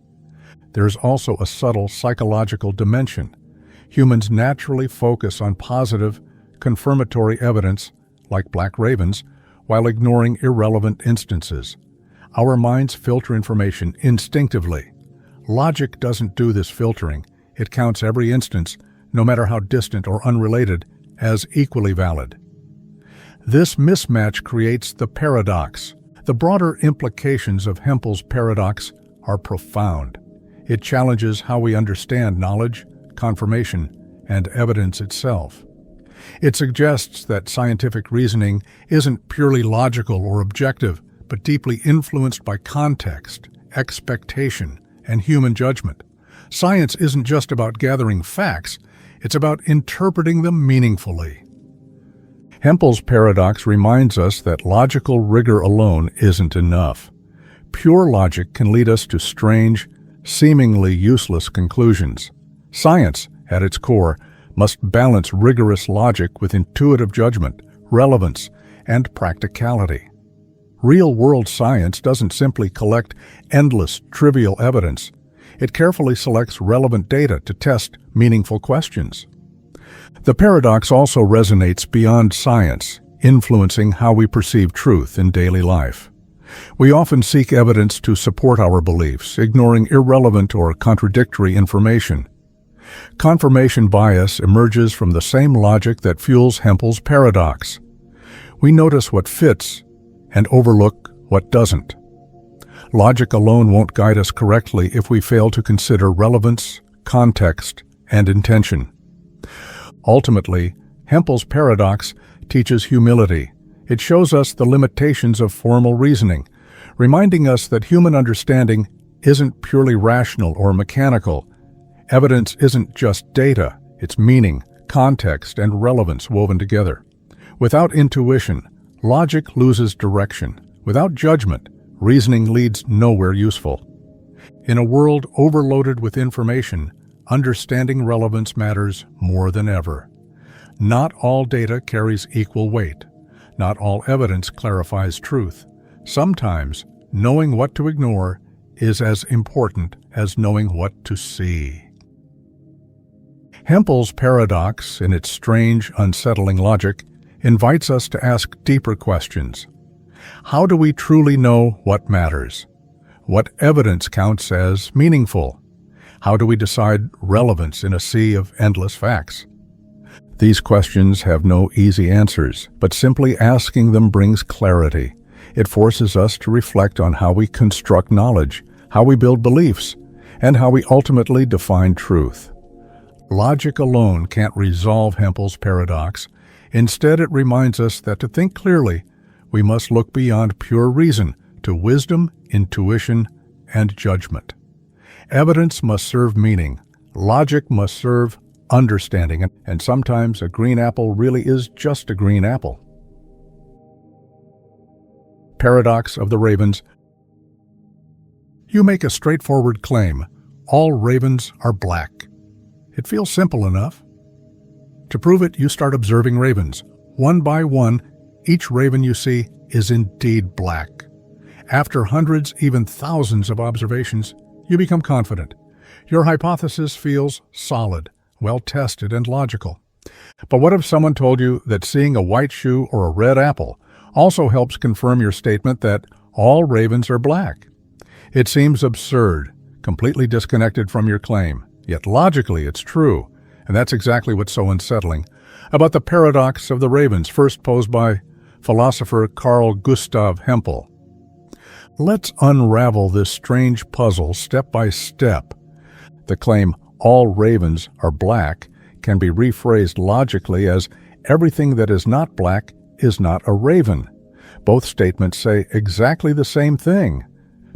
There's also a subtle psychological dimension. Humans naturally focus on positive, confirmatory evidence, like black ravens, while ignoring irrelevant instances. Our minds filter information instinctively. Logic doesn't do this filtering. It counts every instance, no matter how distant or unrelated, as equally valid. This mismatch creates the paradox. The broader implications of HEMPEL'S paradox are profound. It challenges how we understand knowledge, confirmation, and evidence itself. It suggests that scientific reasoning isn't purely logical or objective, but deeply influenced by context, expectation, and human judgment. Science isn't just about gathering facts, it's about interpreting them meaningfully. HEMPEL'S paradox reminds us that logical rigor alone isn't enough. Pure logic can lead us to strange, seemingly useless conclusions. Science, at its core, must balance rigorous logic with intuitive judgment, relevance, and practicality. Real-world science doesn't simply collect endless, trivial evidence. It carefully selects relevant data to test meaningful questions. The paradox also resonates beyond science, influencing how we perceive truth in daily life. We often seek evidence to support our beliefs, ignoring irrelevant or contradictory information. Confirmation bias emerges from the same logic that fuels HEMPEL'S paradox. We notice what fits and overlook what doesn't. Logic alone won't guide us correctly if we fail to consider relevance, context, and intention. Ultimately, HEMPEL'S paradox teaches humility. It shows us the limitations of formal reasoning, reminding us that human understanding isn't purely rational or mechanical. Evidence isn't just data, it's meaning, context, and relevance woven together. Without intuition, logic loses direction. Without judgment, reasoning leads nowhere useful. In a world overloaded with information, understanding relevance matters more than ever. Not all data carries equal weight. Not all evidence clarifies truth. Sometimes, knowing what to ignore is as important as knowing what to see. HEMPEL'S paradox, in its strange, unsettling logic, invites us to ask deeper questions. How do we truly know what matters? What evidence counts as meaningful? How do we decide relevance in a sea of endless facts? These questions have no easy answers, but simply asking them brings clarity. It forces us to reflect on how we construct knowledge, how we build beliefs, and how we ultimately define truth. Logic alone can't resolve HEMPEL'S paradox. Instead, it reminds us that to think clearly, we must look beyond pure reason to wisdom, intuition, and judgment. Evidence must serve meaning. Logic must serve understanding, and sometimes a green apple really is just a green apple. Paradox of the Ravens. You make a straightforward claim. All ravens are black. It feels simple enough. To prove it, you start observing ravens. One by one, each raven you see is indeed black. After hundreds, even thousands of observations, you become confident. Your hypothesis feels solid, well-tested, and logical. But what if someone told you that seeing a white shoe or a red apple also helps confirm your statement that all ravens are black? It seems absurd, completely disconnected from your claim. Yet logically it's true, and that's exactly what's so unsettling about the paradox of the ravens, first posed by philosopher Carl Gustav Hempel. Let's unravel this strange puzzle step by step. The claim, all ravens are black, can be rephrased logically as everything that is not black is not a raven. Both statements say exactly the same thing.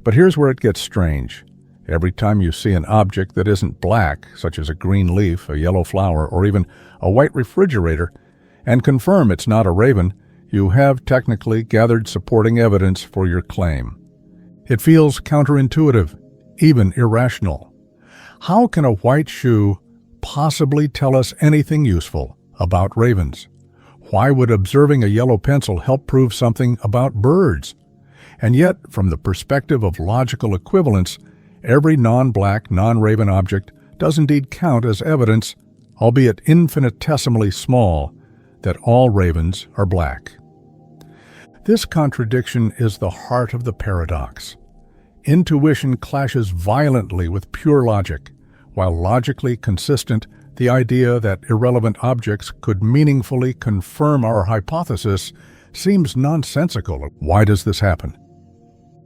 But here's where it gets strange. Every time you see an object that isn't black, such as a green leaf, a yellow flower, or even a white refrigerator, and confirm it's not a raven, you have technically gathered supporting evidence for your claim. It feels counterintuitive, even irrational. How can a white shoe possibly tell us anything useful about ravens? Why would observing a yellow pencil help prove something about birds? And yet, from the perspective of logical equivalence, every non-black, non-raven object does indeed count as evidence, albeit infinitesimally small, that all ravens are black. This contradiction is the heart of the paradox. Intuition clashes violently with pure logic, while logically consistent, the idea that irrelevant objects could meaningfully confirm our hypothesis seems nonsensical. Why does this happen?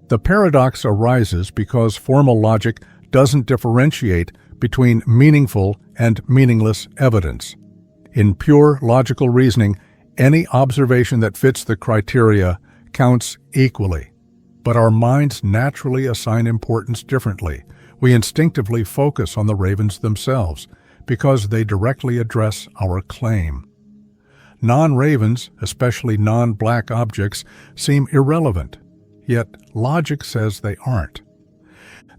The paradox arises because formal logic doesn't differentiate between meaningful and meaningless evidence. In pure logical reasoning, any observation that fits the criteria counts equally. But our minds naturally assign importance differently. We instinctively focus on the ravens themselves because they directly address our claim. Non-ravens, especially non-black objects, seem irrelevant, yet logic says they aren't.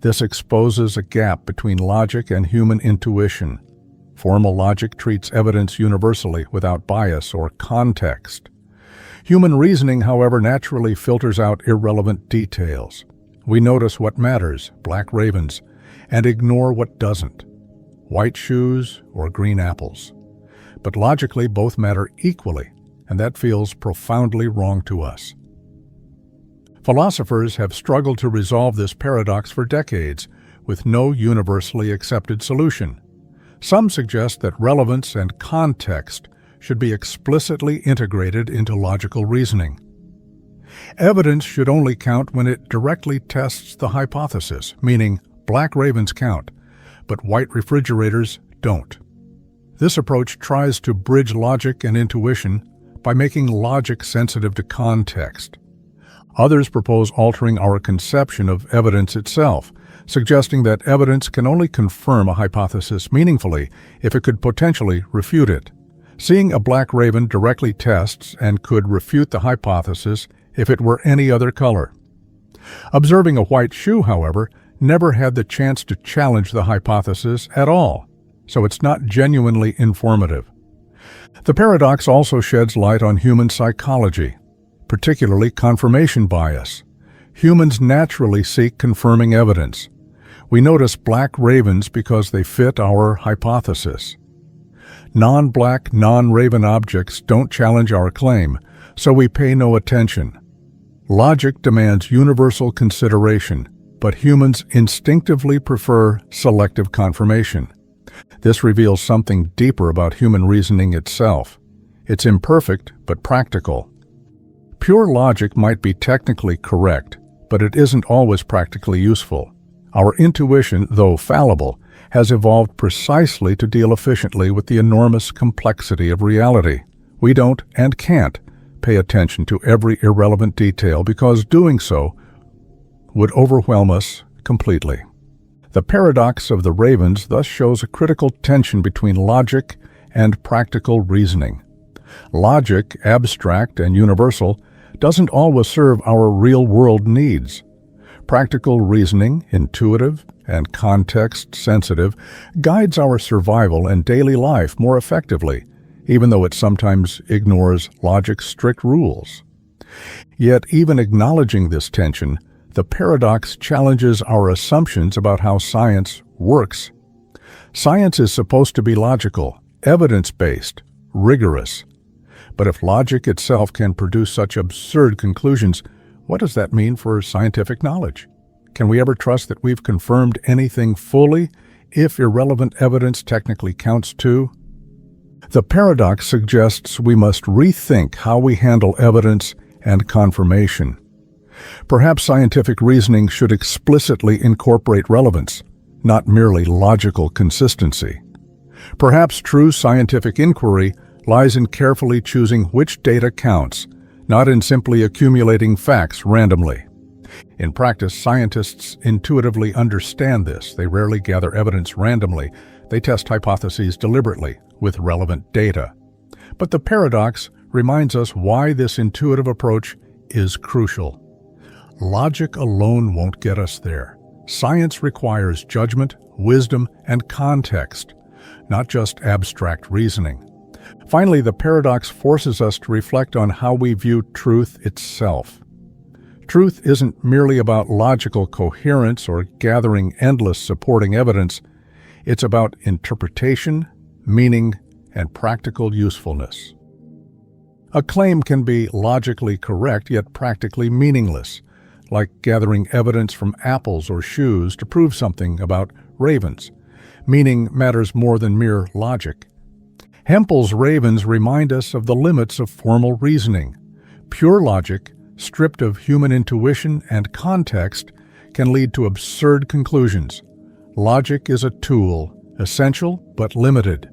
This exposes a gap between logic and human intuition. Formal logic treats evidence universally without bias or context. Human reasoning, however, naturally filters out irrelevant details. We notice what matters, black ravens, and ignore what doesn't, white shoes or green apples. But logically, both matter equally, and that feels profoundly wrong to us. Philosophers have struggled to resolve this paradox for decades, with no universally accepted solution. Some suggest that relevance and context should be explicitly integrated into logical reasoning. Evidence should only count when it directly tests the hypothesis, meaning black ravens count, but white refrigerators don't. This approach tries to bridge logic and intuition by making logic sensitive to context. Others propose altering our conception of evidence itself, suggesting that evidence can only confirm a hypothesis meaningfully if it could potentially refute it. Seeing a black raven directly tests and could refute the hypothesis if it were any other color. Observing a white shoe, however, never had the chance to challenge the hypothesis at all, so it's not genuinely informative. The paradox also sheds light on human psychology, particularly confirmation bias. Humans naturally seek confirming evidence. We notice black ravens because they fit our hypothesis. Non-black, non-raven objects don't challenge our claim, so we pay no attention. Logic demands universal consideration, but humans instinctively prefer selective confirmation. This reveals something deeper about human reasoning itself. It's imperfect, but practical. Pure logic might be technically correct, but it isn't always practically useful. Our intuition, though fallible, has evolved precisely to deal efficiently with the enormous complexity of reality. We don't and can't pay attention to every irrelevant detail because doing so would overwhelm us completely. The paradox of the ravens thus shows a critical tension between logic and practical reasoning. Logic, abstract and universal, doesn't always serve our real-world needs. Practical reasoning, intuitive and context-sensitive, guides our survival and daily life more effectively, even though it sometimes ignores logic's strict rules. Yet, even acknowledging this tension, the paradox challenges our assumptions about how science works. Science is supposed to be logical, evidence-based, rigorous. But if logic itself can produce such absurd conclusions, what does that mean for scientific knowledge? Can we ever trust that we've confirmed anything fully, if irrelevant evidence technically counts too? The paradox suggests we must rethink how we handle evidence and confirmation. Perhaps scientific reasoning should explicitly incorporate relevance, not merely logical consistency. Perhaps true scientific inquiry lies in carefully choosing which data counts, not in simply accumulating facts randomly. In practice, scientists intuitively understand this. They rarely gather evidence randomly. They test hypotheses deliberately with relevant data. But the paradox reminds us why this intuitive approach is crucial. Logic alone won't get us there. Science requires judgment, wisdom, and context, not just abstract reasoning. Finally, the paradox forces us to reflect on how we view truth itself. Truth isn't merely about logical coherence or gathering endless supporting evidence. It's about interpretation, meaning, and practical usefulness. A claim can be logically correct yet practically meaningless, like gathering evidence from apples or shoes to prove something about ravens. Meaning matters more than mere logic. HEMPEL'S ravens remind us of the limits of formal reasoning. Pure logic, stripped of human intuition and context, can lead to absurd conclusions. Logic is a tool, essential but limited.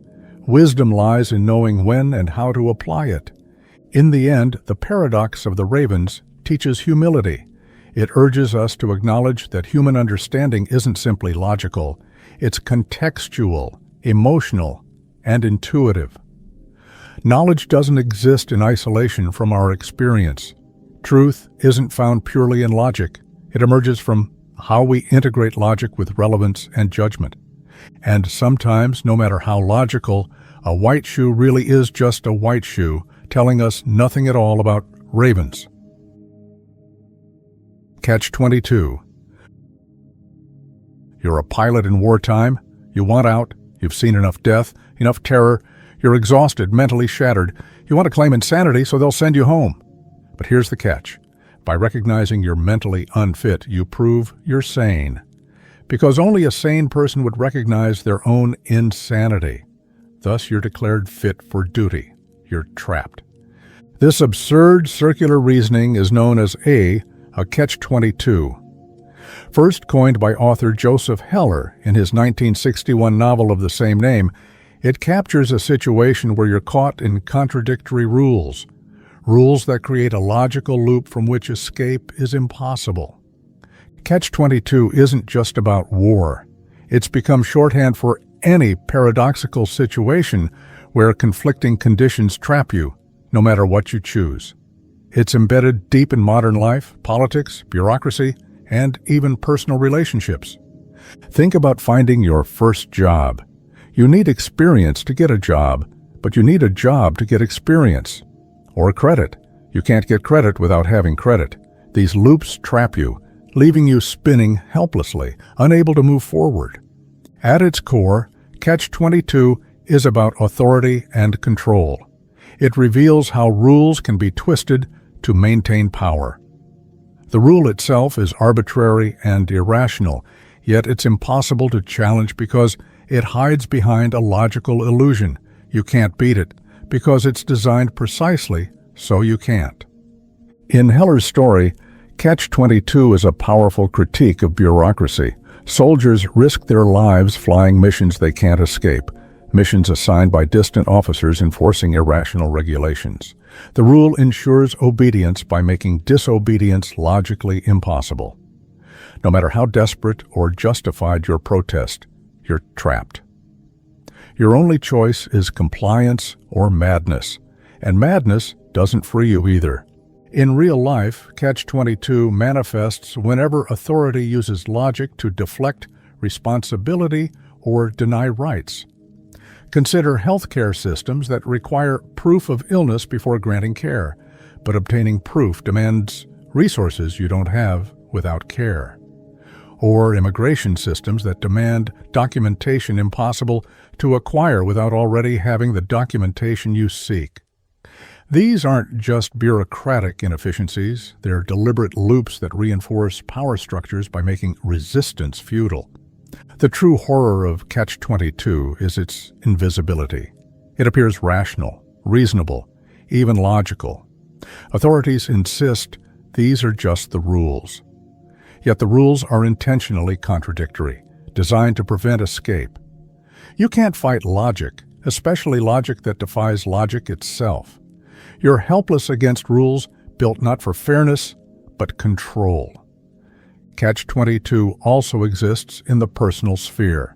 Wisdom lies in knowing when and how to apply it. In the end, the paradox of the ravens teaches humility. It urges us to acknowledge that human understanding isn't simply logical. It's contextual, emotional, and intuitive. Knowledge doesn't exist in isolation from our experience. Truth isn't found purely in logic. It emerges from how we integrate logic with relevance and judgment. And sometimes, no matter how logical, a white shoe really is just a white shoe, telling us nothing at all about ravens. Catch-22. You're a pilot in wartime. You want out. You've seen enough death, enough terror. You're exhausted, mentally shattered. You want to claim insanity, so they'll send you home. But here's the catch. By recognizing you're mentally unfit, you prove you're sane. Because only a sane person would recognize their own insanity. Thus, you're declared fit for duty. You're trapped. This absurd circular reasoning is known as a catch-22. First coined by author Joseph Heller in his 1961 novel of the same name, it captures a situation where you're caught in contradictory rules that create a logical loop from which escape is impossible. Catch-22 isn't just about war. It's become shorthand for any paradoxical situation where conflicting conditions trap you, no matter what you choose. It's embedded deep in modern life, politics, bureaucracy, and even personal relationships. Think about finding your first job. You need experience to get a job, but you need a job to get experience. Or credit. You can't get credit without having credit. These loops trap you, leaving you spinning helplessly, unable to move forward. At its core, Catch-22 is about authority and control. It reveals how rules can be twisted to maintain power. The rule itself is arbitrary and irrational, yet it's impossible to challenge because it hides behind a logical illusion. You can't beat it, because it's designed precisely so you can't. In Heller's story, Catch-22 is a powerful critique of bureaucracy. Soldiers risk their lives flying missions they can't escape, missions assigned by distant officers enforcing irrational regulations. The rule ensures obedience by making disobedience logically impossible. No matter how desperate or justified your protest, you're trapped. Your only choice is compliance or madness, and madness doesn't free you either. In real life, Catch-22 manifests whenever authority uses logic to deflect responsibility or deny rights. Consider healthcare systems that require proof of illness before granting care, but obtaining proof demands resources you don't have without care. Or immigration systems that demand documentation impossible to acquire without already having the documentation you seek. These aren't just bureaucratic inefficiencies, they're deliberate loops that reinforce power structures by making resistance futile. The true horror of Catch-22 is its invisibility. It appears rational, reasonable, even logical. Authorities insist these are just the rules. Yet the rules are intentionally contradictory, designed to prevent escape. You can't fight logic, especially logic that defies logic itself. You're helpless against rules built not for fairness, but control. Catch-22 also exists in the personal sphere.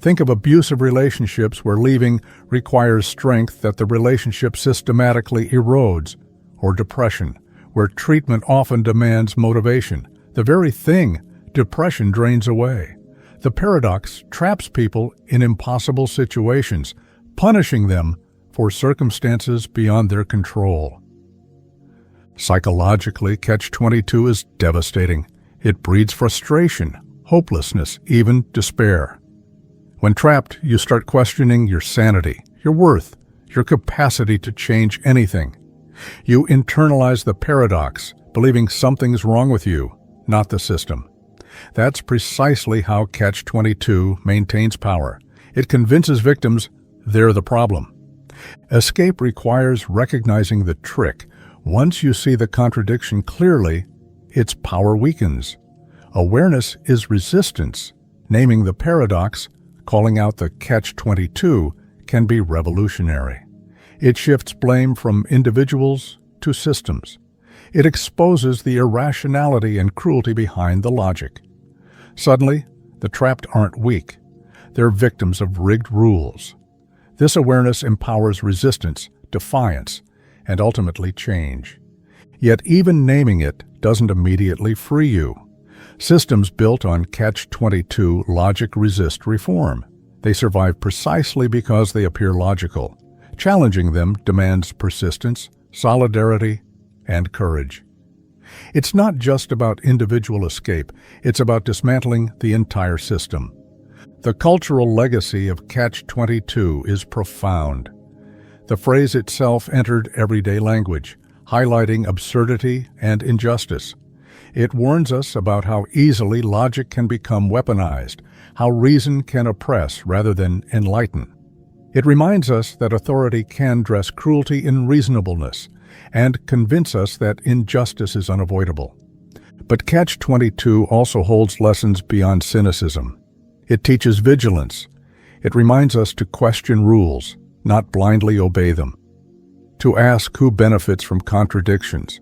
Think of abusive relationships where leaving requires strength that the relationship systematically erodes, or depression, where treatment often demands motivation, the very thing depression drains away. The paradox traps people in impossible situations, punishing them for circumstances beyond their control. Psychologically, Catch-22 is devastating. It breeds frustration, hopelessness, even despair. When trapped, you start questioning your sanity, your worth, your capacity to change anything. You internalize the paradox, believing something's wrong with you, not the system. That's precisely how Catch-22 maintains power. It convinces victims they're the problem. Escape requires recognizing the trick. Once you see the contradiction clearly, its power weakens. Awareness is resistance. Naming the paradox, calling out the Catch-22, can be revolutionary. It shifts blame from individuals to systems. It exposes the irrationality and cruelty behind the logic. Suddenly, the trapped aren't weak. They're victims of rigged rules. This awareness empowers resistance, defiance, and ultimately change. Yet even naming it doesn't immediately free you. Systems built on Catch-22 logic resist reform. They survive precisely because they appear logical. Challenging them demands persistence, solidarity, and courage. It's not just about individual escape, it's about dismantling the entire system. The cultural legacy of Catch-22 is profound. The phrase itself entered everyday language, highlighting absurdity and injustice. It warns us about how easily logic can become weaponized, how reason can oppress rather than enlighten. It reminds us that authority can dress cruelty in reasonableness and convince us that injustice is unavoidable. But Catch-22 also holds lessons beyond cynicism. It teaches vigilance. It reminds us to question rules, not blindly obey them. To ask who benefits from contradictions.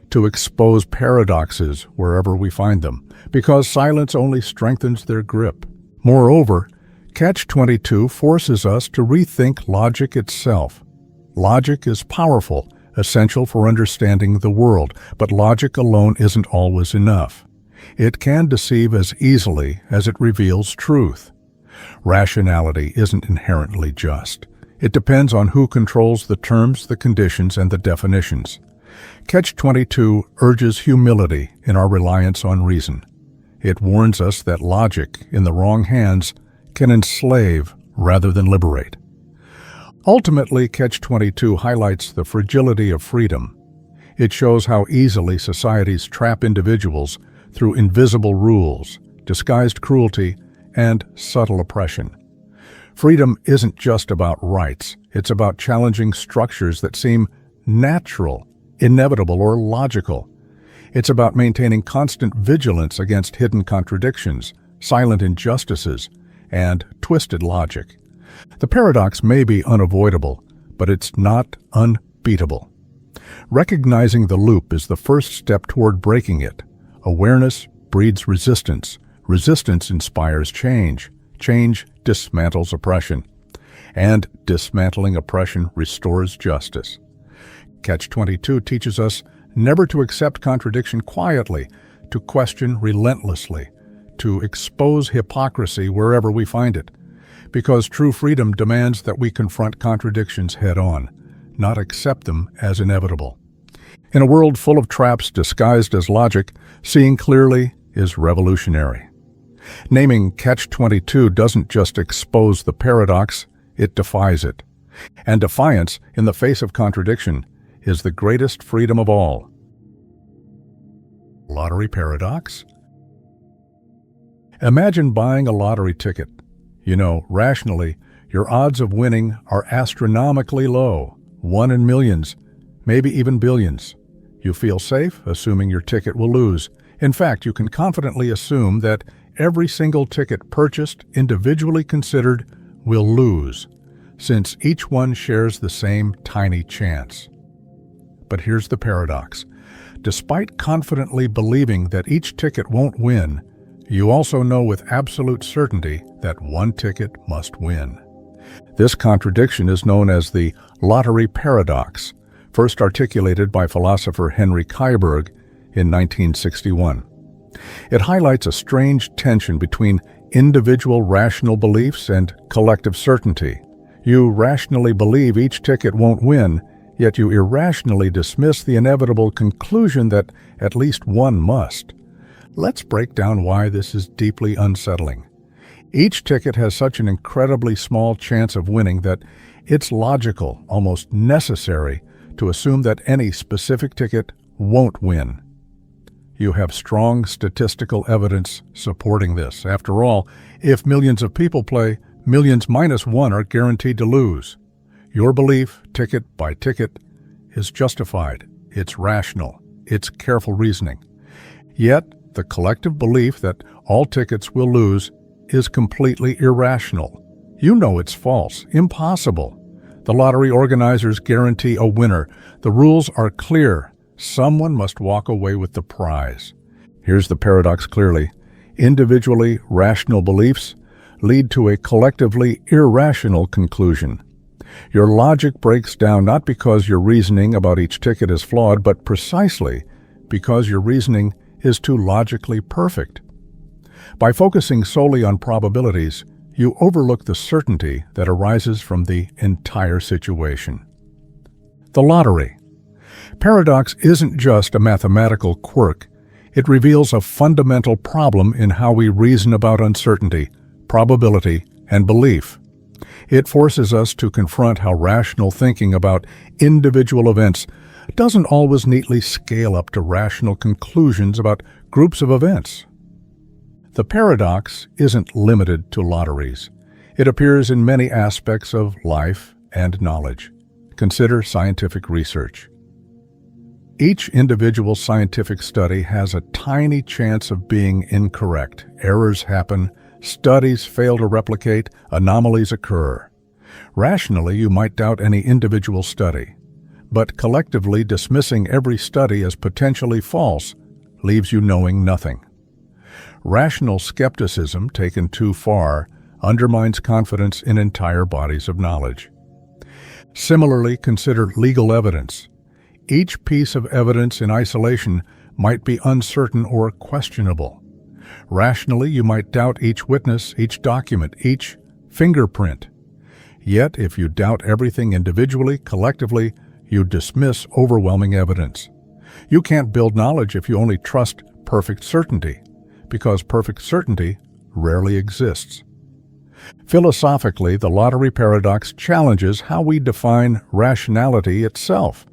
To expose paradoxes wherever we find them, because silence only strengthens their grip. Moreover, Catch-22 forces us to rethink logic itself. Logic is powerful, essential for understanding the world, but logic alone isn't always enough. It can deceive as easily as it reveals truth. Rationality isn't inherently just. It depends on who controls the terms, the conditions, and the definitions. Catch-22 urges humility in our reliance on reason. It warns us that logic, in the wrong hands, can enslave rather than liberate. Ultimately, Catch-22 highlights the fragility of freedom. It shows how easily societies trap individuals through invisible rules, disguised cruelty, and subtle oppression. Freedom isn't just about rights. It's about challenging structures that seem natural, inevitable, or logical. It's about maintaining constant vigilance against hidden contradictions, silent injustices, and twisted logic. The paradox may be unavoidable, but it's not unbeatable. Recognizing the loop is the first step toward breaking it. Awareness breeds resistance. Resistance inspires change. Change dismantles oppression. And dismantling oppression restores justice. Catch-22 teaches us never to accept contradiction quietly, to question relentlessly, to expose hypocrisy wherever we find it, because true freedom demands that we confront contradictions head-on, not accept them as inevitable. In a world full of traps disguised as logic, seeing clearly is revolutionary. Naming Catch-22 doesn't just expose the paradox, it defies it. And defiance, in the face of contradiction, is the greatest freedom of all. Lottery paradox? Imagine buying a lottery ticket. You know, rationally, your odds of winning are astronomically low, 1 in millions, maybe even billions. You feel safe, assuming your ticket will lose. In fact, you can confidently assume that every single ticket purchased, individually considered, will lose, since each one shares the same tiny chance. But here's the paradox. Despite confidently believing that each ticket won't win, you also know with absolute certainty that one ticket must win. This contradiction is known as the lottery paradox, first articulated by philosopher Henry Keiberg in 1961. It highlights a strange tension between individual rational beliefs and collective certainty. You rationally believe each ticket won't win, yet you irrationally dismiss the inevitable conclusion that at least one must. Let's break down why this is deeply unsettling. Each ticket has such an incredibly small chance of winning that it's logical, almost necessary, to assume that any specific ticket won't win. You have strong statistical evidence supporting this. After all, if millions of people play, millions minus one are guaranteed to lose. Your belief, ticket by ticket, is justified. It's rational. It's careful reasoning. Yet, the collective belief that all tickets will lose is completely irrational. You know it's false, impossible. The lottery organizers guarantee a winner. The rules are clear. Someone must walk away with the prize. Here's the paradox clearly. Individually rational beliefs lead to a collectively irrational conclusion. Your logic breaks down not because your reasoning about each ticket is flawed, but precisely because your reasoning is too logically perfect. By focusing solely on probabilities, you overlook the certainty that arises from the entire situation. The lottery. Paradox isn't just a mathematical quirk. It reveals a fundamental problem in how we reason about uncertainty, probability, and belief. It forces us to confront how rational thinking about individual events doesn't always neatly scale up to rational conclusions about groups of events. The paradox isn't limited to lotteries. It appears in many aspects of life and knowledge. Consider scientific research. Each individual scientific study has a tiny chance of being incorrect. Errors happen, studies fail to replicate, anomalies occur. Rationally, you might doubt any individual study, but collectively dismissing every study as potentially false leaves you knowing nothing. Rational skepticism, taken too far, undermines confidence in entire bodies of knowledge. Similarly, consider legal evidence. Each piece of evidence in isolation might be uncertain or questionable. Rationally, you might doubt each witness, each document, each fingerprint. Yet, if you doubt everything individually, collectively, you dismiss overwhelming evidence. You can't build knowledge if you only trust perfect certainty, because perfect certainty rarely exists. Philosophically, the lottery paradox challenges how we define rationality itself.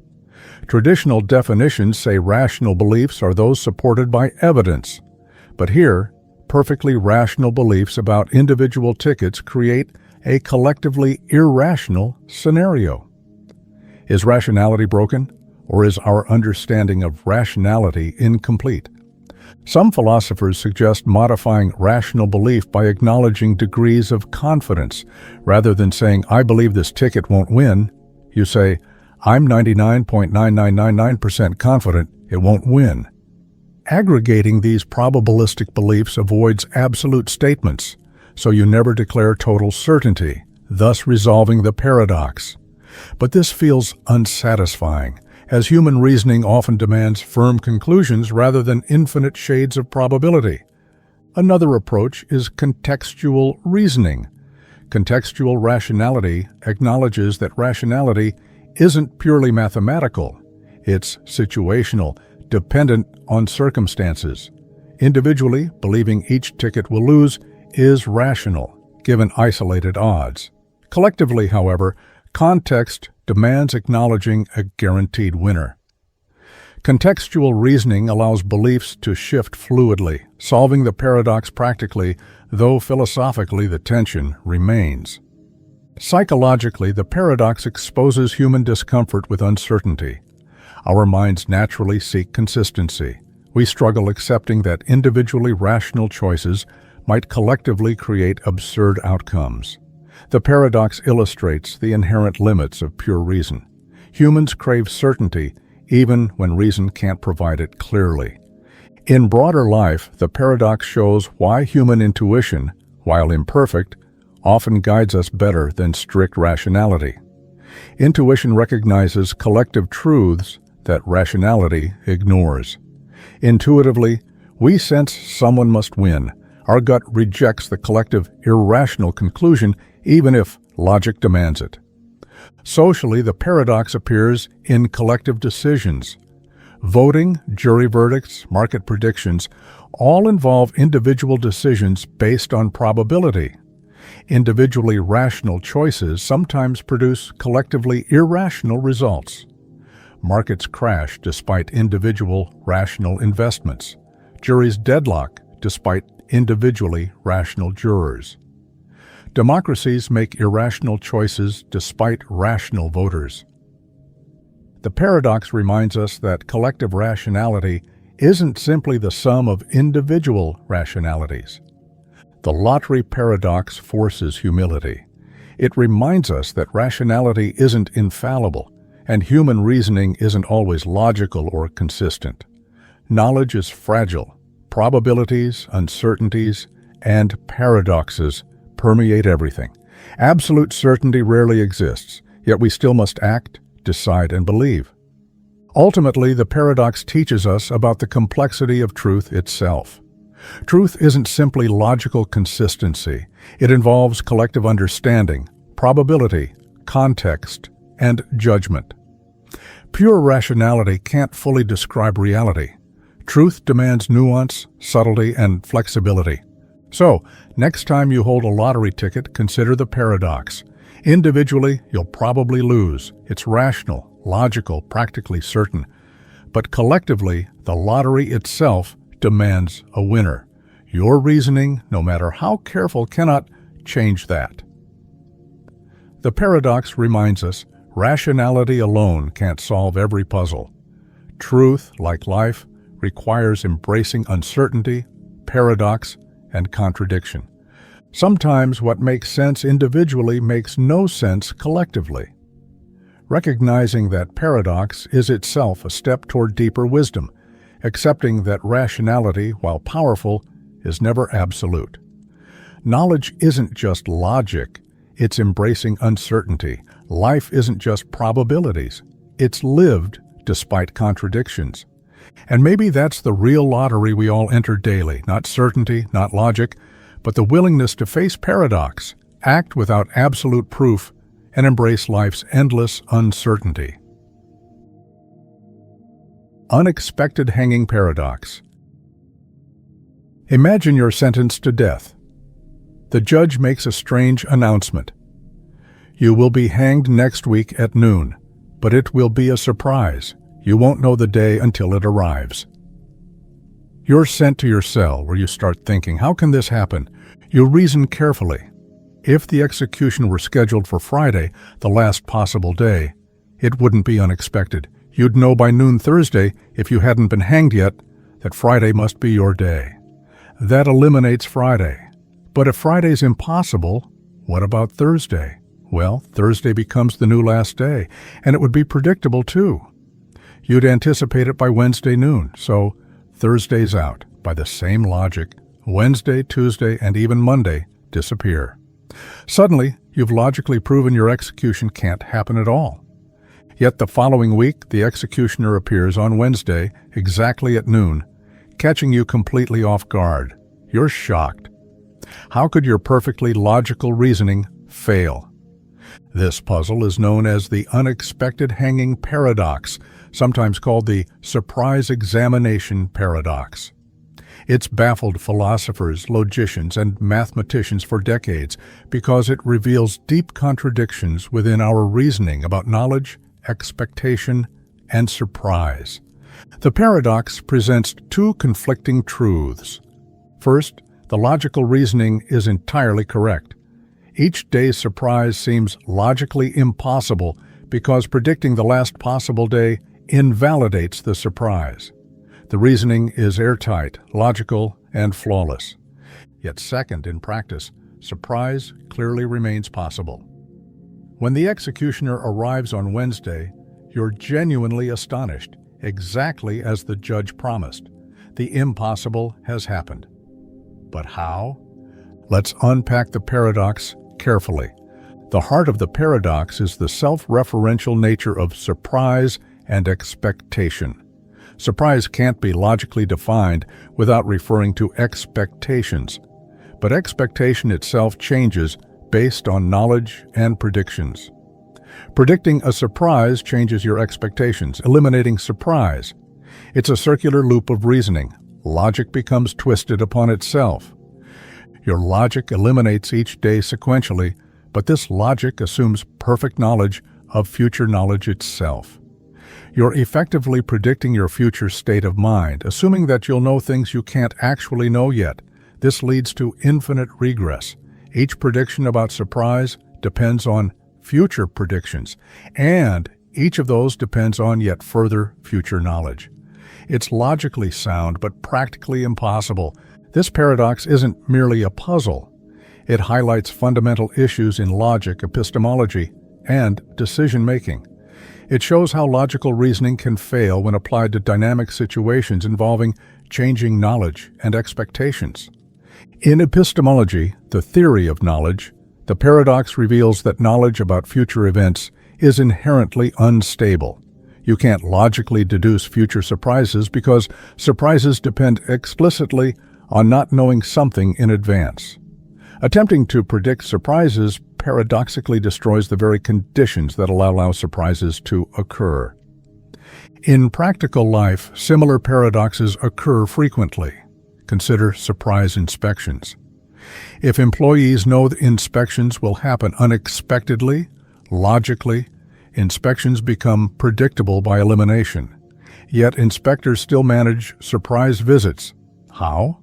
Traditional definitions say rational beliefs are those supported by evidence, but here, perfectly rational beliefs about individual tickets create a collectively irrational scenario. Is rationality broken, or is our understanding of rationality incomplete? Some philosophers suggest modifying rational belief by acknowledging degrees of confidence. Rather than saying, "I believe this ticket won't win," you say, "I'm 99.9999% confident it won't win." Aggregating these probabilistic beliefs avoids absolute statements, so you never declare total certainty, thus resolving the paradox. But this feels unsatisfying, as human reasoning often demands firm conclusions rather than infinite shades of probability. Another approach is contextual reasoning. Contextual rationality acknowledges that rationality isn't purely mathematical. It's situational, dependent on circumstances. Individually, believing each ticket will lose is rational, given isolated odds. Collectively, however, context demands acknowledging a guaranteed winner. Contextual reasoning allows beliefs to shift fluidly, solving the paradox practically, though philosophically the tension remains. Psychologically, the paradox exposes human discomfort with uncertainty. Our minds naturally seek consistency. We struggle accepting that individually rational choices might collectively create absurd outcomes. The paradox illustrates the inherent limits of pure reason. Humans crave certainty even when reason can't provide it clearly. In broader life, the paradox shows why human intuition, while imperfect, often guides us better than strict rationality. Intuition recognizes collective truths that rationality ignores. Intuitively, we sense someone must win. Our gut rejects the collective irrational conclusion even if logic demands it. Socially, the paradox appears in collective decisions. Voting, jury verdicts, market predictions all involve individual decisions based on probability. Individually rational choices sometimes produce collectively irrational results. Markets crash despite individual rational investments. Juries deadlock despite individually rational jurors. Democracies make irrational choices despite rational voters. The paradox reminds us that collective rationality isn't simply the sum of individual rationalities. The lottery paradox forces humility. It reminds us that rationality isn't infallible, and human reasoning isn't always logical or consistent. Knowledge is fragile. Probabilities, uncertainties, and paradoxes permeate everything. Absolute certainty rarely exists, yet we still must act, decide, and believe. Ultimately, the paradox teaches us about the complexity of truth itself. Truth isn't simply logical consistency. It involves collective understanding, probability, context, and judgment. Pure rationality can't fully describe reality. Truth demands nuance, subtlety, and flexibility. So, next time you hold a lottery ticket, consider the paradox. Individually, you'll probably lose. It's rational, logical, practically certain. But collectively, the lottery itself demands a winner. Your reasoning, no matter how careful, cannot change that. The paradox reminds us, rationality alone can't solve every puzzle. Truth, like life, requires embracing uncertainty, paradox, and contradiction. Sometimes what makes sense individually makes no sense collectively. Recognizing that paradox is itself a step toward deeper wisdom, accepting that rationality, while powerful, is never absolute. Knowledge isn't just logic, it's embracing uncertainty. Life isn't just probabilities, it's lived despite contradictions. And maybe that's the real lottery we all enter daily, not certainty, not logic, but the willingness to face paradox, act without absolute proof, and embrace life's endless uncertainty. Unexpected hanging paradox. Imagine you're sentenced to death. The judge makes a strange announcement. You will be hanged next week at noon, but it will be a surprise. You won't know the day until it arrives. You're sent to your cell where you start thinking, how can this happen? You reason carefully. If the execution were scheduled for Friday, the last possible day, it wouldn't be unexpected. You'd know by noon Thursday, if you hadn't been hanged yet, that Friday must be your day. That eliminates Friday. But if Friday's impossible, what about Thursday? Well, Thursday becomes the new last day, and it would be predictable too. You'd anticipate it by Wednesday noon, so Thursday's out. By the same logic, Wednesday, Tuesday, and even Monday disappear. Suddenly, you've logically proven your execution can't happen at all. Yet the following week, the executioner appears on Wednesday, exactly at noon, catching you completely off guard. You're shocked. How could your perfectly logical reasoning fail? This puzzle is known as the unexpected hanging paradox, sometimes called the surprise examination paradox. It's baffled philosophers, logicians, and mathematicians for decades because it reveals deep contradictions within our reasoning about knowledge, expectation, and surprise. The paradox presents two conflicting truths. First, the logical reasoning is entirely correct. Each day's surprise seems logically impossible because predicting the last possible day invalidates the surprise. The reasoning is airtight, logical, and flawless. Yet second, in practice, surprise clearly remains possible. When the executioner arrives on Wednesday, you're genuinely astonished, exactly as the judge promised. The impossible has happened. But how? Let's unpack the paradox carefully. The heart of the paradox is the self-referential nature of surprise and expectation. Surprise can't be logically defined without referring to expectations, but expectation itself changes based on knowledge and predictions. Predicting a surprise changes your expectations, eliminating surprise. It's a circular loop of reasoning. Logic becomes twisted upon itself. Your logic eliminates each day sequentially, but this logic assumes perfect knowledge of future knowledge itself. You're effectively predicting your future state of mind, assuming that you'll know things you can't actually know yet. This leads to infinite regress. Each prediction about surprise depends on future predictions, and each of those depends on yet further future knowledge. It's logically sound, but practically impossible. This paradox isn't merely a puzzle. It highlights fundamental issues in logic, epistemology, and decision-making. It shows how logical reasoning can fail when applied to dynamic situations involving changing knowledge and expectations. In epistemology, the theory of knowledge, the paradox reveals that knowledge about future events is inherently unstable. You can't logically deduce future surprises because surprises depend explicitly on not knowing something in advance. Attempting to predict surprises paradoxically destroys the very conditions that allow surprises to occur. In practical life, similar paradoxes occur frequently. Consider surprise inspections. If employees know the inspections will happen unexpectedly, logically, inspections become predictable by elimination. Yet inspectors still manage surprise visits. How?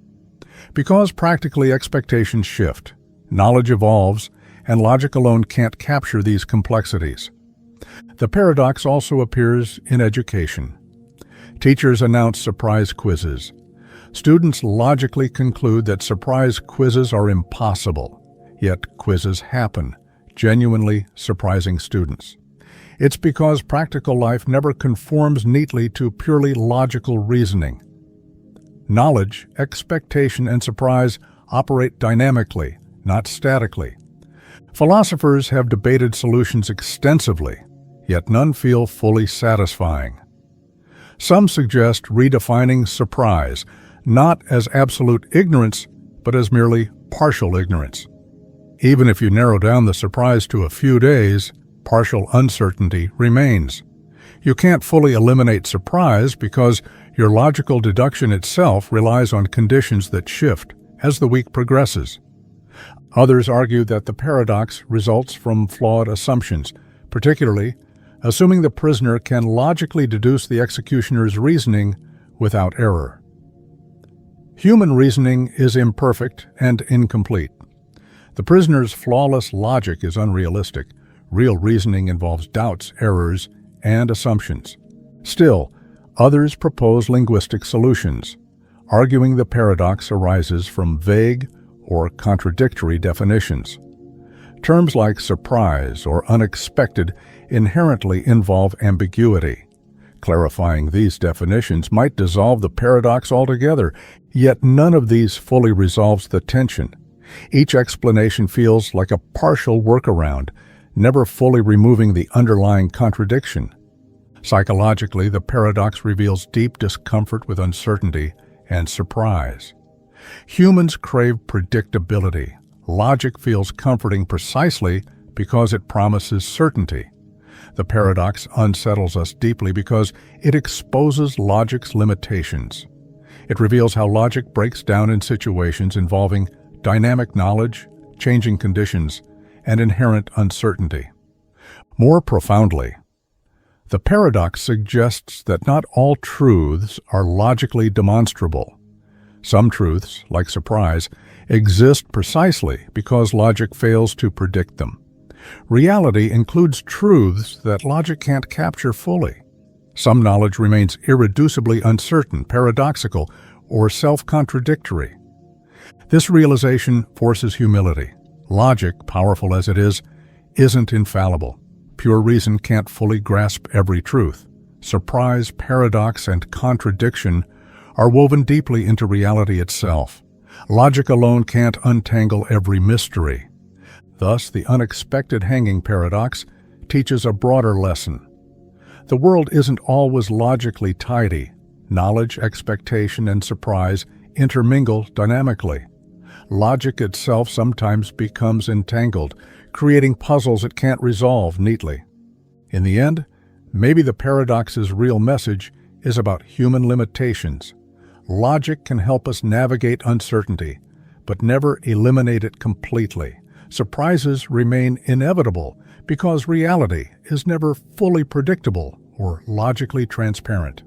Because practically expectations shift, knowledge evolves, and logic alone can't capture these complexities. The paradox also appears in education. Teachers announce surprise quizzes. Students logically conclude that surprise quizzes are impossible, yet quizzes happen, genuinely surprising students. It's because practical life never conforms neatly to purely logical reasoning. Knowledge, expectation, and surprise operate dynamically, not statically. Philosophers have debated solutions extensively, yet none feel fully satisfying. Some suggest redefining surprise, not as absolute ignorance, but as merely partial ignorance. Even if you narrow down the surprise to a few days, partial uncertainty remains. You can't fully eliminate surprise because your logical deduction itself relies on conditions that shift as the week progresses. Others argue that the paradox results from flawed assumptions, particularly assuming the prisoner can logically deduce the executioner's reasoning without error. Human reasoning is imperfect and incomplete. The prisoner's flawless logic is unrealistic. Real reasoning involves doubts, errors, and assumptions. Still, others propose linguistic solutions, arguing the paradox arises from vague or contradictory definitions. Terms like surprise or unexpected inherently involve ambiguity. Clarifying these definitions might dissolve the paradox altogether, yet none of these fully resolves the tension. Each explanation feels like a partial workaround, never fully removing the underlying contradiction. Psychologically, the paradox reveals deep discomfort with uncertainty and surprise. Humans crave predictability. Logic feels comforting precisely because it promises certainty. The paradox unsettles us deeply because it exposes logic's limitations. It reveals how logic breaks down in situations involving dynamic knowledge, changing conditions, and inherent uncertainty. More profoundly, the paradox suggests that not all truths are logically demonstrable. Some truths, like surprise, exist precisely because logic fails to predict them. Reality includes truths that logic can't capture fully. Some knowledge remains irreducibly uncertain, paradoxical, or self-contradictory. This realization forces humility. Logic, powerful as it is, isn't infallible. Pure reason can't fully grasp every truth. Surprise, paradox, and contradiction are woven deeply into reality itself. Logic alone can't untangle every mystery. Thus, the unexpected hanging paradox teaches a broader lesson. The world isn't always logically tidy. Knowledge, expectation, and surprise intermingle dynamically. Logic itself sometimes becomes entangled, creating puzzles it can't resolve neatly. In the end, maybe the paradox's real message is about human limitations. Logic can help us navigate uncertainty, but never eliminate it completely. Surprises remain inevitable because reality is never fully predictable or logically transparent.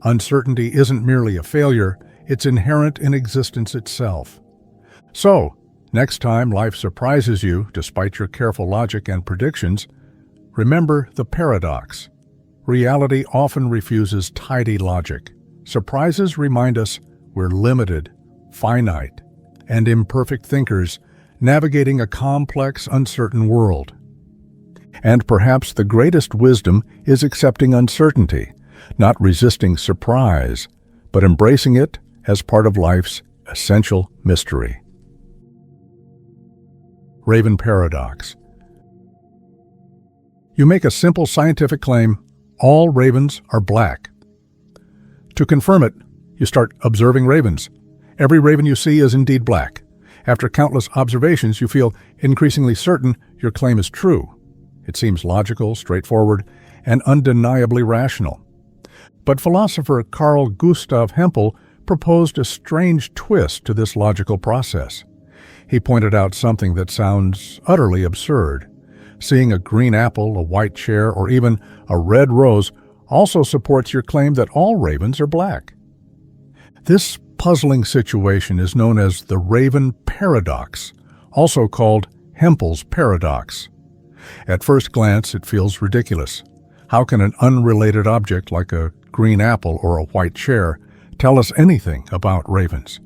Uncertainty isn't merely a failure, it's inherent in existence itself. So, next time life surprises you, despite your careful logic and predictions, remember the paradox. Reality often refuses tidy logic. Surprises remind us we're limited, finite, and imperfect thinkers navigating a complex, uncertain world. And perhaps the greatest wisdom is accepting uncertainty, not resisting surprise, but embracing it as part of life's essential mystery. Raven paradox. You make a simple scientific claim, all ravens are black. To confirm it, you start observing ravens. Every raven you see is indeed black. After countless observations, you feel increasingly certain your claim is true. It seems logical, straightforward, and undeniably rational. But philosopher Carl Gustav Hempel proposed a strange twist to this logical process. He pointed out something that sounds utterly absurd. Seeing a green apple, a white chair, or even a red rose also supports your claim that all ravens are black. This puzzling situation is known as the raven paradox, also called HEMPEL'S paradox. At first glance, it feels ridiculous. How can an unrelated object like a green apple or a white chair tell us anything about ravens?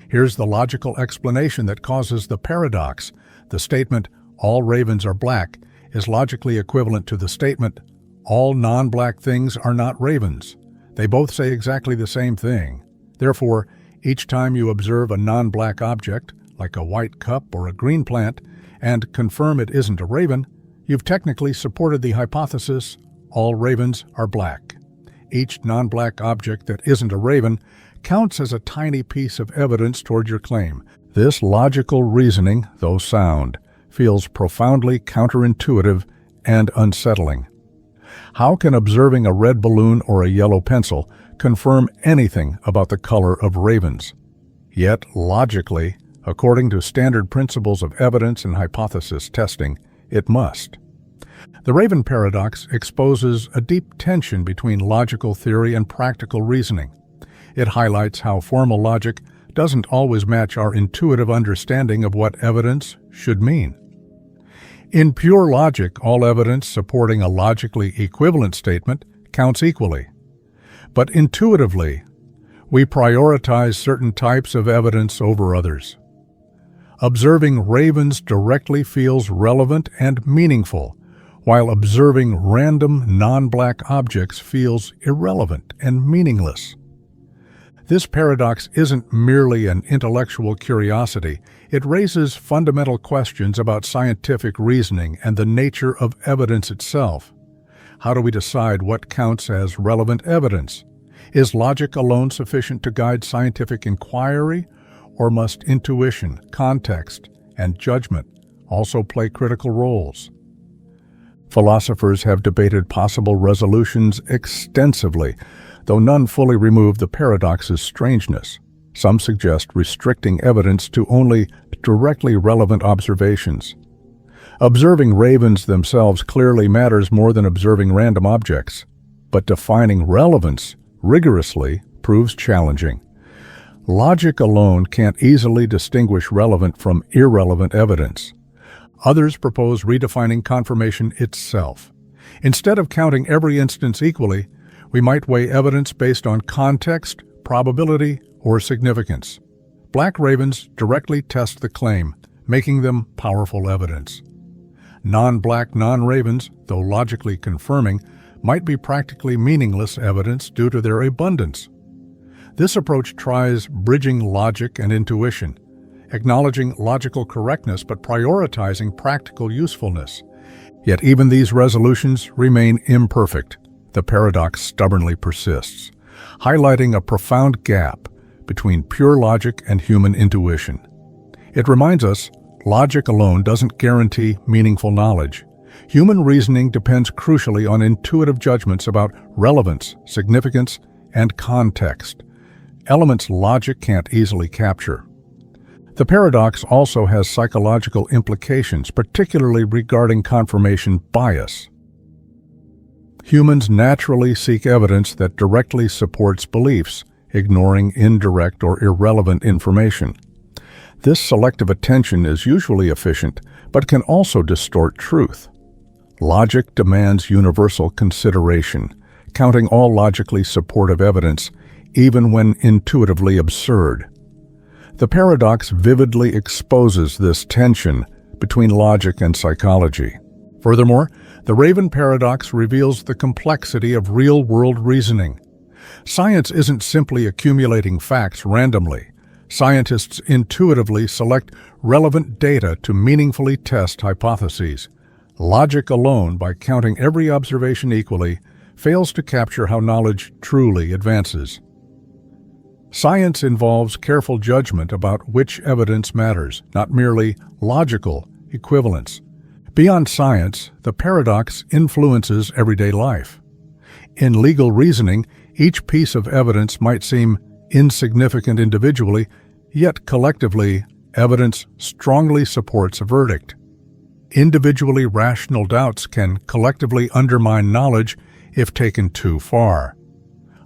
Here's the logical explanation that causes the paradox. The statement, all ravens are black, is logically equivalent to the statement, all non-black things are not ravens. They both say exactly the same thing. Therefore, each time you observe a non-black object, like a white cup or a green plant, and confirm it isn't a raven, you've technically supported the hypothesis, all ravens are black. Each non-black object that isn't a raven counts as a tiny piece of evidence toward your claim. This logical reasoning, though sound, feels profoundly counterintuitive and unsettling. How can observing a red balloon or a yellow pencil confirm anything about the color of ravens? Yet, logically, according to standard principles of evidence and hypothesis testing, it must. The raven paradox exposes a deep tension between logical theory and practical reasoning. It highlights how formal logic doesn't always match our intuitive understanding of what evidence should mean. In pure logic, all evidence supporting a logically equivalent statement counts equally. But intuitively, we prioritize certain types of evidence over others. Observing ravens directly feels relevant and meaningful, while observing random non-black objects feels irrelevant and meaningless. This paradox isn't merely an intellectual curiosity. It raises fundamental questions about scientific reasoning and the nature of evidence itself. How do we decide what counts as relevant evidence? Is logic alone sufficient to guide scientific inquiry, or must intuition, context, and judgment also play critical roles? Philosophers have debated possible resolutions extensively, though none fully remove the paradox's strangeness. Some suggest restricting evidence to only directly relevant observations. Observing ravens themselves clearly matters more than observing random objects, but defining relevance rigorously proves challenging. Logic alone can't easily distinguish relevant from irrelevant evidence. Others propose redefining confirmation itself. Instead of counting every instance equally, we might weigh evidence based on context, probability, or significance. Black ravens directly test the claim, making them powerful evidence. Non-black non-ravens, though logically confirming, might be practically meaningless evidence due to their abundance. This approach tries bridging logic and intuition, acknowledging logical correctness but prioritizing practical usefulness. Yet even these resolutions remain imperfect. The paradox stubbornly persists, highlighting a profound gap between pure logic and human intuition. It reminds us, logic alone doesn't guarantee meaningful knowledge. Human reasoning depends crucially on intuitive judgments about relevance, significance, and context, elements logic can't easily capture. The paradox also has psychological implications, particularly regarding confirmation bias. Humans naturally seek evidence that directly supports beliefs, ignoring indirect or irrelevant information. This selective attention is usually efficient, but can also distort truth. Logic demands universal consideration, counting all logically supportive evidence, even when intuitively absurd. The paradox vividly exposes this tension between logic and psychology. Furthermore, the Raven paradox reveals the complexity of real-world reasoning. Science isn't simply accumulating facts randomly. Scientists intuitively select relevant data to meaningfully test hypotheses. Logic alone, by counting every observation equally, fails to capture how knowledge truly advances. Science involves careful judgment about which evidence matters, not merely logical equivalence. Beyond science, the paradox influences everyday life. In legal reasoning, each piece of evidence might seem insignificant individually, yet collectively, evidence strongly supports a verdict. Individually rational doubts can collectively undermine knowledge if taken too far.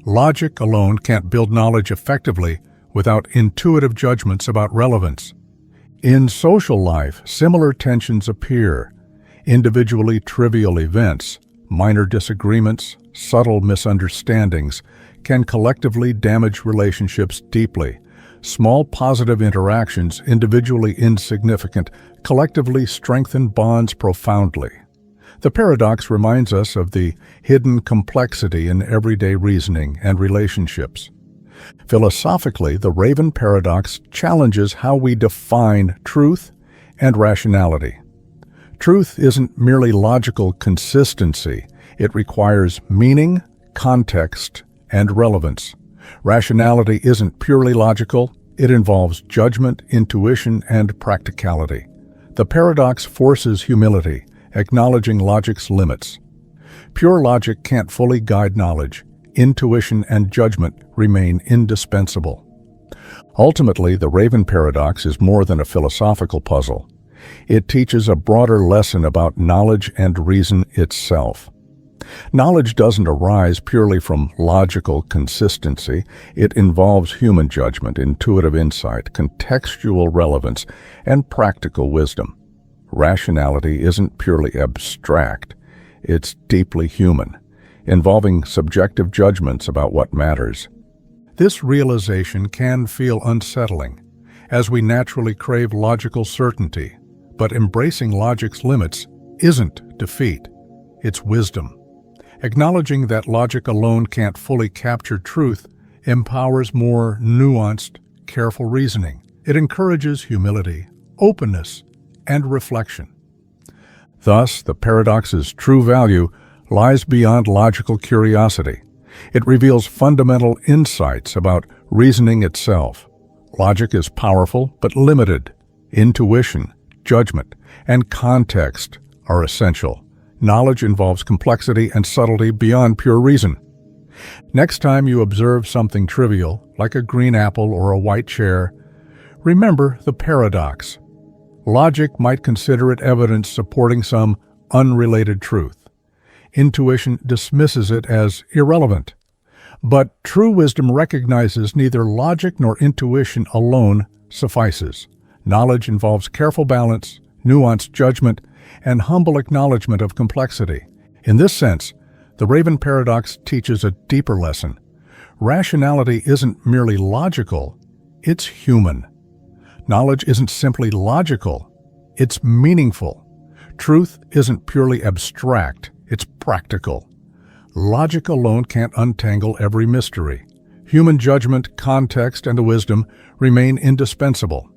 Logic alone can't build knowledge effectively without intuitive judgments about relevance. In social life, similar tensions appear. Individually trivial events, minor disagreements, subtle misunderstandings can collectively damage relationships deeply. Small positive interactions, individually insignificant, collectively strengthen bonds profoundly. The paradox reminds us of the hidden complexity in everyday reasoning and relationships. Philosophically, the Raven paradox challenges how we define truth and rationality. Truth isn't merely logical consistency. It requires meaning, context, and relevance. Rationality isn't purely logical. It involves judgment, intuition, and practicality. The paradox forces humility, acknowledging logic's limits. Pure logic can't fully guide knowledge. Intuition and judgment remain indispensable. Ultimately, the Raven paradox is more than a philosophical puzzle. It teaches a broader lesson about knowledge and reason itself. Knowledge doesn't arise purely from logical consistency. It involves human judgment, intuitive insight, contextual relevance, and practical wisdom. Rationality isn't purely abstract. It's deeply human, involving subjective judgments about what matters. This realization can feel unsettling, as we naturally crave logical certainty. But embracing logic's limits isn't defeat, it's wisdom. Acknowledging that logic alone can't fully capture truth empowers more nuanced, careful reasoning. It encourages humility, openness, and reflection. Thus, the paradox's true value lies beyond logical curiosity. It reveals fundamental insights about reasoning itself. Logic is powerful but limited. Intuition, judgment, and context are essential. Knowledge involves complexity and subtlety beyond pure reason. Next time you observe something trivial, like a green apple or a white chair, remember the paradox. Logic might consider it evidence supporting some unrelated truth. Intuition dismisses it as irrelevant. But true wisdom recognizes neither logic nor intuition alone suffices. Knowledge involves careful balance, nuanced judgment, and humble acknowledgement of complexity. In this sense, the Raven paradox teaches a deeper lesson. Rationality isn't merely logical, it's human. Knowledge isn't simply logical, it's meaningful. Truth isn't purely abstract, it's practical. Logic alone can't untangle every mystery. Human judgment, context, and the wisdom remain indispensable.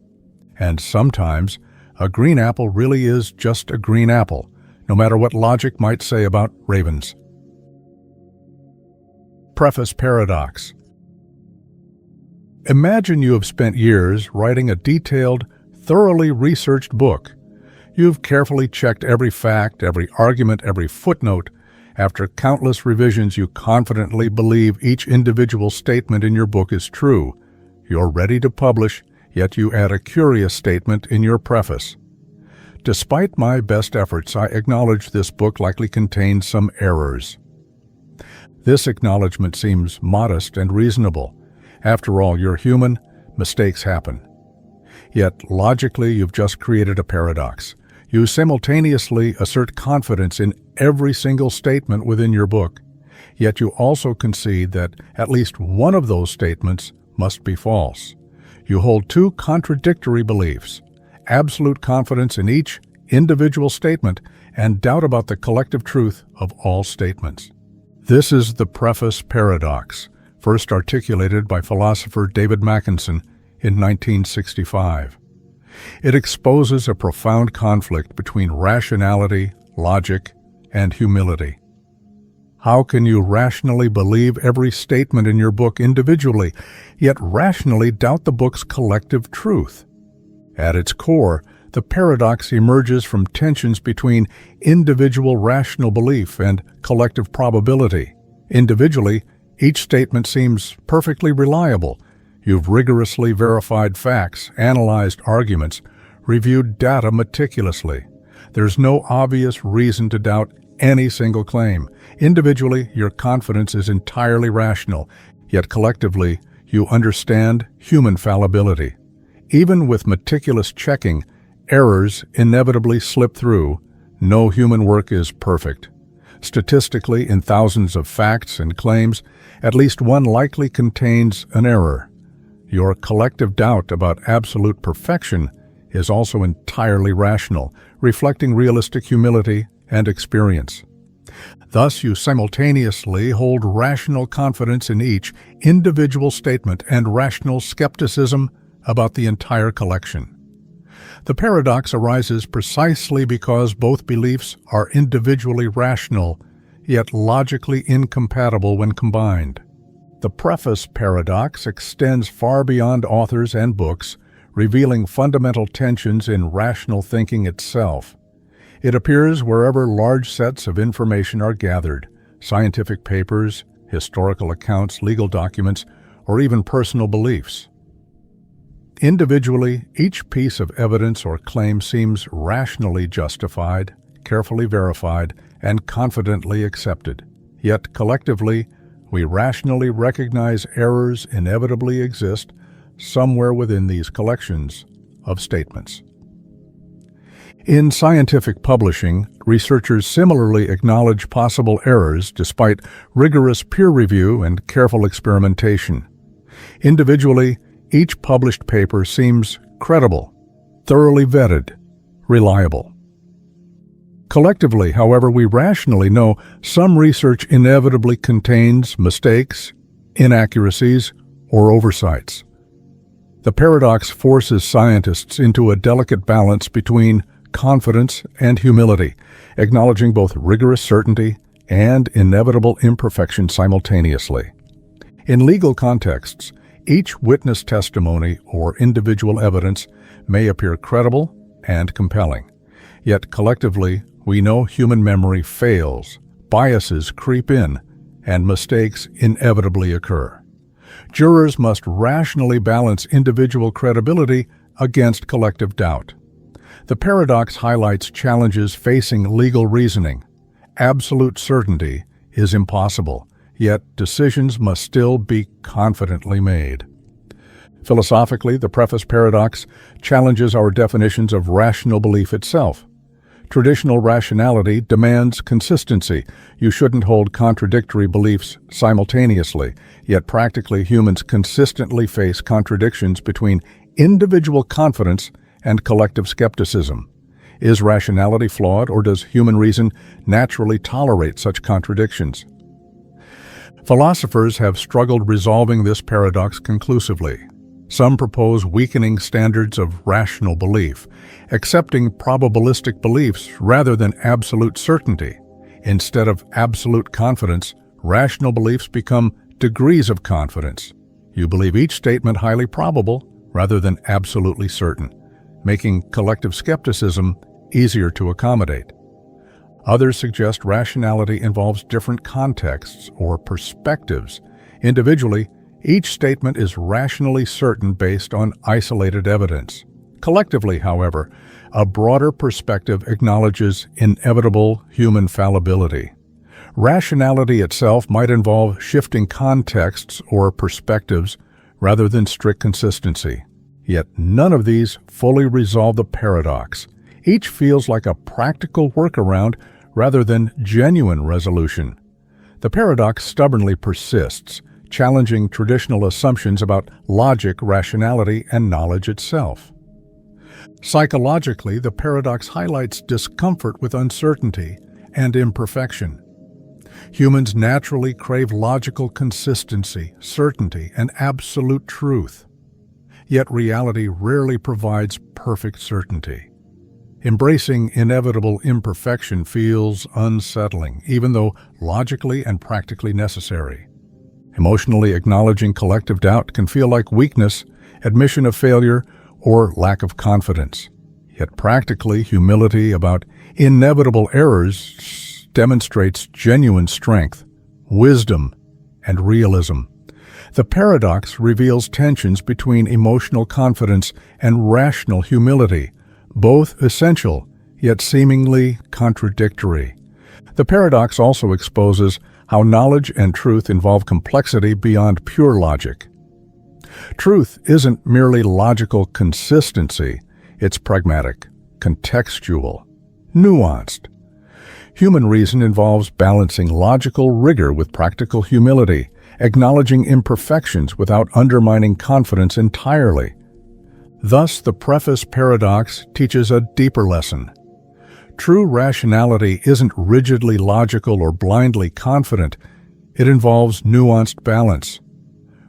And sometimes, a green apple really is just a green apple, no matter what logic might say about ravens. Preface paradox. Imagine you have spent years writing a detailed, thoroughly researched book. You've carefully checked every fact, every argument, every footnote. After countless revisions, you confidently believe each individual statement in your book is true. You're ready to publish, yet you add a curious statement in your preface. Despite my best efforts, I acknowledge this book likely contains some errors. This acknowledgement seems modest and reasonable. After all, you're human, mistakes happen. Yet, logically, you've just created a paradox. You simultaneously assert confidence in every single statement within your book, yet you also concede that at least one of those statements must be false. You hold two contradictory beliefs: absolute confidence in each individual statement and doubt about the collective truth of all statements. This is the preface paradox, first articulated by philosopher David Mackinson in 1965. It exposes a profound conflict between rationality, logic, and humility. How can you rationally believe every statement in your book individually, yet rationally doubt the book's collective truth? At its core, the paradox emerges from tensions between individual rational belief and collective probability. Individually, each statement seems perfectly reliable. You've rigorously verified facts, analyzed arguments, reviewed data meticulously. There's no obvious reason to doubt any single claim. Individually, your confidence is entirely rational, yet collectively, you understand human fallibility. Even with meticulous checking, errors inevitably slip through. No human work is perfect. Statistically, in thousands of facts and claims, at least one likely contains an error. Your collective doubt about absolute perfection is also entirely rational, reflecting realistic humility and experience. Thus, you simultaneously hold rational confidence in each individual statement and rational skepticism about the entire collection. The paradox arises precisely because both beliefs are individually rational, yet logically incompatible when combined. The preface paradox extends far beyond authors and books, revealing fundamental tensions in rational thinking itself. It appears wherever large sets of information are gathered: scientific papers, historical accounts, legal documents, or even personal beliefs. Individually, each piece of evidence or claim seems rationally justified, carefully verified, and confidently accepted. Yet collectively, we rationally recognize errors inevitably exist somewhere within these collections of statements. In scientific publishing, researchers similarly acknowledge possible errors despite rigorous peer review and careful experimentation. Individually, each published paper seems credible, thoroughly vetted, reliable. Collectively, however, we rationally know some research inevitably contains mistakes, inaccuracies, or oversights. The paradox forces scientists into a delicate balance between confidence and humility, acknowledging both rigorous certainty and inevitable imperfection simultaneously. In legal contexts, each witness testimony or individual evidence may appear credible and compelling. Yet collectively, we know human memory fails, biases creep in, and mistakes inevitably occur. Jurors must rationally balance individual credibility against collective doubt. The paradox highlights challenges facing legal reasoning. Absolute certainty is impossible, yet decisions must still be confidently made. Philosophically, the preface paradox challenges our definitions of rational belief itself. Traditional rationality demands consistency. You shouldn't hold contradictory beliefs simultaneously, yet practically humans consistently face contradictions between individual confidence and collective skepticism. Is rationality flawed, or does human reason naturally tolerate such contradictions? Philosophers have struggled resolving this paradox conclusively. Some propose weakening standards of rational belief, accepting probabilistic beliefs rather than absolute certainty. Instead of absolute confidence, rational beliefs become degrees of confidence. You believe each statement highly probable rather than absolutely certain, making collective skepticism easier to accommodate. Others suggest rationality involves different contexts or perspectives. Individually, each statement is rationally certain based on isolated evidence. Collectively, however, a broader perspective acknowledges inevitable human fallibility. Rationality itself might involve shifting contexts or perspectives rather than strict consistency. Yet none of these fully resolve the paradox. Each feels like a practical workaround rather than genuine resolution. The paradox stubbornly persists, challenging traditional assumptions about logic, rationality, and knowledge itself. Psychologically, the paradox highlights discomfort with uncertainty and imperfection. Humans naturally crave logical consistency, certainty, and absolute truth. Yet reality rarely provides perfect certainty. Embracing inevitable imperfection feels unsettling, even though logically and practically necessary. Emotionally acknowledging collective doubt can feel like weakness, admission of failure, or lack of confidence. Yet practically, humility about inevitable errors demonstrates genuine strength, wisdom, and realism. The paradox reveals tensions between emotional confidence and rational humility, both essential, yet seemingly contradictory. The paradox also exposes how knowledge and truth involve complexity beyond pure logic. Truth isn't merely logical consistency, it's pragmatic, contextual, nuanced. Human reason involves balancing logical rigor with practical humility, acknowledging imperfections without undermining confidence entirely. Thus, the preface paradox teaches a deeper lesson. True rationality isn't rigidly logical or blindly confident. It involves nuanced balance.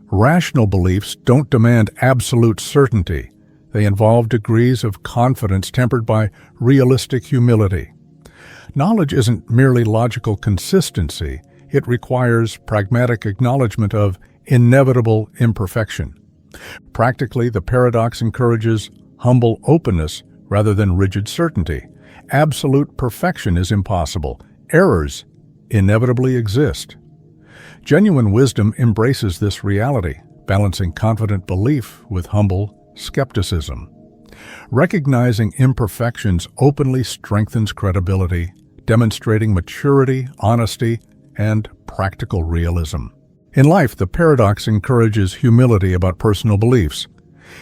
Rational beliefs don't demand absolute certainty. They involve degrees of confidence tempered by realistic humility. Knowledge isn't merely logical consistency. It requires pragmatic acknowledgement of inevitable imperfection. Practically, the paradox encourages humble openness rather than rigid certainty. Absolute perfection is impossible. Errors inevitably exist. Genuine wisdom embraces this reality, balancing confident belief with humble skepticism. Recognizing imperfections openly strengthens credibility, demonstrating maturity, honesty, and practical realism. In life, the paradox encourages humility about personal beliefs.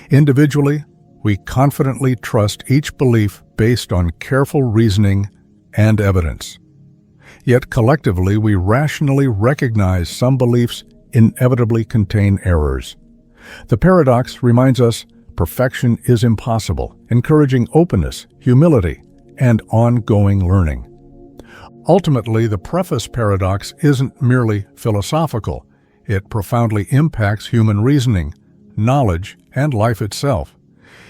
Individually, we confidently trust each belief based on careful reasoning and evidence. Yet collectively, we rationally recognize some beliefs inevitably contain errors. The paradox reminds us perfection is impossible, encouraging openness, humility, and ongoing learning. Ultimately, the preface paradox isn't merely philosophical. It profoundly impacts human reasoning, knowledge, and life itself.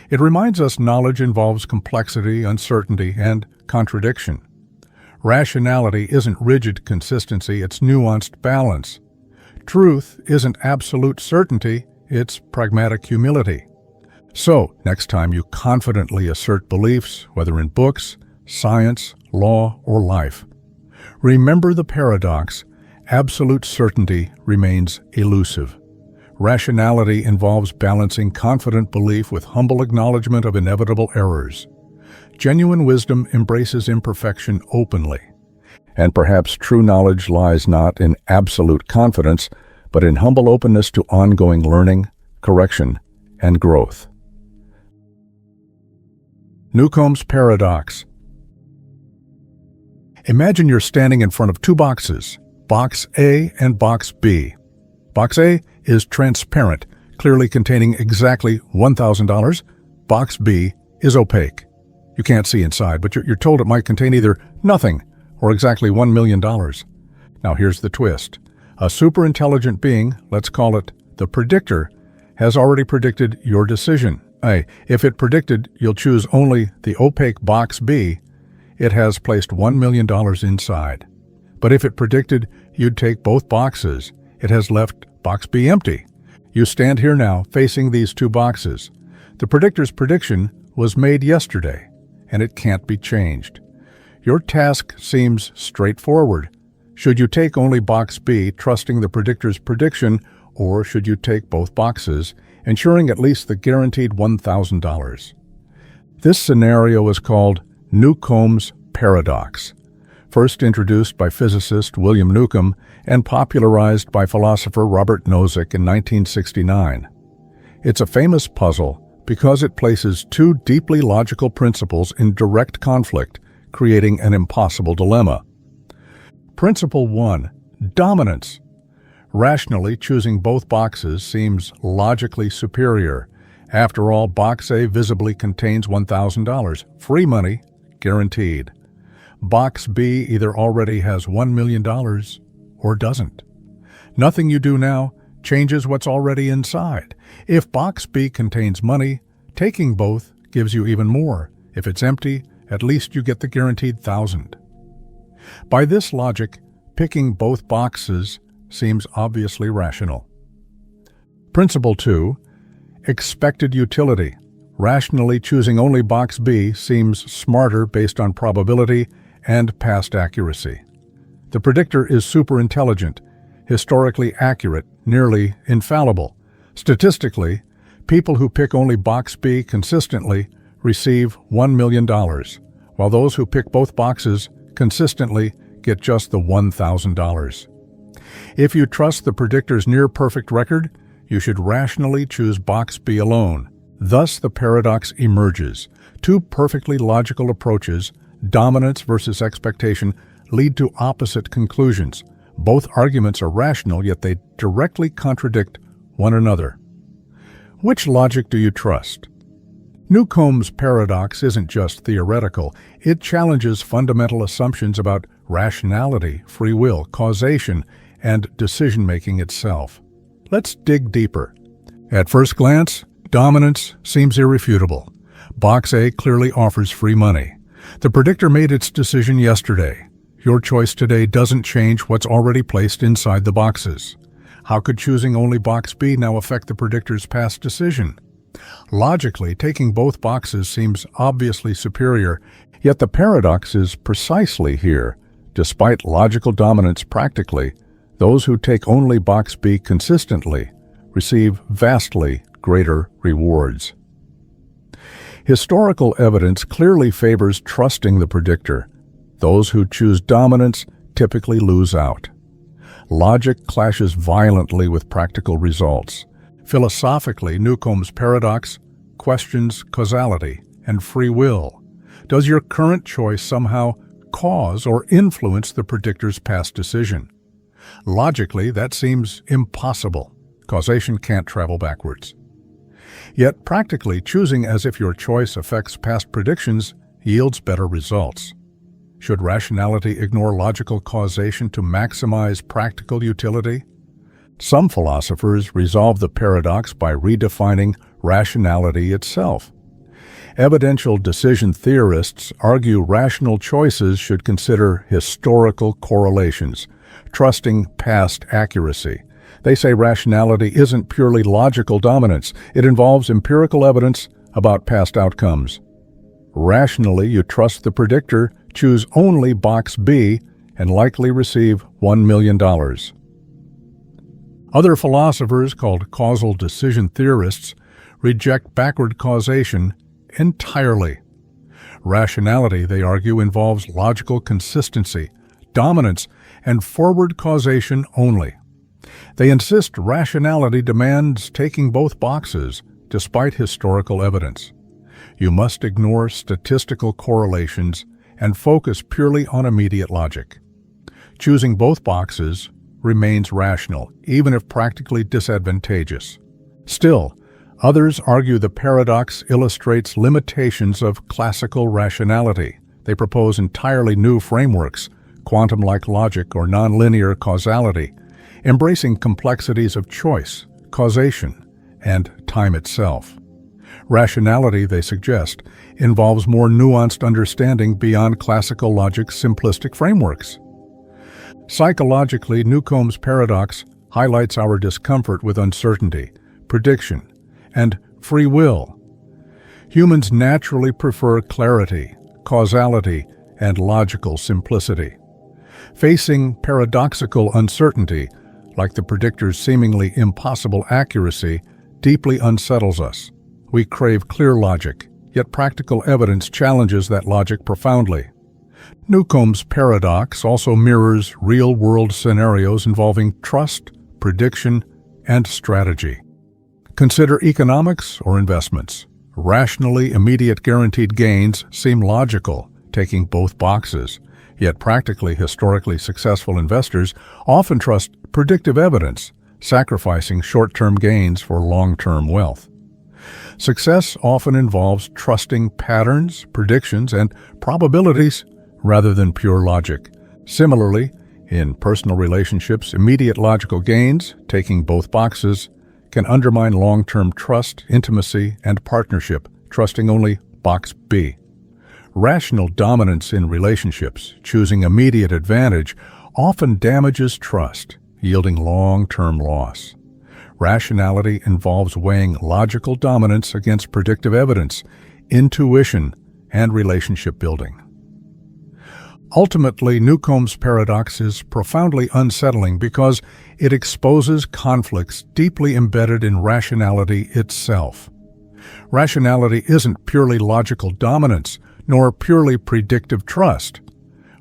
It reminds us knowledge involves complexity, uncertainty, and contradiction. Rationality isn't rigid consistency, it's nuanced balance. Truth isn't absolute certainty, it's pragmatic humility. So, next time you confidently assert beliefs, whether in books, science, law, or life, remember the paradox: absolute certainty remains elusive. Rationality involves balancing confident belief with humble acknowledgement of inevitable errors. Genuine wisdom embraces imperfection openly. And perhaps true knowledge lies not in absolute confidence, but in humble openness to ongoing learning, correction, and growth. NEWCOMB'S paradox. Imagine you're standing in front of two boxes, Box A and Box B. Box A is transparent, clearly containing exactly $1,000. Box B is opaque. You can't see inside, but you're told it might contain either nothing or exactly $1 million. Now here's the twist. A superintelligent being, let's call it the predictor, has already predicted your decision. If it predicted you'll choose only the opaque Box B, it has placed $1 million inside. But if it predicted you'd take both boxes, it has left Box B empty. You stand here now facing these two boxes. The predictor's prediction was made yesterday, and it can't be changed. Your task seems straightforward. Should you take only Box B, trusting the predictor's prediction, or should you take both boxes, ensuring at least the guaranteed $1,000? This scenario is called NEWCOMB'S paradox, first introduced by physicist William Newcomb and popularized by philosopher Robert Nozick in 1969. It's a famous puzzle because it places two deeply logical principles in direct conflict, creating an impossible dilemma. Principle 1. Dominance. Rationally, choosing both boxes seems logically superior. After all, Box A visibly contains $1,000, free money, guaranteed. Box B either already has $1 million or doesn't. Nothing you do now changes what's already inside. If Box B contains money, taking both gives you even more. If it's empty, at least you get the guaranteed $1,000. By this logic, picking both boxes seems obviously rational. Principle 2. Expected utility. Rationally choosing only Box B seems smarter based on probability and past accuracy. The predictor is superintelligent, historically accurate, nearly infallible. Statistically, people who pick only Box B consistently receive $1 million, while those who pick both boxes consistently get just the $1,000. If you trust the predictor's near-perfect record, you should rationally choose Box B alone. Thus, the paradox emerges. Two perfectly logical approaches, dominance versus expectation, lead to opposite conclusions. Both arguments are rational, yet they directly contradict one another. Which logic do you trust? NEWCOMB'S paradox isn't just theoretical. It challenges fundamental assumptions about rationality, free will, causation, and decision-making itself. Let's dig deeper. At first glance, dominance seems irrefutable. Box A clearly offers free money. The predictor made its decision yesterday. Your choice today doesn't change what's already placed inside the boxes. How could choosing only Box B now affect the predictor's past decision? Logically, taking both boxes seems obviously superior, yet the paradox is precisely here. Despite logical dominance practically, those who take only Box B consistently receive vastly greater rewards. Historical evidence clearly favors trusting the predictor. Those who choose dominance typically lose out. Logic clashes violently with practical results. Philosophically, NEWCOMB'S paradox questions causality and free will. Does your current choice somehow cause or influence the predictor's past decision? Logically, that seems impossible. Causation can't travel backwards. Yet practically, choosing as if your choice affects past predictions yields better results. Should rationality ignore logical causation to maximize practical utility? Some philosophers resolve the paradox by redefining rationality itself. Evidential decision theorists argue rational choices should consider historical correlations, trusting past accuracy. They say rationality isn't purely logical dominance. It involves empirical evidence about past outcomes. Rationally, you trust the predictor, choose only box B, and likely receive $1 million. Other philosophers, called causal decision theorists, reject backward causation entirely. Rationality, they argue, involves logical consistency, dominance, and forward causation only. They insist rationality demands taking both boxes, despite historical evidence. You must ignore statistical correlations and focus purely on immediate logic. Choosing both boxes remains rational, even if practically disadvantageous. Still, others argue the paradox illustrates limitations of classical rationality. They propose entirely new frameworks, quantum-like logic or nonlinear causality, embracing complexities of choice, causation, and time itself. Rationality, they suggest, involves more nuanced understanding beyond classical logic's simplistic frameworks. Psychologically, Newcomb's paradox highlights our discomfort with uncertainty, prediction, and free will. Humans naturally prefer clarity, causality, and logical simplicity. Facing paradoxical uncertainty, like the predictor's seemingly impossible accuracy, deeply unsettles us. We crave clear logic, yet practical evidence challenges that logic profoundly. Newcomb's paradox also mirrors real-world scenarios involving trust, prediction, and strategy. Consider economics or investments. Rationally immediate guaranteed gains seem logical, taking both boxes. Yet practically historically successful investors often trust predictive evidence, sacrificing short-term gains for long-term wealth. Success often involves trusting patterns, predictions, and probabilities rather than pure logic. Similarly, in personal relationships, immediate logical gains, taking both boxes, can undermine long-term trust, intimacy, and partnership, trusting only box B. Rational dominance in relationships, choosing immediate advantage, often damages trust, yielding long-term loss. Rationality involves weighing logical dominance against predictive evidence, intuition, and relationship building. Ultimately, Newcomb's paradox is profoundly unsettling because it exposes conflicts deeply embedded in rationality itself. Rationality isn't purely logical dominance, nor purely predictive trust.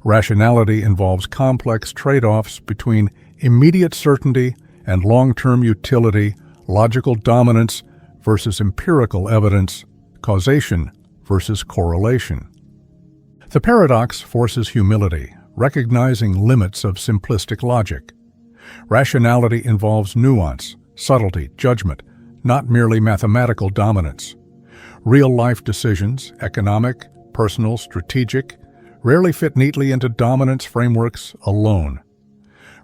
Rationality involves complex trade-offs between immediate certainty and long-term utility, logical dominance versus empirical evidence, causation versus correlation. The paradox forces humility, recognizing limits of simplistic logic. Rationality involves nuance, subtlety, judgment, not merely mathematical dominance. Real-life decisions, economic, personal, strategic, rarely fit neatly into dominance frameworks alone.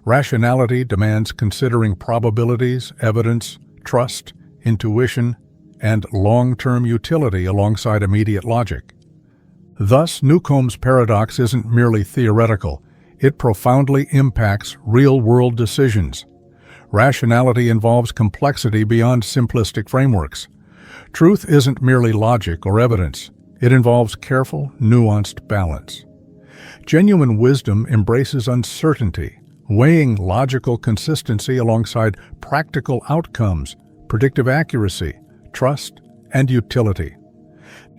Rationality demands considering probabilities, evidence, trust, intuition, and long-term utility alongside immediate logic. Thus, Newcomb's paradox isn't merely theoretical, it profoundly impacts real-world decisions. Rationality involves complexity beyond simplistic frameworks. Truth isn't merely logic or evidence, it involves careful, nuanced balance. Genuine wisdom embraces uncertainty, weighing logical consistency alongside practical outcomes, predictive accuracy, trust, and utility.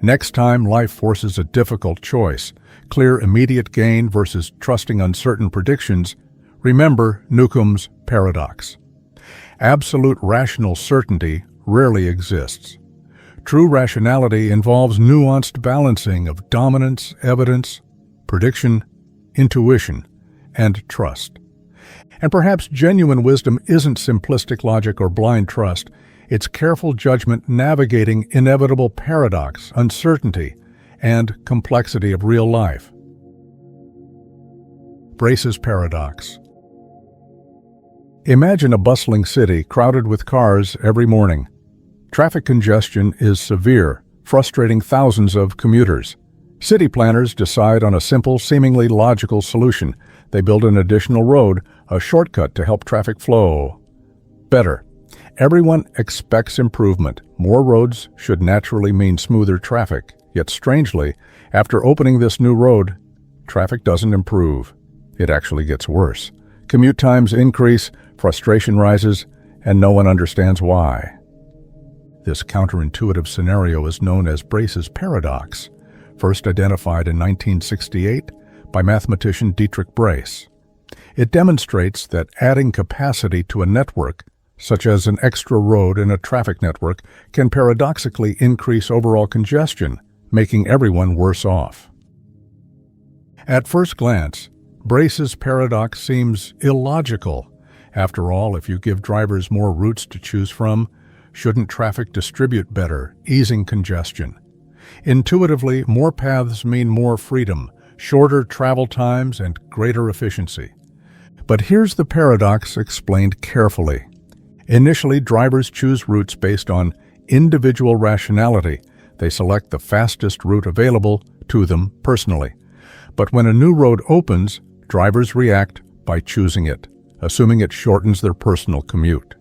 Next time life forces a difficult choice, clear immediate gain versus trusting uncertain predictions, remember Newcomb's paradox. Absolute rational certainty rarely exists. True rationality involves nuanced balancing of dominance, evidence, prediction, intuition, and trust. And perhaps genuine wisdom isn't simplistic logic or blind trust, it's careful judgment navigating inevitable paradox, uncertainty, and complexity of real life. BRAESS'S paradox. Imagine a bustling city crowded with cars every morning. Traffic congestion is severe, frustrating thousands of commuters. City planners decide on a simple, seemingly logical solution. They build an additional road, a shortcut to help traffic flow better. Everyone expects improvement. More roads should naturally mean smoother traffic. Yet strangely, after opening this new road, traffic doesn't improve. It actually gets worse. Commute times increase, frustration rises, and no one understands why. This counterintuitive scenario is known as BRAESS'S paradox, first identified in 1968 by mathematician Dietrich Braess. It demonstrates that adding capacity to a network, such as an extra road in a traffic network, can paradoxically increase overall congestion, making everyone worse off. At first glance, Braess's paradox seems illogical. After all, if you give drivers more routes to choose from, shouldn't traffic distribute better, easing congestion? Intuitively, more paths mean more freedom, shorter travel times, and greater efficiency. But here's the paradox explained carefully. Initially, drivers choose routes based on individual rationality. They select the fastest route available to them personally. But when a new road opens, drivers react by choosing it, assuming it shortens their personal commute.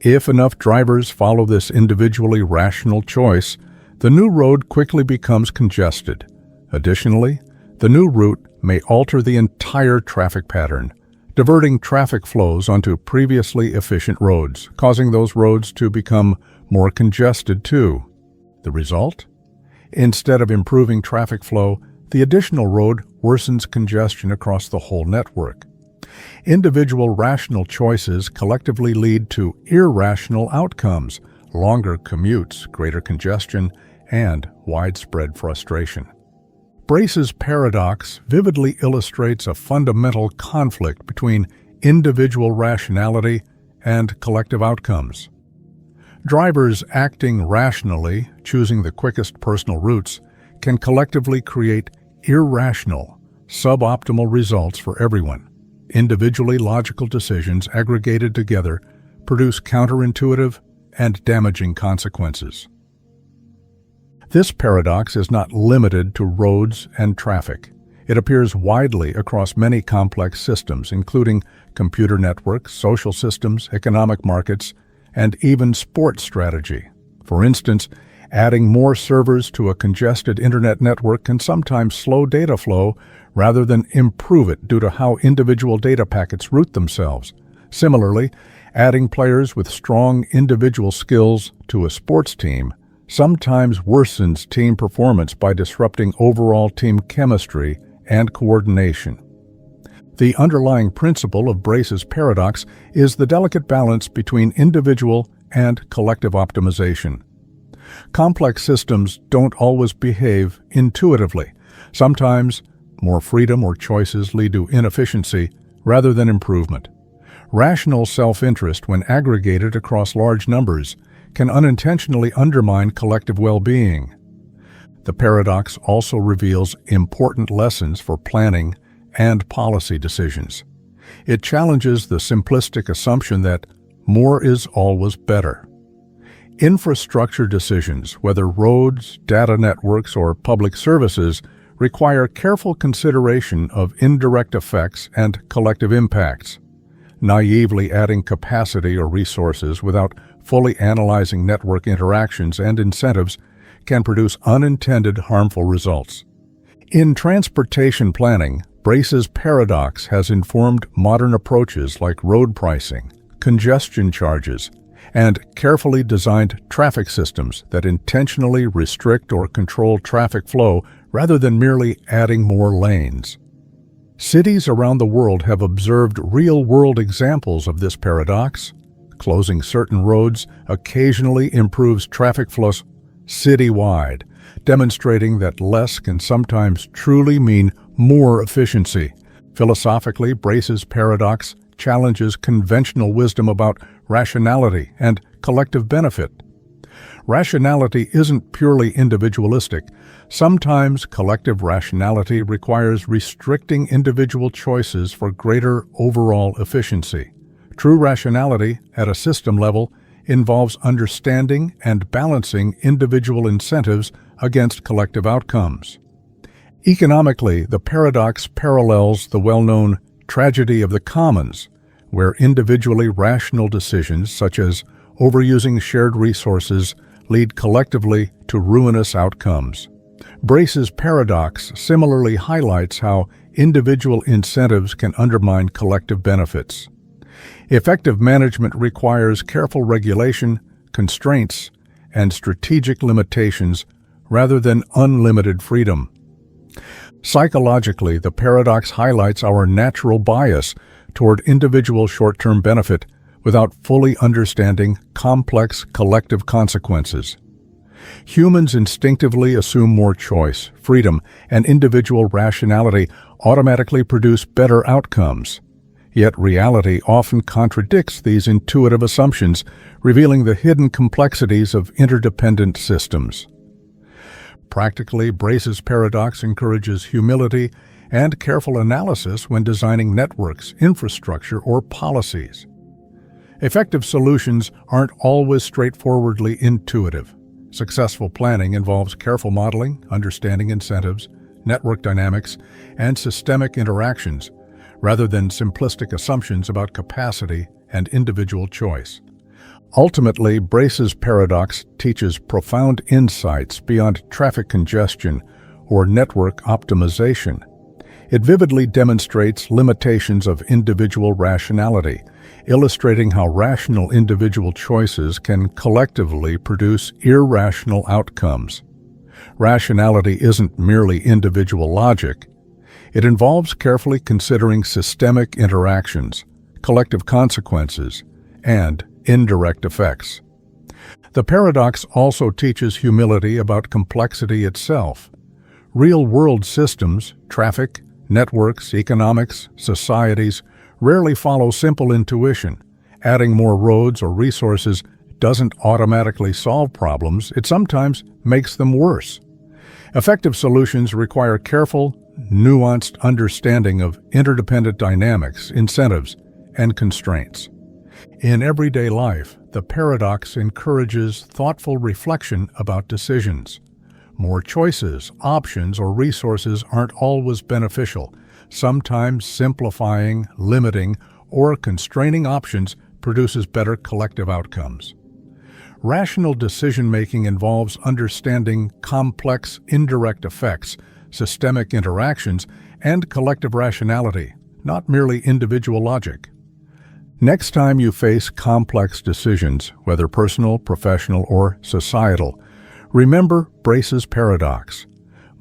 If enough drivers follow this individually rational choice, the new road quickly becomes congested. Additionally, the new route may alter the entire traffic pattern, diverting traffic flows onto previously efficient roads, causing those roads to become more congested too. The result? Instead of improving traffic flow, the additional road worsens congestion across the whole network. Individual rational choices collectively lead to irrational outcomes, longer commutes, greater congestion, and widespread frustration. Braess's paradox vividly illustrates a fundamental conflict between individual rationality and collective outcomes. Drivers acting rationally, choosing the quickest personal routes, can collectively create irrational, suboptimal results for everyone. Individually logical decisions aggregated together produce counterintuitive and damaging consequences. This paradox is not limited to roads and traffic. It appears widely across many complex systems, including computer networks, social systems, economic markets, and even sports strategy. For instance, adding more servers to a congested internet network can sometimes slow data flow rather than improve it due to how individual data packets route themselves. Similarly, adding players with strong individual skills to a sports team sometimes worsens team performance by disrupting overall team chemistry and coordination. The underlying principle of Braess's paradox is the delicate balance between individual and collective optimization. Complex systems don't always behave intuitively. Sometimes, more freedom or choices lead to inefficiency rather than improvement. Rational self-interest, when aggregated across large numbers, can unintentionally undermine collective well-being. The paradox also reveals important lessons for planning and policy decisions. It challenges the simplistic assumption that more is always better. Infrastructure decisions, whether roads, data networks, or public services, require careful consideration of indirect effects and collective impacts. Naively adding capacity or resources without fully analyzing network interactions and incentives can produce unintended harmful results. In transportation planning, Braess's paradox has informed modern approaches like road pricing, congestion charges, and carefully designed traffic systems that intentionally restrict or control traffic flow rather than merely adding more lanes. Cities around the world have observed real-world examples of this paradox. Closing certain roads occasionally improves traffic flows citywide, demonstrating that less can sometimes truly mean more efficiency. Philosophically, Braess's paradox challenges conventional wisdom about rationality and collective benefit. Rationality isn't purely individualistic. Sometimes collective rationality requires restricting individual choices for greater overall efficiency. True rationality, at a system level, involves understanding and balancing individual incentives against collective outcomes. Economically, the paradox parallels the well-known tragedy of the commons, where individually rational decisions such as overusing shared resources lead collectively to ruinous outcomes. BRAESS'S paradox similarly highlights how individual incentives can undermine collective benefits. Effective management requires careful regulation, constraints, and strategic limitations rather than unlimited freedom. Psychologically, the paradox highlights our natural bias toward individual short-term benefit without fully understanding complex collective consequences. Humans instinctively assume more choice, freedom, and individual rationality automatically produce better outcomes. Yet reality often contradicts these intuitive assumptions, revealing the hidden complexities of interdependent systems. Practically, BRAESS'S paradox encourages humility and careful analysis when designing networks, infrastructure, or policies. Effective solutions aren't always straightforwardly intuitive. Successful planning involves careful modeling, understanding incentives, network dynamics, and systemic interactions, rather than simplistic assumptions about capacity and individual choice. Ultimately, BRAESS'S paradox teaches profound insights beyond traffic congestion or network optimization. It vividly demonstrates limitations of individual rationality, illustrating how rational individual choices can collectively produce irrational outcomes. Rationality isn't merely individual logic. It involves carefully considering systemic interactions, collective consequences, and indirect effects. The paradox also teaches humility about complexity itself. Real-world systems, traffic, networks, economics, societies, rarely follow simple intuition. Adding more roads or resources doesn't automatically solve problems, it sometimes makes them worse. Effective solutions require careful, nuanced understanding of interdependent dynamics, incentives, and constraints. In everyday life, the paradox encourages thoughtful reflection about decisions. More choices, options, or resources aren't always beneficial. Sometimes simplifying, limiting, or constraining options produces better collective outcomes. Rational decision-making involves understanding complex indirect effects, systemic interactions, and collective rationality, not merely individual logic. Next time you face complex decisions, whether personal, professional, or societal, remember BRAESS'S paradox.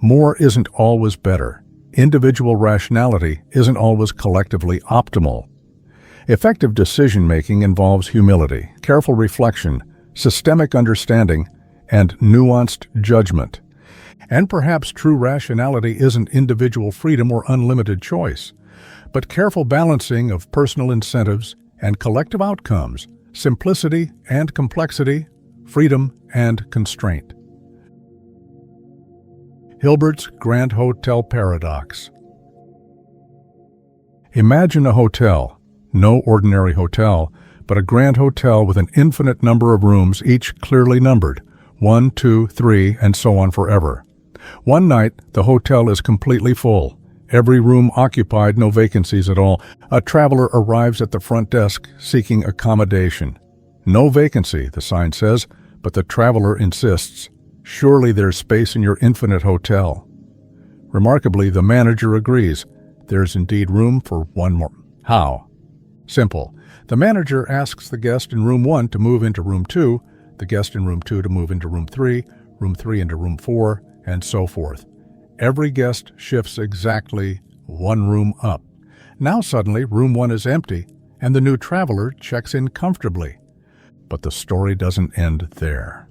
More isn't always better. Individual rationality isn't always collectively optimal. Effective decision-making involves humility, careful reflection, systemic understanding, and nuanced judgment. And perhaps true rationality isn't individual freedom or unlimited choice, but careful balancing of personal incentives and collective outcomes, simplicity and complexity, freedom and constraint. Hilbert's Grand Hotel Paradox. Imagine a hotel, no ordinary hotel, but a grand hotel with an infinite number of rooms, each clearly numbered, 1, 2, 3, and so on forever. One night, the hotel is completely full. Every room occupied, no vacancies at all. A traveler arrives at the front desk seeking accommodation. No vacancy, the sign says, but the traveler insists. Surely there's space in your infinite hotel. Remarkably, the manager agrees. There's indeed room for one more. How? Simple. The manager asks the guest in room 1 to move into room 2, the guest in room 2 to move into room 3 into room 4, and so forth. Every guest shifts exactly one room up. Now suddenly room 1 is empty, and the new traveler checks in comfortably. But the story doesn't end there.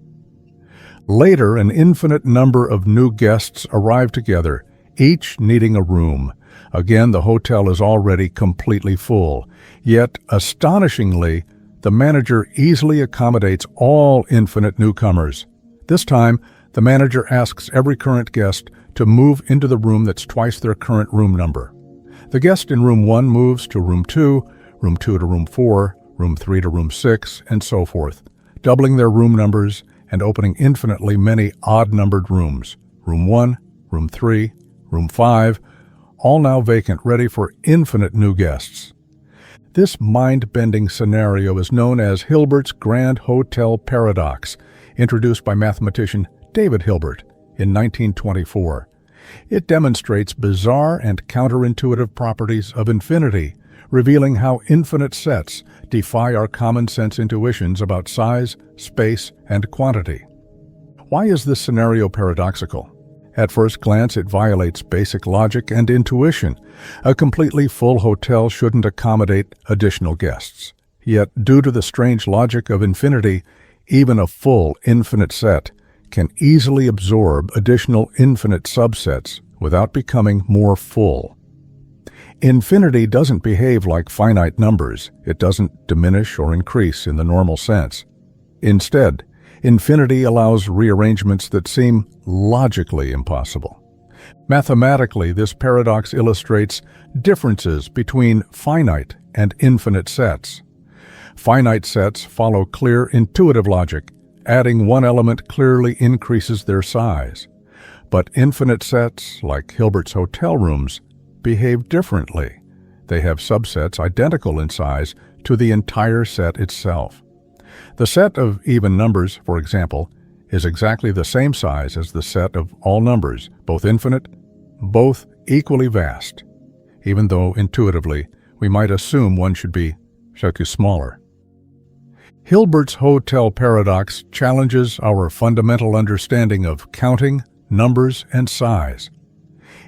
Later, an infinite number of new guests arrive together, each needing a room. Again, the hotel is already completely full. Yet, astonishingly, the manager easily accommodates all infinite newcomers. This time, the manager asks every current guest to move into the room that's twice their current room number. The guest in room 1 moves to room 2 to room 4, room 3 to room 6, and so forth. doubling their room numbers and opening infinitely many odd-numbered rooms. Room 1, Room 3, Room 5, all now vacant, ready for infinite new guests. This mind-bending scenario is known as Hilbert's Grand Hotel Paradox, introduced by mathematician David Hilbert in 1924. It demonstrates bizarre and counterintuitive properties of infinity, revealing how infinite sets defy our common-sense intuitions about size, space, and quantity. Why is this scenario paradoxical? At first glance, it violates basic logic and intuition. A completely full hotel shouldn't accommodate additional guests. Yet, due to the strange logic of infinity, even a full infinite set can easily absorb additional infinite subsets without becoming more full. Infinity doesn't behave like finite numbers. It doesn't diminish or increase in the normal sense. Instead, infinity allows rearrangements that seem logically impossible. Mathematically, this paradox illustrates differences between finite and infinite sets. Finite sets follow clear intuitive logic. Adding one element clearly increases their size. But infinite sets, like Hilbert's hotel rooms, behave differently. They have subsets identical in size to the entire set itself. The set of even numbers, for example, is exactly the same size as the set of all numbers, both infinite, both equally vast, even though intuitively we might assume one should be smaller. Hilbert's hotel paradox challenges our fundamental understanding of counting, numbers, and size.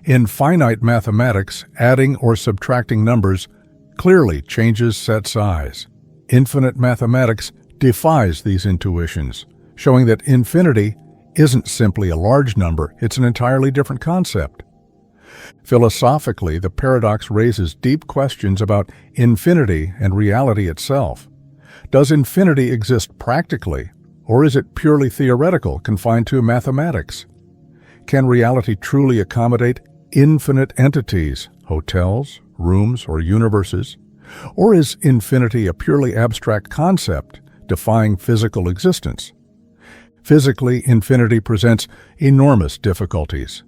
In finite mathematics, adding or subtracting numbers clearly changes set size. Infinite mathematics defies these intuitions, showing that infinity isn't simply a large number, it's an entirely different concept. Philosophically, the paradox raises deep questions about infinity and reality itself. Does infinity exist practically, or is it purely theoretical, confined to mathematics? Can reality truly accommodate infinite entities, hotels, rooms, or universes? Or is infinity a purely abstract concept, defying physical existence? Physically, infinity presents enormous difficulties.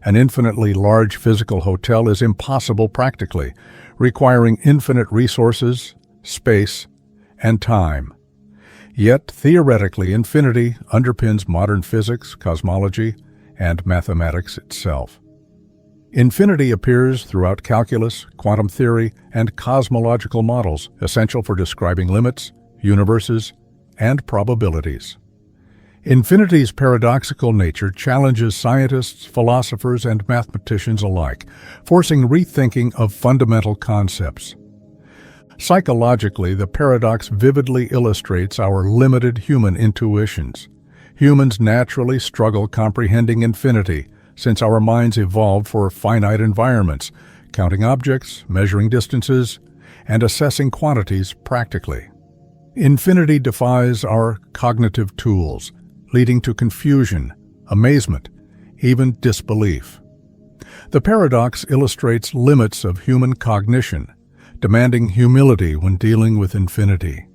An infinitely large physical hotel is impossible practically, requiring infinite resources, space, and time. Yet, theoretically, infinity underpins modern physics, cosmology, and mathematics itself. Infinity appears throughout calculus, quantum theory, and cosmological models, essential for describing limits, universes, and probabilities. Infinity's paradoxical nature challenges scientists, philosophers, and mathematicians alike, forcing rethinking of fundamental concepts. Psychologically, the paradox vividly illustrates our limited human intuitions. Humans naturally struggle comprehending infinity, since our minds evolved for finite environments, counting objects, measuring distances, and assessing quantities practically. Infinity defies our cognitive tools, leading to confusion, amazement, even disbelief. The paradox illustrates limits of human cognition, demanding humility when dealing with infinity.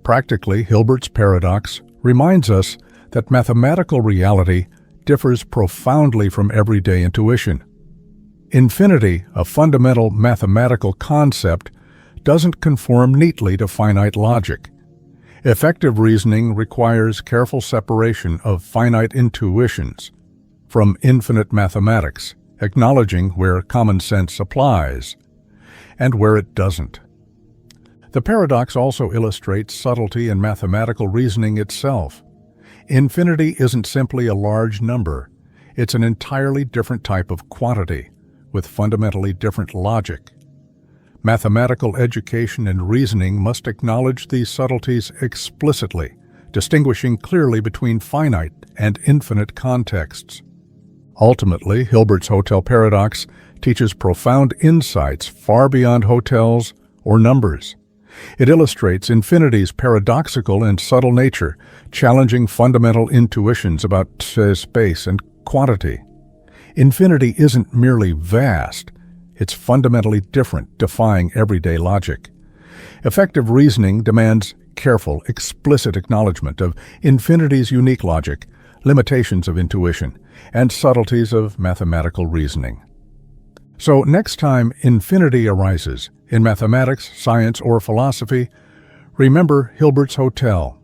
Practically, Hilbert's paradox reminds us that mathematical reality differs profoundly from everyday intuition. Infinity, a fundamental mathematical concept, doesn't conform neatly to finite logic. Effective reasoning requires careful separation of finite intuitions from infinite mathematics, acknowledging where common sense applies and where it doesn't. The paradox also illustrates subtlety in mathematical reasoning itself. Infinity isn't simply a large number. It's an entirely different type of quantity, with fundamentally different logic. Mathematical education and reasoning must acknowledge these subtleties explicitly, distinguishing clearly between finite and infinite contexts. Ultimately, Hilbert's hotel paradox teaches profound insights far beyond hotels or numbers. It illustrates infinity's paradoxical and subtle nature, challenging fundamental intuitions about space and quantity. Infinity isn't merely vast, it's fundamentally different, defying everyday logic. Effective reasoning demands careful, explicit acknowledgement of infinity's unique logic, limitations of intuition, and subtleties of mathematical reasoning. So next time infinity arises, in mathematics, science, or philosophy, remember Hilbert's Hotel.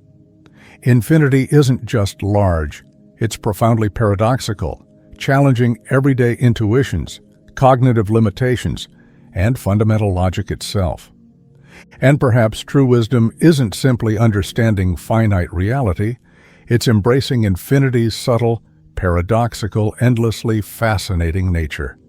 Infinity isn't just large, it's profoundly paradoxical, challenging everyday intuitions, cognitive limitations, and fundamental logic itself. And perhaps true wisdom isn't simply understanding finite reality, it's embracing infinity's subtle, paradoxical, endlessly fascinating nature.